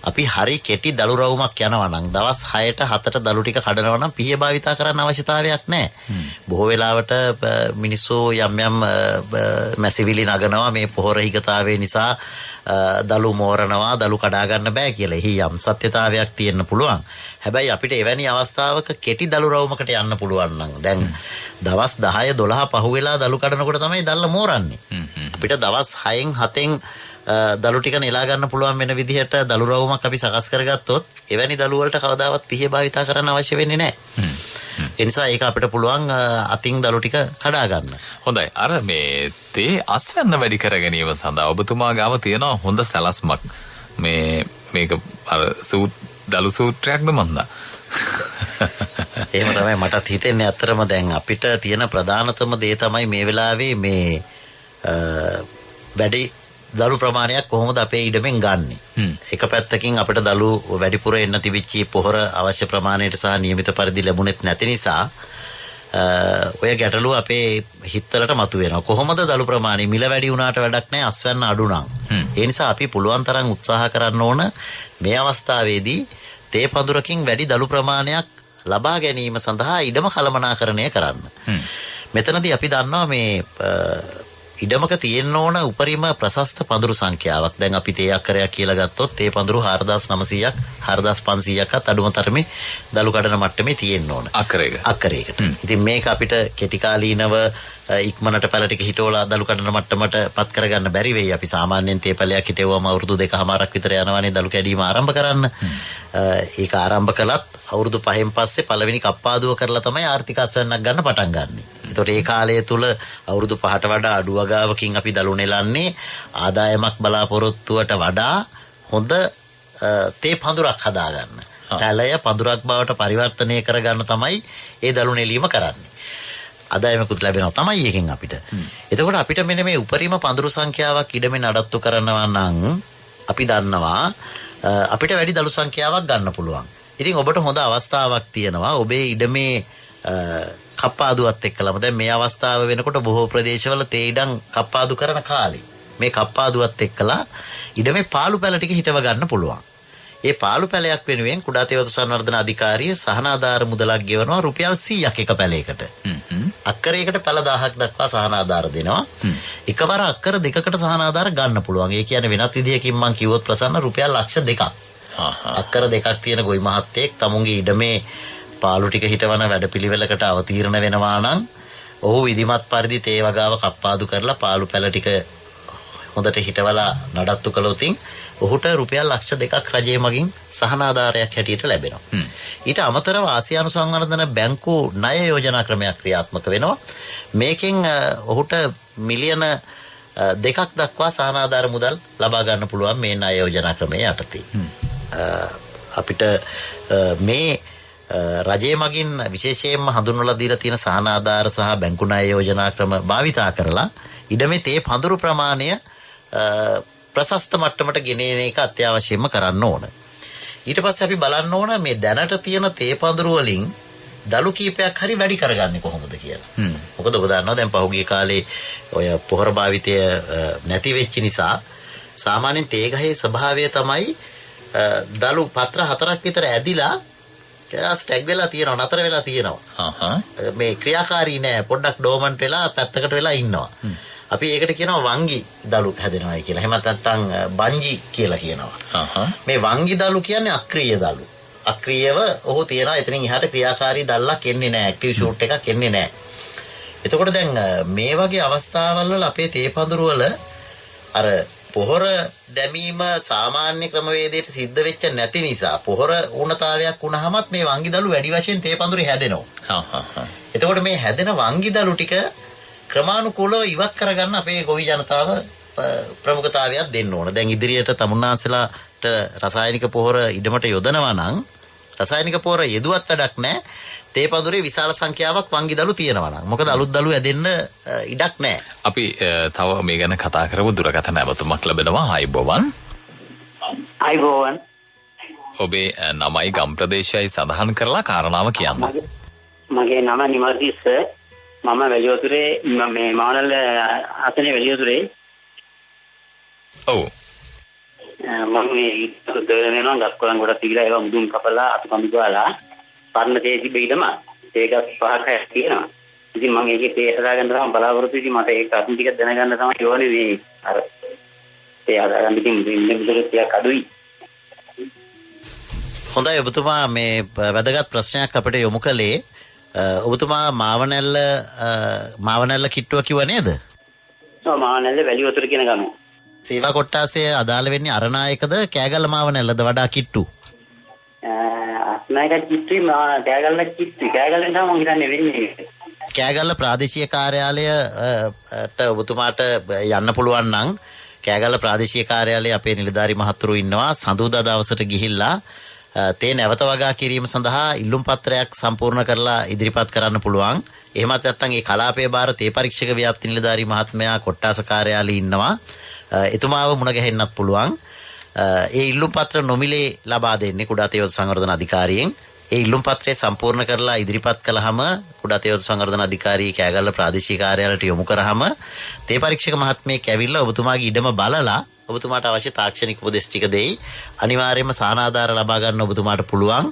අපි හරි කෙටි දලු රවුමක් යනවා නම් දවස් 6ට 7ට දලු ටික කඩනවා නම් පිහිය භාවිතා කරන්න අවශ්‍යතාවයක් නැහැ. බොහෝ වෙලාවට මිනිස්සු යම් යම් මැසිවිලි නගනවා මේ පොහොර හිගතාවේ නිසා දලු මෝරනවා දලු කඩා ගන්න බෑ කියලා. එහි යම් සත්‍යතාවයක් තියෙන්න පුළුවන්. හැබැයි අපිට එවැනි අවස්ථාවක කෙටි දලු රවුමකට යන්න පුළුවන් නම් දැන් දවස් 10 12 පහුවෙලා දලු කඩනකොට තමයි දැල්ල මෝරන්නේ. අපිට දවස් 6න් 7න් දලු ටික නෙලා ගන්න පුළුවන් වෙන විදිහට දලු රවුමක් අපි සකස් කරගත්තොත් එවැනි දලු වලට කවදාවත් පිහිය භාවිතා කරන්න අවශ්‍ය වෙන්නේ නැහැ. ඒ නිසා ඒක අපිට පුළුවන් අතින් දලු ටික කඩා ගන්න. හොඳයි. අර මේ තේ අස්වැන්න වැඩි කර ගැනීම සඳහා ඔබතුමා ගාව තියෙන හොඳ සැලැස්මක් මේක අර දලු සූත්‍රයක්ද මන්දා? එහෙම තමයි මටත් හිතෙන්නේ. අත්‍තරම දැන් අපිට තියෙන ප්‍රධානතම දේ තමයි මේ වෙලාවේ මේ වැඩි දලු ප්‍රමාණයක් කොහොමද අපේ ඉඩමෙන් ගන්නෙ. එක පැත්තකින් අපිට දලු වැඩිපුර එන්න තිබිච්ච පොහොර අවශ්‍ය ප්‍රමාණයට සහ නියමිත පරිදි ලැබුණෙත් නැති නිසා ඔය ගැටලුව අපේ හිතවලට මතුවෙනවා. කොහොමද දලු ප්‍රමාණය මිල වැඩි වුණාට වැඩක් නැහැ අස්වැන්න අඩු නම්. ඒ නිසා අපි පුළුවන් තරම් උත්සාහ කරන්න ඕන මේ අවස්ථාවේදී තේ පඳුරකින් වැඩි දලු ප්‍රමාණයක් ලබා ගැනීම සඳහා ඉඩම කළමනාකරණය කරන්න. මෙතනදී අපි දන්නවා මේ ඉඩමක තියෙන්න ඕන උපරිම ප්‍රශස්ත පඳුරු සංඛ්‍යාවක්. දැන් අපි තේ අක්කරයක් කියලා ගත්තොත් තේ පඳුරු 4900ක් 4500ක්වත් අඩුම තරමේ දලු කඩන මට්ටමේ තියෙන්න ඕන. අක්කරයකට. ඉතින් මේක අපිට කෙටි කාලීනව ඉක්මනට පැල ටික හිටවලා දලු කඩන මට්ටමට පත් කරගන්න බැරි වෙයි. අපි සාමාන්‍යයෙන් තේ පැලයක් හිටවුවම අවුරුදු 2කමාරක් විතර යනවානේ දලු කැඩීම ආරම්භ කරන්න. ඒක ආරම්භ කළත් අවුරුදු 5න් පස්සේ පළවෙනි කප්පාදුව කරලා තමයි ආර්ථික අස්වැන්නක් ගන්න පටන් ගන්නෙ. ඒතකොට ඒ කාලය තුල අවුරුදු 5ට වඩා අඩු වගාවකින් අපි දලු නෙලන්නේ ආදායමක් බලාපොරොත්තුවට වඩා හොඳ තේ පඳුරක් හදාගන්න. පැලය පඳුරක් බවට පරිවර්තනය කරගන්න තමයි ඒ දලු නෙලීම කරන්නේ. ආදායමකුත් ලැබෙනවා තමයි එකෙන් අපිට. එතකොට අපිට මෙන්න මේ උපරිම පඳුරු සංඛ්‍යාවක් ඉඩමෙන් නඩත්තු කරනවා නම් අපි දන්නවා අපිට වැඩි දලු සංඛ්‍යාවක් ගන්න පුළුවන්. ඉතින් ඔබට හොඳ අවස්ථාවක් තියෙනවා. ඔබේ ඉඩමේ කප්පාදුවත් එක්කලම දැන් මේ අවස්ථාව වෙනකොට බොහෝ ප්‍රදේශවල තේ ඉඩම් කප්පාදු කරන කාලේ මේ කප්පාදුවත් එක්කලා ඉඩමේ පාළු පැල ටික හිටව ගන්න පුළුවන්. ඒ පාළු පැලයක් වෙනුවෙන් කුඩා තේ වතු සංවර්ධන අධිකාරිය සහනාධාර මුදලක් ගෙවනවා රුපියල් 100ක් එක පැලයකට. අක්කරයකට පැල 1000ක් දක්වා සහනාධාර දෙනවා. එකවර අක්කර දෙකකට සහනාධාර ගන්න පුළුවන්. ඒ කියන්නේ වෙනත් විදියකින් මම කිව්වොත් ප්‍රසන්න රුපියල් ලක්ෂ 2ක්. අක්කර දෙකක් තියෙන ගොවි මහත්තයෙක් තමුන්ගේ ඉඩමේ පාළු ටික හිටවන වැඩපිළිවෙලකට අවතීර්ණ වෙනවා නම් ඔහු විධිමත් පරිදි තේ වගාව කප්පාදු කරලා පාළු පැල ටික හොඳට හිටවලා නඩත්තු කළොත් ඔහුට රුපියල් ලක්ෂ 2ක් රජයේ මගින් සහනාධාරයක් හැටියට ලැබෙනවා. ඊට අමතරව ආසියානු සංවර්ධන බැංකුව ණය යෝජනා ක්‍රමයක් ක්‍රියාත්මක වෙනවා. මේකෙන් ඔහුට මිලියන 2ක් දක්වා සහනාධාර මුදල් ලබා ගන්න පුළුවන් මේ ණය යෝජනා ක්‍රමයේ යටතේ. අපිට මේ රජයේ මගින් විශේෂයෙන්ම හඳුන්වලා දීලා තියෙන සහනාධාර සහ බැංකු ණය යෝජනා ක්‍රම භාවිතා කරලා ඉඩමේ තේ පඳුරු ප්‍රමාණය ප්‍රශස්ත මට්ටමට ගෙනෙන එක අත්‍යවශ්‍යම කරන්න ඕන. ඊට පස්සේ අපි බලන්න ඕන මේ දැනට තියෙන තේ පඳුරු වලින් දලු කීපයක් හරි වැඩි කරගන්නේ කොහොමද කියලා. මොකද ඔබ දන්නවා දැන් පහුගිය කාලේ ඔය පොහොර භාවිතය නැති වෙච්ච නිසා සාමාන්‍යයෙන් තේ ගහේ ස්වභාවය තමයි දලු පත්‍ර 4ක් විතර ඇදිලා ස්ටැග් වෙලා තියෙනවා නතර වෙලා තියෙනවා. මේ ක්‍රියාකාරී නෑ පොඩ්ඩක් ඩෝමන්ට් වෙලා පැත්තකට වෙලා ඉන්නවා. අපි ඒකට කියනවා වංගි දලු හැදෙනවායි කියලා. එහෙම නැත්නම් බංජි කියලා කියනවා. මේ වංගි දලු කියන්නේ අක්‍රීය දලු. අක්‍රීයව ඔහු තියනවා එතනින් එහාට ක්‍රියාකාරී දල්ලක් එන්නේ නෑ. ඇක්ටිව් ෂූට් එකක් එන්නේ නෑ. එතකොට දැන් මේ වගේ අවස්ථාවල් වල අපේ තේ පඳුරු වල අර පොහොර දැමීම සාමාන්‍ය ක්‍රමවේදයට සිද්ධ වෙච්ච නැති නිසා පොහොර ඌනතාවයක් වුණාමත් මේ වංගිදළු වැඩි වශයෙන් තේ පඳුරේ හැදෙනවා. එතකොට මේ හැදෙන වංගිදළු ටික ක්‍රමානුකූලව ඉවත් කරගන්න අපේ ගොවි ජනතාව ප්‍රමුඛතාවයක් දෙන්න ඕන. දැන් ඉදිරියට තමුන්නාන්සලාට රසායනික පොහොර ඉදමට යොදනවා නම් රසායනික පොහොර යෙදුවත් වැඩක් නැහැ. තේ පඳුරේ විශාල සංඛ්‍යාවක් වංගිදළු තියෙනවා නම්. මොකද අලුත් දළු ඇදෙන්න ඉඩක් නැහැ. අපි තව මේ ගැන කතා කරමු. දුරකථන ඇමතුමක් ලැබෙනවා. අයබෝවන්. අයබෝවන්. ඔබේ නමයි ගම් ප්‍රදේශයයි සඳහන් කරලා කාරණාව කියන්න. මගේ නම නිමල්තිස්ස. මම වැලියොතුරේ මේ මානල අතනේ වැලියොතුරේ. ඔව්. මම මේ දෙවෙනිනවා ගස්කොලන් ගොඩක් තිබිලා ඒවා මුදුන් කපලා අතුකම්බි ගාලා පරණ තේ තිබෙයිදම ඒක පහක් තියෙනවා. ඉතින් මම ඒකේ තේ හදාගන්න තමයි බලාපොරොත්තු වෙන්නේ. මට ඒක අතුන් ටික දැනගන්න තමයි ඕනේ මේ අර තේ හදාගන්න ඉතින් ඉන්නේ විතර ටිකක් අඩුයි. හොඳයි ඔබතුමා මේ වැදගත් ප්‍රශ්නයක් අපිට යොමු කළේ. ඔබතුමා මාවනැල්ල කිට්ටුව කිව්ව නේද? ඔව් මාවනැල්ල වැලියොතුර කියන ගම. සේවා කොට්ටාසයේ අදාළ වෙන්නේ අරනායකද කෑගල්ල මාවනැල්ලද වඩා කිට්ටු? අරනායක කිට්ටුයි කෑගල්ල කිට්ටුයි. කෑගල්ලෙන් තමයි මම හිතන්නේ වෙන්නේ. කෑගල්ල ප්‍රාදේශීය කාර්යාලයට ඔබතුමාට යන්න පුළුවන් නම් කෑගල්ල ප්‍රාදේශීය කාර්යාලයේ අපේ නිලධාරි මහතුරු ඉන්නවා. සඳුදා දවසට ගිහිල්ලා තේ නැවත වගා කිරීම සඳහා ඉල්ලුම් පත්‍රයක් සම්පූර්ණ කරලා ඉදිරිපත් කරන්න පුළුවන්. එහෙමත් නැත්නම් ඒ කලාපයේ බාර තේ පරීක්ෂක ව්‍යාප්ති නිලධාරි මහත්මයා කොට්ටාස කාර්යාලයේ ඉන්නවා. එතුමාව මුණ ගැහෙන්නත් පුළුවන්. ඒ ඉල්ලුම් පත්‍ර නොමිලේ ලබා දෙන්නේ කුඩා තේ වතු සංවර්ධන අධිකාරියෙන්. ඒ ඉල්ලුම් පත්‍රය සම්පූර්ණ කරලා ඉදිරිපත් කළාම කුඩා තේ වතු සංවර්ධන අධිකාරිය කෑගල්ල ප්‍රාදේශීය කාර්යාලයට යොමු කරාම තේ පරීක්ෂක මහත්මයෙක් ඇවිල්ලා ඔබතුමාගේ ඉඩම බලලා ඔබතුමාට අවශ්‍ය තාක්ෂණික උපදෙස් ටික දෙයි. අනිවාර්යයෙන්ම සානාධාර ලබා ගන්න ඔබතුමාට පුළුවන්.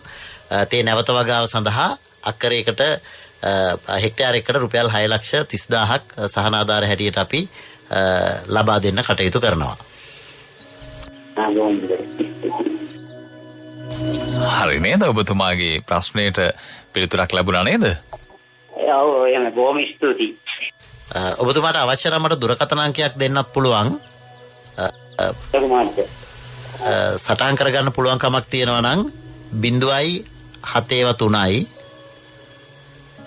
තේ නැවත වගාව සඳහා අක්කරයකට හෙක්ටයාරයකට රුපියල් 6,30,000ක් සහනාධාර හැටියට අපි ලබා දෙන්න කටයුතු කරනවා. හරි නේද? ඔබතුමාගේ ප්‍රශ්නයට පිළිතුරක් ලැබුණා නේද? ඔව් එහෙම බොහොම ස්තුතියි. ඔබතුමාට අවශ්‍ය නම් මට දුරකථන අංකයක් දෙන්නත් පුළුවන්. සටහන් කරගන්න පුළුවන් කමක් තියෙනවා නම් 0.73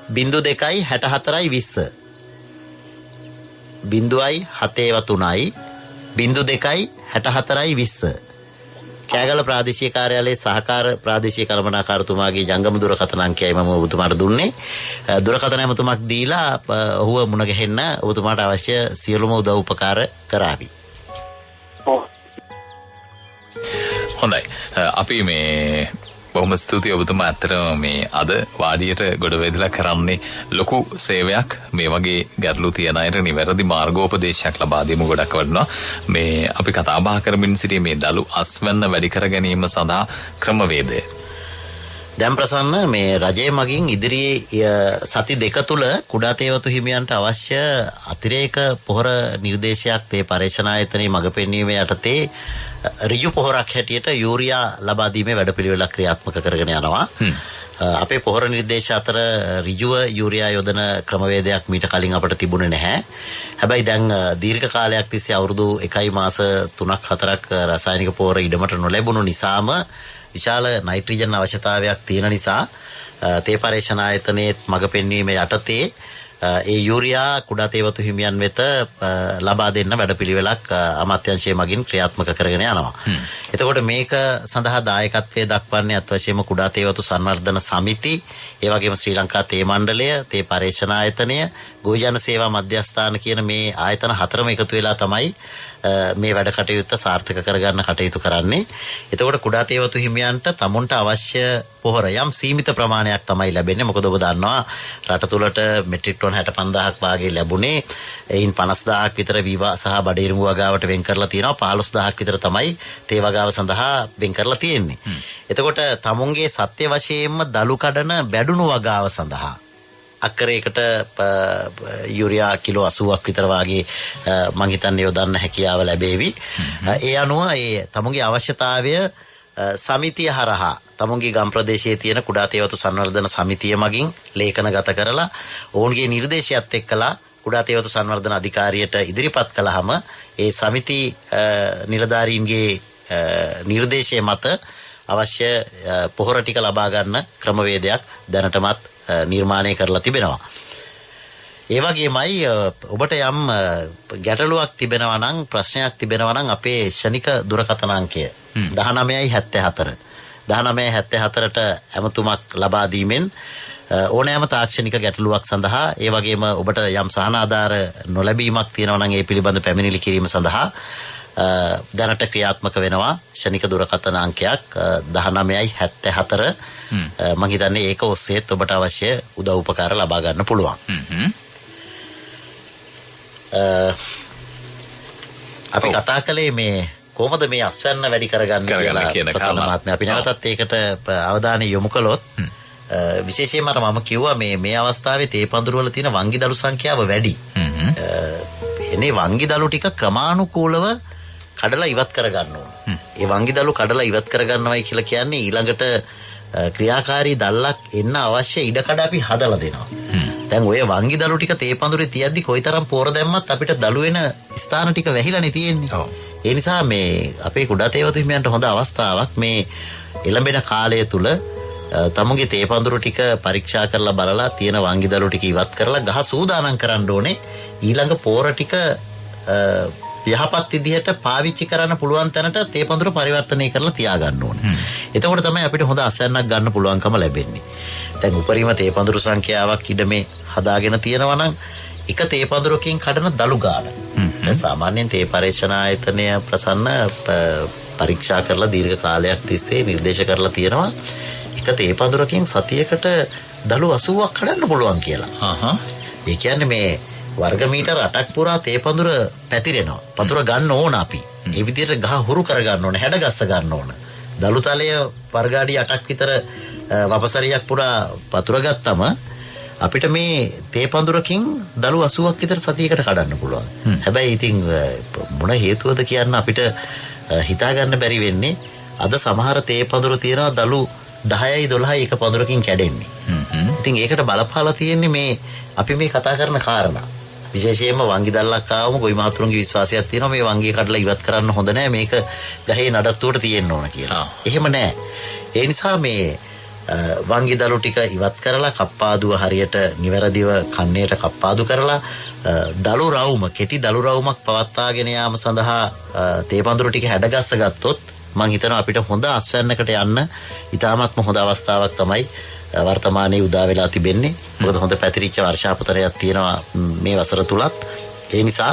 02 64 20 0.73 02 64 20 කෑගල ප්‍රාදේශීය කාර්යාලයේ සහකාර ප්‍රාදේශීය කළමනාකාරතුමාගේ ජංගම දුරකථන අංකයයි මම ඔබතුමාට දුන්නේ. දුරකථන ඇමතුමක් දීලා ඔහුව මුණ ගැහෙන්න ඔබතුමාට අවශ්‍ය සියලුම උදව් උපකාර කරાવી. හොඳයි. අපි මේ බොහොම ස්තුතියි ඔබතුමා. අත්‍තරම මේ අද වාඩියට ගොඩ වෙදලා කරන්නේ ලොකු සේවයක්. මේ වගේ ගැටලු තියන අයට නිවැරදි මාර්ගෝපදේශයක් ලබා දීම ගොඩක් වටිනවා. මේ අපි කතා බහ කරමින් සිටි මේ දලු අස්වැන්න වැඩි කර ගැනීම සඳහා ක්‍රමවේදය. දැන් ප්‍රසන්න මේ රජය මගින් ඉදිරියේ සති දෙක තුල කුඩා තේ වතු හිමියන්ට අවශ්‍ය අතිරේක පොහොර නිර්දේශයක් තේ පරීක්ෂණ ආයතනයේ මඟ පෙන්වීමේ යටතේ ඍජු පොහොරක් හැටියට යූරියා ලබා දීමේ වැඩපිළිවෙලක් ක්‍රියාත්මක කරගෙන යනවා. අපේ පොහොර නිර්දේශ අතර ඍජුව යූරියා යොදන ක්‍රමවේදයක් මීට කලින් අපට තිබුණේ නැහැ. හැබැයි දැන් දීර්ඝ කාලයක් තිස්සේ අවුරුදු 1 මාස 3-4ක් රසායනික පොහොර ඉඩමට නොලැබුණු නිසාම විශාල නයිට්‍රජන් අවශ්‍යතාවයක් තියෙන නිසා තේ පරීක්ෂණ ආයතනයේ මඟ පෙන්වීම යටතේ ඒ යූරියා කුඩා තේ වතු හිමියන් වෙත ලබා දෙන්න වැඩපිළිවෙලක් අමාත්‍යාංශය මගින් ක්‍රියාත්මක කරගෙන යනවා. එතකොට මේක සඳහා දායකත්වයේ දක්වන්නේ අත් වශයෙන්ම කුඩා තේ වතු සංවර්ධන සමිති, ඒ වගේම ශ්‍රී ලංකා තේ මණ්ඩලය, තේ පරීක්ෂණ ආයතනය, ගෝජන සේවා මධ්‍යස්ථාන කියන මේ ආයතන හතරම එකතු වෙලා තමයි මේ වැඩ කටයුත්ත සාර්ථක කරගන්න කටයුතු කරන්නේ. එතකොට කුඩා තේ වතු හිමියන්ට තමුන්ට අවශ්‍ය පොහොර යම් සීමිත ප්‍රමාණයක් තමයි ලැබෙන්නේ. මොකද ඔබ දන්නවා රට තුලට මෙට්‍රික් ටොන් 65,000ක් වාගේ ලැබුණේ. එයින් 50,000ක් විතර වීවා සහ බඩේරුඹ වගාවට වෙන් කරලා තියෙනවා. 15,000ක් විතර තමයි තේ වගාව සඳහා වෙන් කරලා තියෙන්නේ. එතකොට තමුන්ගේ සත්‍ය වශයෙන්ම දලු කඩන බැඩුණු වගාව සඳහා අක්කරයකට යූරියා කිලෝ 80ක් විතර වාගේ මං හිතන්නේ යොදන්න හැකියාව ලැබේවි. ඒ අනුව ඒ තමුන්ගේ අවශ්‍යතාවය සමිතිය හරහා තමුන්ගේ ගම් ප්‍රදේශයේ තියෙන කුඩා තේ වතු සංවර්ධන සමිතිය මගින් ලේඛනගත කරලා ඔවුන්ගේ නිර්දේශයත් එක්කලා කුඩා තේවතු සංවර්ධන අධිකාරියට ඉදිරිපත් කළාම ඒ සමිති නිලධාරීන්ගේ නිර්දේශය මත අවශ්‍ය පොහොර ටික ලබා ගන්න ක්‍රමවේදයක් දැනටමත් නිර්මාණය කරලා තිබෙනවා. ඒ වගේමයි ඔබට යම් ගැටලුවක් තිබෙනවා නම් ප්‍රශ්නයක් තිබෙනවා නම් අපේ ශනික දුරකථන අංකය 1974 1974ට ඇමතුමක් ලබා දීමෙන් ඕනෑම තාක්ෂණික ගැටලුවක් සඳහා ඒ වගේම ඔබට යම් සහනාධාර නොලැබීමක් තියෙනවා නම් ඒ පිළිබඳ පැමිණිලි කිරීම සඳහා දැනට ක්‍රියාත්මක වෙනවා ශනික දුරකථන අංකයක් 1974 මම හිතන්නේ ඒක ඔස්සේත් ඔබට අවශ්‍ය උදව් උපකාර ලබා ගන්න පුළුවන්. අපි කතා කළේ මේ කොහොමද මේ අස්වැන්න වැඩි කරගන්න කියලා ප්‍රසන්න මහත්මයා. අපි නැවතත් ඒකට අවධානය යොමු කළොත් විශේෂයෙන්ම මම කිව්වා මේ අවස්ථාවේ තේ පඳුරු වල තියෙන වංගි දළු සංඛ්‍යාව වැඩි. එනේ වංගි දළු ටික ක්‍රමානුකූලව කඩලා ඉවත් කරගන්න ඕන. ඒ වංගි දළු කඩලා ඉවත් කරගන්නවයි කියලා කියන්නේ ඊළඟට ක්‍රියාකාරී දල්ලක් එන්න අවශ්‍ය ඉඩකඩ අපි හදලා දෙනවා. දැන් ඔය වංගි දළු ටික තේ පඳුරේ තියද්දි කොයිතරම් පෝර දැම්මත් අපිට දළු වෙන ස්ථාන ටික වැහිලානේ තියෙන්නේ. ඒ නිසා මේ අපේ කුඩා තේවතු හිමියන්ට හොඳ අවස්ථාවක් මේ එළඹෙන කාලය තුල තමුගේ තේ පඳුරු ටික පරීක්ෂා කරලා බලලා තියෙන වංගි දළු ටික ඉවත් කරලා ගහ සූදානම් කරන්න ඕනේ. ඊළඟ පෝර ටික යහපත් විදිහට පාවිච්චි කරන්න පුළුවන් තැනට තේ පඳුර පරිවර්තනය කරලා තියාගන්න ඕනේ. එතකොට තමයි අපිට හොඳ අස්වැන්නක් ගන්න පුළුවන්කම ලැබෙන්නේ. දැන් උපරිම තේ පඳුරු සංඛ්‍යාවක් ඉඩමේ හදාගෙන තියෙනවා නම් එක තේ පඳුරකින් කඩන දළු ගාන. දැන් සාමාන්‍යයෙන් තේ පරීක්ෂණ ආයතනය ප්‍රසන්න පරීක්ෂා කරලා දීර්ඝ කාලයක් තිස්සේ නිර්දේශ කරලා තියෙනවා එක තේ පඳුරකින් සතියකට දළු 80ක් කඩන්න පුළුවන් කියලා. ඒ කියන්නේ මේ වර්ග මීටර 8ක් පුරා තේ පඳුර පැතිරෙනවා. පඳුර ගන්න ඕන අපි. ඒ විදිහට ගහ හුරු කර ගන්න ඕන, හැඩ ගස්ස ගන්න ඕන. දළු තලය වර්ග අඩි 8ක් විතර වපසරියක් පුරා පතුර ගත්තම අපිට මේ තේ පඳුරකින් දළු 80ක් විතර සතියකට කඩන්න පුළුවන්. හැබැයි ඉතින් මොන හේතුවද කියන්න අපිට හිතා ගන්න බැරි වෙන්නේ. අද සමහර තේ පඳුර තියෙනවා දළු 10යි 12යි එක පඳුරකින් කැඩෙන්නේ. ඉතින් ඒකට බලපාලා තියෙන්නේ මේ අපි මේ කතා කරන කාරණා. විශේෂයෙන්ම වංගි දැල්ලක් ආවම ගොවි මහතුරුන්ගේ විශ්වාසයක් තියෙනවා මේ වංගිය කඩලා ඉවත් කරන්න හොඳ නැහැ, මේක ගහේ නඩත්තුවට තියෙන්න ඕන කියලා. එහෙම නැහැ. ඒ නිසා මේ වංගි දළු ටික ඉවත් කරලා කප්පාදුව හරියට නිවැරදිව කන්නේට කප්පාදු කරලා දළු රවුම කෙටි දළු රවුමක් පවත්වාගෙන යාම සඳහා තේ පඳුරු ටික හැඩගස්ස ගත්තොත් මම හිතනවා අපිට හොඳ අස්වැන්නකට යන්න ඉතාමත්ම හොඳ අවස්ථාවක් තමයි වර්තමානයේ උදා වෙලා තිබෙන්නේ. මොකද හොඳ පැතිරිච්ච වර්ෂාපතරයක් තියෙනවා මේ වසර තුලත්. ඒ නිසා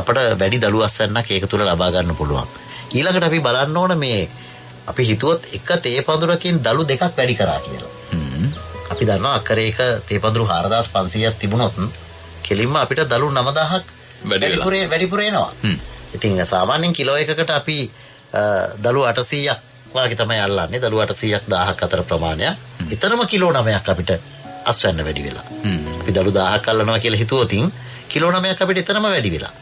අපිට වැඩි දළු අස්වැන්නක් ඒක තුල ලබා ගන්න පුළුවන්. ඊළඟට අපි බලන්න ඕන මේ අපි හිතුවොත් එක තේ පඳුරකින් දළු දෙකක් වැඩි කරා කියලා. අපි දන්නවා අක්කරේක තේ පඳුරු 4500ක් තිබුණොත් කෙලින්ම අපිට දළු 9000ක් වැඩිපුර එනවා. ඉතින් සාමාන්‍යයෙන් කිලෝ එකකට අපි දළු 800ක් වාගේ තමයි අල්ලන්නේ. දළු 800ක් 1000ක් අතර ප්‍රමාණයක්. ඊතරම කිලෝ 9ක් අපිට අස්වැන්න වැඩි වෙලා. අපි දළු 1000ක් අල්ලනවා කියලා හිතුවොත් කිලෝ 9ක් අපිට ඊතරම වැඩි වෙලා.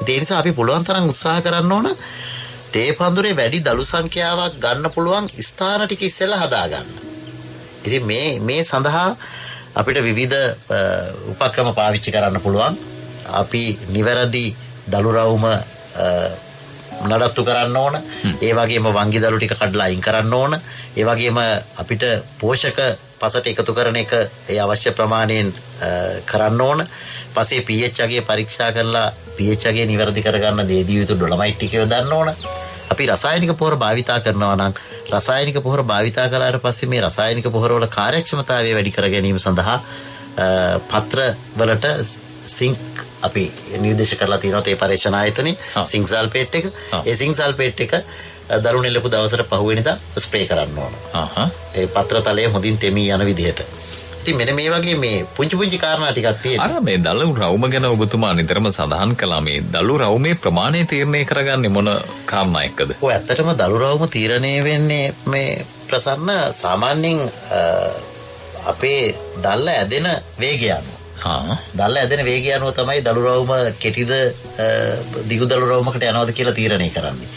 ඒ නිසා අපි පුළුවන් තරම් උත්සාහ කරන්න ඕන තේ පඳුරේ වැඩි දළු සංඛ්‍යාවක් ගන්න පුළුවන් ස්ථාන ටික ඉස්සෙල්ලා හදා ගන්න. ඉතින් මේ සඳහා අපිට විවිධ උපක්‍රම පාවිච්චි කරන්න පුළුවන්. අපි නිවැරදි දළු රවුම නඩත්තු කරන්න ඕන. ඒ වගේම වංගි දළු ටික කඩලා අයින් කරන්න ඕන. ඒ වගේම අපිට පෝෂක පසට එකතු කරන එක ඒ අවශ්‍ය ප්‍රමාණයෙන් කරන්න ඕන. පස්සේ pH අගය පරීක්ෂා කරලා pH අගය නිවැරදි කරගන්න දේදිය යුතු ඩොලමයිට් ටික යොදන්න ඕන. අපි රසායනික පොහොර භාවිතා කරනවා නම් රසායනික පොහොර භාවිතා කළාට පස්සේ මේ රසායනික පොහොර වල කාර්යක්ෂමතාවය වැඩි කර ගැනීම සඳහා පත්‍ර වලට සිංක් අපි නිර්දේශ කරලා තියෙනවා තේ පරීක්ෂණ ආයතනේ සිංක් සල්ෆේට් එක. ඒ සිංක් සල්ෆේට් එක දළු නෙලපු දවසට පහුවෙනිදා ස්ප්‍රේ කරන්න ඕන. ඒ පත්‍ර තලය හොඳින් තෙමී යන විදිහට. ඉතින් මෙන්න මේ වගේ මේ පුංචි කාරණා ටිකක් තියෙනවා. අර මේ දළු රවුම ගැන ඔබතුමා නිතරම සඳහන් කළා. මේ දළු රවුමේ ප්‍රමාණය තීරණය කරගන්නේ මොන කාරණා එක්කද? ඔය ඇත්තටම දළු රවුම තීරණය වෙන්නේ මේ ප්‍රසන්න සාමාන්‍යයෙන් අපේ දල්ල ඇදෙන වේගය අනුව. දල්ල ඇදෙන වේගය අනුව තමයි දළු රවුම කෙටිද දිගු දළු රවුමකට යනවද කියලා තීරණය කරන්නේ.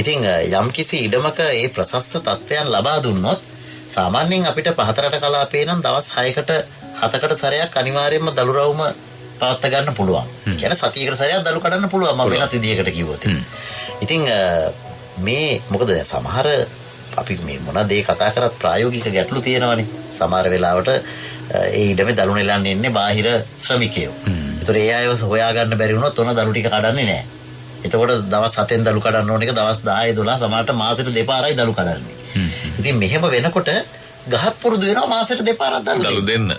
ඉතින් යම්කිසි ඉඩමක ඒ ප්‍රශස්ත තත්ත්වයන් ලබා දුන්නොත් සාමාන්‍යයෙන් අපිට පහතරට කලාපේ නම් දවස් 6කට 7කට සැරයක් අනිවාර්යයෙන්ම දළු රවුම පවත්වා ගන්න පුළුවන්. කියන්නේ සතියකට සැරයක් දළු කඩන්න පුළුවන් මම වෙනත් විදියකට කිව්වොත්. ඉතින් මේ මොකද දැන් සමහර අපි මේ මොන දේ කතා කරත් ප්‍රායෝගික ගැටලු තියෙනවානේ. සමහර වෙලාවට ඒ ඉඩමේ දළු නෙලන්න එන්නේ බාහිර ශ්‍රමිකයෝ. ඒතර ඒ අයව හොයාගන්න බැරි වුණොත් ඔන්න දළු ටික කඩන්නේ නැහැ. එතකොට දවස් 7න් දළු කඩන්න ඕන එක දවස් 10 12 සමහරට මාසෙට දෙපාරයි දළු කඩන්නේ. ඉතින් මෙහෙම වෙනකොට ගහත් පුරුදු වෙනවා මාසෙට දෙපාරක් දළු දෙන්න.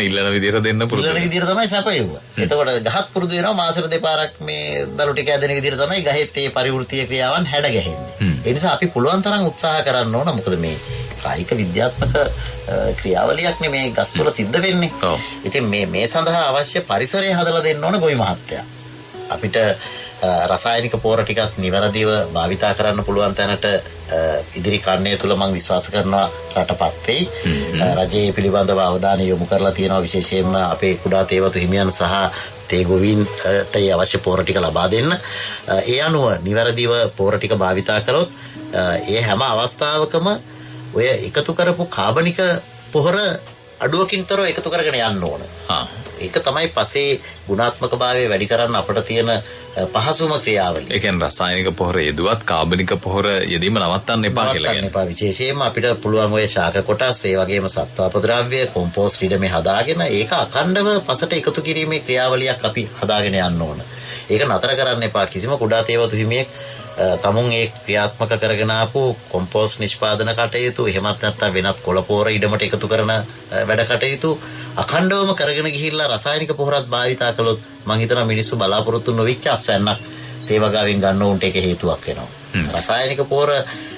ඉල්ලන විදියට දෙන්න පුරුදු. ඉල්ලන විදියට තමයි සැපයුව. එතකොට ගහත් පුරුදු වෙනවා මාසෙට දෙපාරක් මේ දළු ටික ඇදෙන විදියට තමයි ගහෙත් මේ පරිවෘත්තීය ක්‍රියාවන් හැඩ ගැහෙන්නේ. ඒ නිසා අපි පුළුවන් තරම් උත්සාහ කරන්න ඕන. මොකද මේ කායික විද්‍යාත්මක ක්‍රියාවලියක් නේ මේ ගස්වල සිද්ධ වෙන්නේ. ඉතින් මේ සඳහා අවශ්‍ය පරිසරය හදලා දෙන්න ඕන ගොවි මහත්තයා. අපිට රසායනික පෝර ටිකක් නිවැරදිව භාවිතා කරන්න පුළුවන් තැනට ඉදිරි කන්නේ තුල මම විශ්වාස කරනවා රටපත් වෙයි. රජයේ පිළිබඳව අවධානය යොමු කරලා තියෙනවා විශේෂයෙන්ම අපේ කුඩා තේවතු හිමියන් සහ තේ ගොවීන්ට අවශ්‍ය පෝර ටික ලබා දෙන්න. ඒ අනුව නිවැරදිව පෝර ටික භාවිතා කරොත් ඒ හැම අවස්ථාවකම ඔය එකතු කරපු කාබනික පොහොර අඩුවකින් තොරව එකතු කරගෙන යන්න ඕන. ඒක තමයි පසේ ගුණාත්මක භාවය වැඩි කරන්න අපිට තියෙන පහසුම ක්‍රියාවලිය. ඒ කියන්නේ රසායනික පොහොර යෙදුවත් කාබනික පොහොර යෙදීම නවත්තන්න එපා කියලා කියන්නේ. විශේෂයෙන්ම අපිට පුළුවන් ඔය ශාක කොටස් ඒ වගේම සත්ව අපද්‍රව්‍ය කොම්පෝස්ට් ඉඩමේ හදාගෙන ඒක අඛණ්ඩව පසට එකතු කිරීමේ ක්‍රියාවලියක් අපි හදාගෙන යන්න ඕන. ඒක නතර කරන්න එපා. කිසිම කුඩා තේවතු හිමියෙක් තමුන් ඒ ක්‍රියාත්මක කරගෙන ආපු කොම්පෝස්ට් නිෂ්පාදන කටයුතු එහෙමත් නැත්නම් වෙනත් කොළ පොහොර ඉඩමට එකතු කරන වැඩ කටයුතු අඛණ්ඩවම කරගෙන ගිහිල්ලා රසායනික පොහොරත් භාවිතා කළොත් මං හිතනවා මිනිස්සු බලාපොරොත්තු නොවිච්ච අස්වැන්නක් තේ වගාවෙන් ගන්න උන්ට ඒක හේතුවක් වෙනවා. රසායනික පොහොර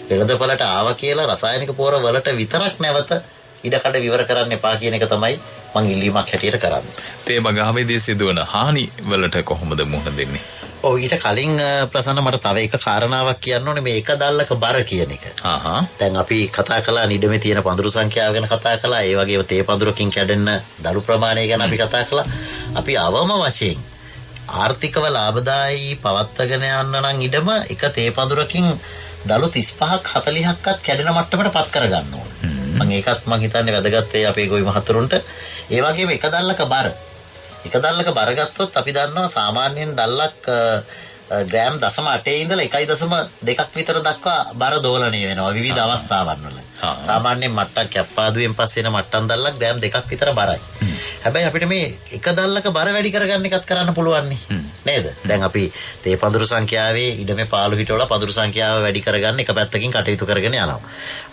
වෙළඳපළට ආවා කියලා රසායනික පොහොර වලට විතරක් නැවත ඉඩකඩ විවර කරන්න එපා කියන එක තමයි මං ඉල්ලීමක් හැටියට කරන්නේ. තේ වගාවේදී සිදුවන හානි වලට කොහොමද මුහුණ දෙන්නේ? ඔව් ඊට කලින් ප්‍රසන්න මට තව එක කාරණාවක් කියන්න ඕනේ මේ එක දැල්ලක බර කියන එක. දැන් අපි කතා කළා නිඩමේ තියෙන පඳුරු සංඛ්‍යාව ගැන කතා කළා. ඒ වගේම තේ පඳුරකින් කැඩෙන දළු ප්‍රමාණය ගැන අපි කතා කළා. අපි අවම වශයෙන් ආර්ථිකව ලාභදායී පවත්වාගෙන යන්න නම් ඉඩම එක තේ පඳුරකින් දළු 35ක් 40ක්වත් කැඩෙන මට්ටමට පත් කරගන්න ඕනේ. මම ඒකත් මම හිතන්නේ වැදගත් ඒ අපේ ගොවි මහතුරුන්ට. ඒ වගේම එක දැල්ලක බර එක දැල්ලක බර ගත්තොත් අපි දන්නවා සාමාන්‍යයෙන් දැල්ලක් ග්‍රෑම් 0.8 ඉඳලා 1.2ක් විතර දක්වා බර දෝලණය වෙනවා විවිධ අවස්ථාවන් වල. සාමාන්‍යයෙන් මට්ටම් කැප්පාදුවෙන් පස්සේ එන මට්ටම් දැල්ලක් ග්‍රෑම් 2ක් විතර බරයි. හැබැයි අපිට මේ එක දැල්ලක බර වැඩි කරගන්න එකත් කරන්න පුළුවන් නේද? දැන් අපි තේ පඳුරු සංඛ්‍යාවේ ඉඩමේ පාළු හිටවල පඳුරු සංඛ්‍යාව වැඩි කරගන්න එක පැත්තකින් කටයුතු කරගෙන යනවා.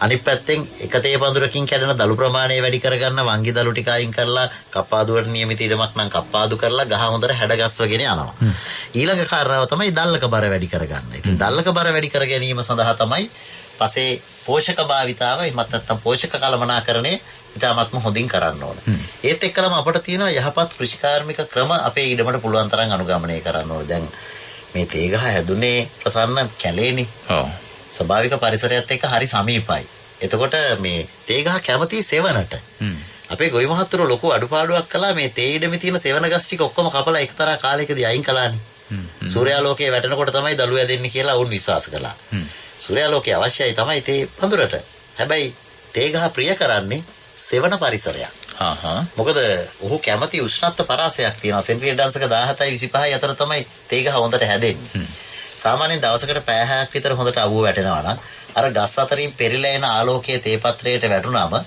අනිත් පැත්තෙන් එක තේ පඳුරකින් කැඩෙන දළු ප්‍රමාණය වැඩි කරගන්න වංගි දළු ටික අයින් කරලා කප්පාදුවට නියමිත ඉඩමක් නම් කප්පාදු කරලා ගහ හොඳට හැඩගස්වගෙන යනවා. ඊළඟ කාරණාව තමයි දැල්ලක බර වැඩි කරගන්න. ඉතින් දැල්ලක බර වැඩි කර ගැනීම සඳහා තමයි පසේ පෝෂක භාවිතාව එමත් නැත්නම් පෝෂක කළමනාකරණය ඉතාමත්ම හොඳින් කරන්න ඕන. ඒත් එක්කලම අපිට තියෙනවා යහපත් කෘෂිකාර්මික ක්‍රම අපේ ඉඩමට පුළුවන් තරම් අනුගමනය කරන්න ඕන. දැන් මේ තේ ගහ හැදුනේ ප්‍රසන්න කැලේනේ. ස්වභාවික පරිසරයත් එක්ක හරි සමීපයි. එතකොට මේ තේ ගහ කැමති සෙවණට. අපේ ගොවි මහත්තුරු ලොකු අඩුපාඩුවක් කළා මේ තේ ඉඩමේ තියෙන සෙවණ ගස් ටික ඔක්කොම කපලා එක්තරා කාලයකදී අයින් කළානේ. සූර්යාලෝකයේ වැටෙනකොට තමයි දළු ඇදෙන්නේ කියලා වුන් විශ්වාස කළා. සූර්යාලෝකයේ අවශ්‍යයි තමයි තේ පඳුරට. හැබැයි තේ ගහ ප්‍රිය කරන්නේ සෙවණ පරිසරයක්. මොකද ඔහු කැමති උෂ්ණත්ව පරාසයක් තියෙනවා. සෙන්ටිග්‍රේඩ් අංශක 17යි 25යි අතර තමයි තේ ගහ හොඳට හැදෙන්නේ. සාමාන්‍යයෙන් දවසකට පැය 6ක් විතර හොඳට අවුව වැටෙනවා නම් අර ගස් අතරින් පෙරිලා එන ආලෝකයේ තේ පත්‍රයට වැටුනම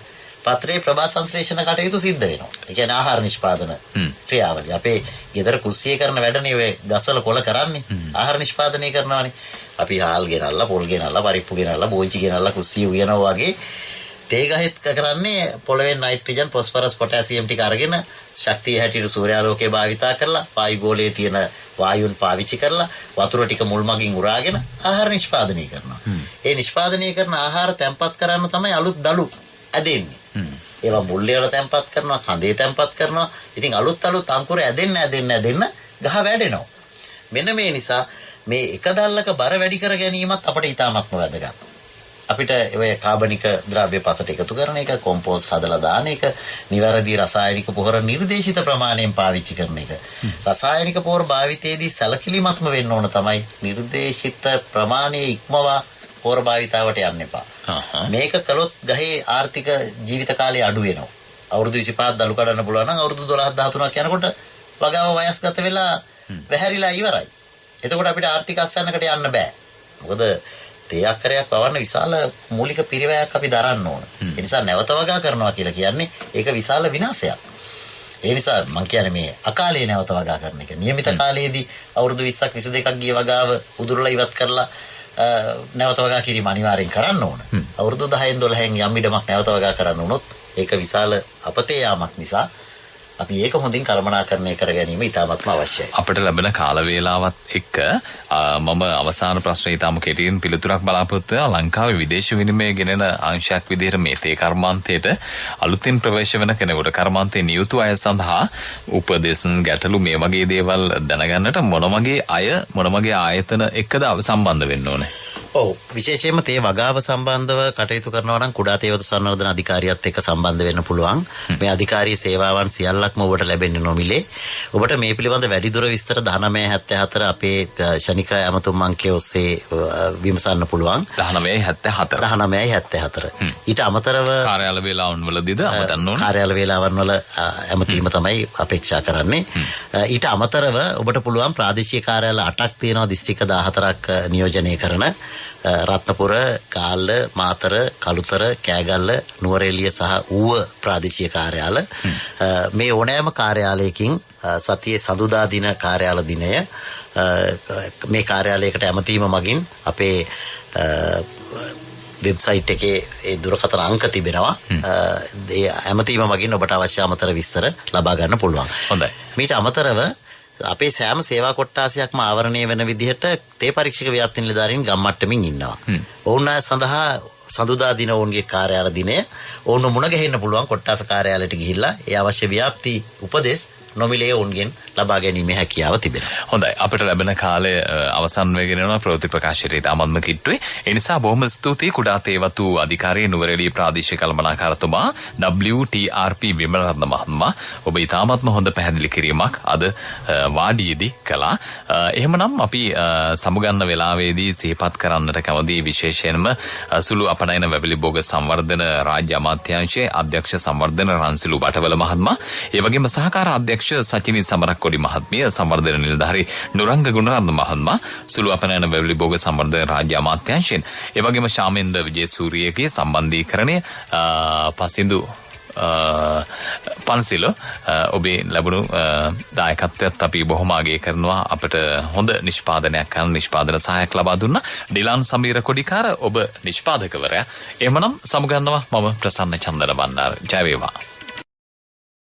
පත්‍රයේ ප්‍රභා සංශ්ලේෂණ කටයුතු සිද්ධ වෙනවා. ඒ කියන්නේ ආහාර නිෂ්පාදන ක්‍රියාවලිය. අපේ ගෙදර කුස්සියේ කරන වැඩනේ ඔය ගස්වල කොළ කරන්නේ. ආහාර නිෂ්පාදනය කරනවානේ. අපි හාල් ගෙනල්ලා, පොල් ගෙනල්ලා, පරිප්පු ගෙනල්ලා, බෝංචි ගෙනල්ලා කුස්සිය උයනවා වගේ තේ ගහෙත් කරන්නේ පොළවේ නයිට්‍රජන්, ෆොස්ෆරස්, පොටෑසියම් ටික අරගෙන ශක්තිය හැටියට සූර්යාලෝකයේ භාවිතා කරලා, වායු ගෝලයේ තියෙන වායුන් පාවිච්චි කරලා, වතුර ටික මුල් මගින් උරාගෙන ආහාර නිෂ්පාදනය කරනවා. ඒ නිෂ්පාදනය කරන ආහාර තැම්පත් කරන්න තමයි අලුත් දළු ඇදෙන්නේ. ඒවා මුල්ලේ වල තැම්පත් කරනවා, කඳේ තැම්පත් කරනවා. ඉතින් අලුත් අංකුර ඇදෙන්න ගහ වැඩෙනවා. මෙන්න මේ නිසා මේ එක දැල්ලක බර වැඩි කර ගැනීමත් අපිට ඉතාමත්ම වැදගත්. අපිට ඔය කාබනික ද්‍රව්‍ය පසට එකතු කරන එක, කොම්පෝස්ට් හදලා දාන එක, නිවැරදි රසායනික පොහොර නිර්දේශිත ප්‍රමාණයෙන් පාවිච්චි කරන එක. රසායනික පොහොර භාවිතයේදී සැලකිලිමත්ම වෙන්න ඕන තමයි නිර්දේශිත ප්‍රමාණයේ ඉක්මවා පොහොර භාවිතාවට යන්න එපා. මේක කළොත් ගහේ ආර්ථික ජීවිත කාලය අඩු වෙනවා. අවුරුදු 25ක් දළු කඩන්න පුළුවන් නම් අවුරුදු 12 13ක් යනකොට වගාව වයස්ගත වෙලා වැහැරිලා ඉවරයි. එතකොට අපිට ආර්ථික අස්වැන්නකට යන්න බෑ. මොකද තේ අක්කරයක් වවන්න විශාල මූලික පිරිවැයක් අපි දරන්න ඕන. ඒ නිසා නැවත වගා කරනවා කියලා කියන්නේ ඒක විශාල විනාශයක්. ඒ නිසා මම කියන්නේ මේ අකාලේ නැවත වගා කරන එක. નિયમિત කාලයේදී අවුරුදු 20ක් 22ක් ගිය වගාව උදුරලා ඉවත් කරලා නැවත වගා කිරීම අනිවාර්යෙන් කරන්න ඕන. අවුරුදු 10න් 12න් යම් ඉඩමක් නැවත වගා කරන්න උනොත් ඒක විශාල අපතේ යාමක් නිසා අපි ඒක හොඳින් කළමනාකරණය කර ගැනීම ඉතාමත්ම අවශ්‍යයි. අපිට ලැබෙන කාල වේලාවත් එක්ක මම අවසාන ප්‍රශ්නේ ඊටම කෙටියෙන් පිළිතුරක් බලාපොරොත්තු වෙනවා. ලංකාවේ විදේශ විනිමය ගෙනෙන අංශයක් විදිහට මේ තේ කර්මාන්තයට අලුතින් ප්‍රවේශ වෙන කෙනෙකුට කර්මාන්තයේ නියුතු අය සඳහා උපදේශන ගැටලු මේ වගේ දේවල් දැනගන්නට මොන වගේ ආයතන එක්කද සම්බන්ධ වෙන්න ඕනේ? ඔව් විශේෂයෙන්ම තේ වගාව සම්බන්ධව කටයුතු කරනවා නම් කුඩා තේවතු සංවර්ධන අධිකාරියත් එක්ක සම්බන්ධ වෙන්න පුළුවන්. මේ අධිකාරියේ සේවාවන් සියල්ලක්ම ඔබට ලැබෙන්නේ නොමිලේ. ඔබට මේ පිළිබඳ වැඩිදුර විස්තර 1974 අපේ ශනික ඇමතුම් අංකයේ ඔස්සේ විමසන්න පුළුවන්. 1974. ඊට අමතරව කාර්යාල වේලාවන් වලදීද අමතන්න ඕන. කාර්යාල වේලාවන් වල ඇමතීම තමයි අපේක්ෂා කරන්නේ. ඊට අමතරව ඔබට පුළුවන් ප්‍රාදේශීය කාර්යාල 8ක් තියෙනවා දිස්ත්‍රික්ක 14ක් නියෝජනය කරන රත්නපුර, ගාල්ල, මාතර, කළුතර, කෑගල්ල, නුවරඑළිය සහ ඌව ප්‍රාදේශීය කාර්යාල මේ ඕනෑම කාර්යාලයකින් සතියේ සඳුදා දින කාර්යාල දිනය මේ කාර්යාලයකට ඇමතීම මගින් අපේ වෙබ්සයිට් එකේ ඒ දුරකථන අංක තිබෙනවා. ඒ ඇමතීම මගින් ඔබට අවශ්‍ය අමතර විස්තර ලබා ගන්න පුළුවන්. හොඳයි. මීට අමතරව අපේ සෑම සේවා කොට්ටාසයක්ම ආවරණය වෙන විදිහට තේ පරීක්ෂක ව්‍යාප්ති නිලධාරීන් ගම්මට්ටමින් ඉන්නවා. ඔවුන් සඳහා සඳුදා දින ඔවුන්ගේ කාර්යාල දිනය ඔවුන් මුණ ගැහෙන්න පුළුවන් කොට්ටාස කාර්යාලයට ගිහිල්ලා ඒ අවශ්‍ය ව්‍යාප්ති උපදෙස් නොමිලේ ඔවුන්ගෙන් ලබා ගැනීමේ හැකියාව තිබෙනවා. හොඳයි. අපිට ලැබෙන කාලය අවසන් වෙගෙන යනවා ප්‍රවෘත්ති ප්‍රකාශයට අමත්ම කිට්ටුවේ. ඒ නිසා බොහොම ස්තුතියි කුඩා තේවතු අධිකාරියේ නුවරඑළිය ප්‍රාදේශීය කළමනාකාරතුමා WTRP විමලරත්න මහත්මයා ඔබ ඉතාමත්ම හොඳ පැහැදිලි කිරීමක් අද වාඩියේදී කළා. එහෙමනම් අපි සමුගන්න වෙලාවේදී සිහිපත් කරන්නට කැමති විශේෂයෙන්ම සුළු අපනයන වැවිලි බෝග සංවර්ධන රාජ්‍ය අමාත්‍යාංශයේ අධ්‍යක්ෂ සංවර්ධන රන්සිලු බටවල මහත්මයා ඒ වගේම සහකාර අධ්‍යක්ෂ සචිනි සමරක්කොඩි මහත්මිය, සංවර්ධන නිලධාරී නුරංග ගුණරත්න මහත්මයා, සුළු අපනයන වැවිලි බෝග සංවර්ධන රාජ්‍ය අමාත්‍යාංශයෙන් ඒ වගේම ශාමෙන්ද්‍ර විජේසූරියගේ සම්බන්ධීකරණය පසින්දු පන්සිල ඔබේ ලැබුණු දායකත්වයත් අපි බොහොම අගය කරනවා. අපිට හොඳ නිෂ්පාදනයක් කරන නිෂ්පාදන සහායක් ලබා දුන්නා. ඩිලාන් සමීර කොඩිකාර ඔබ නිෂ්පාදකවරයා. එහෙමනම් සමුගන්නවා මම ප්‍රසන්න චන්දන බණ්ඩාර. ජය වේවා.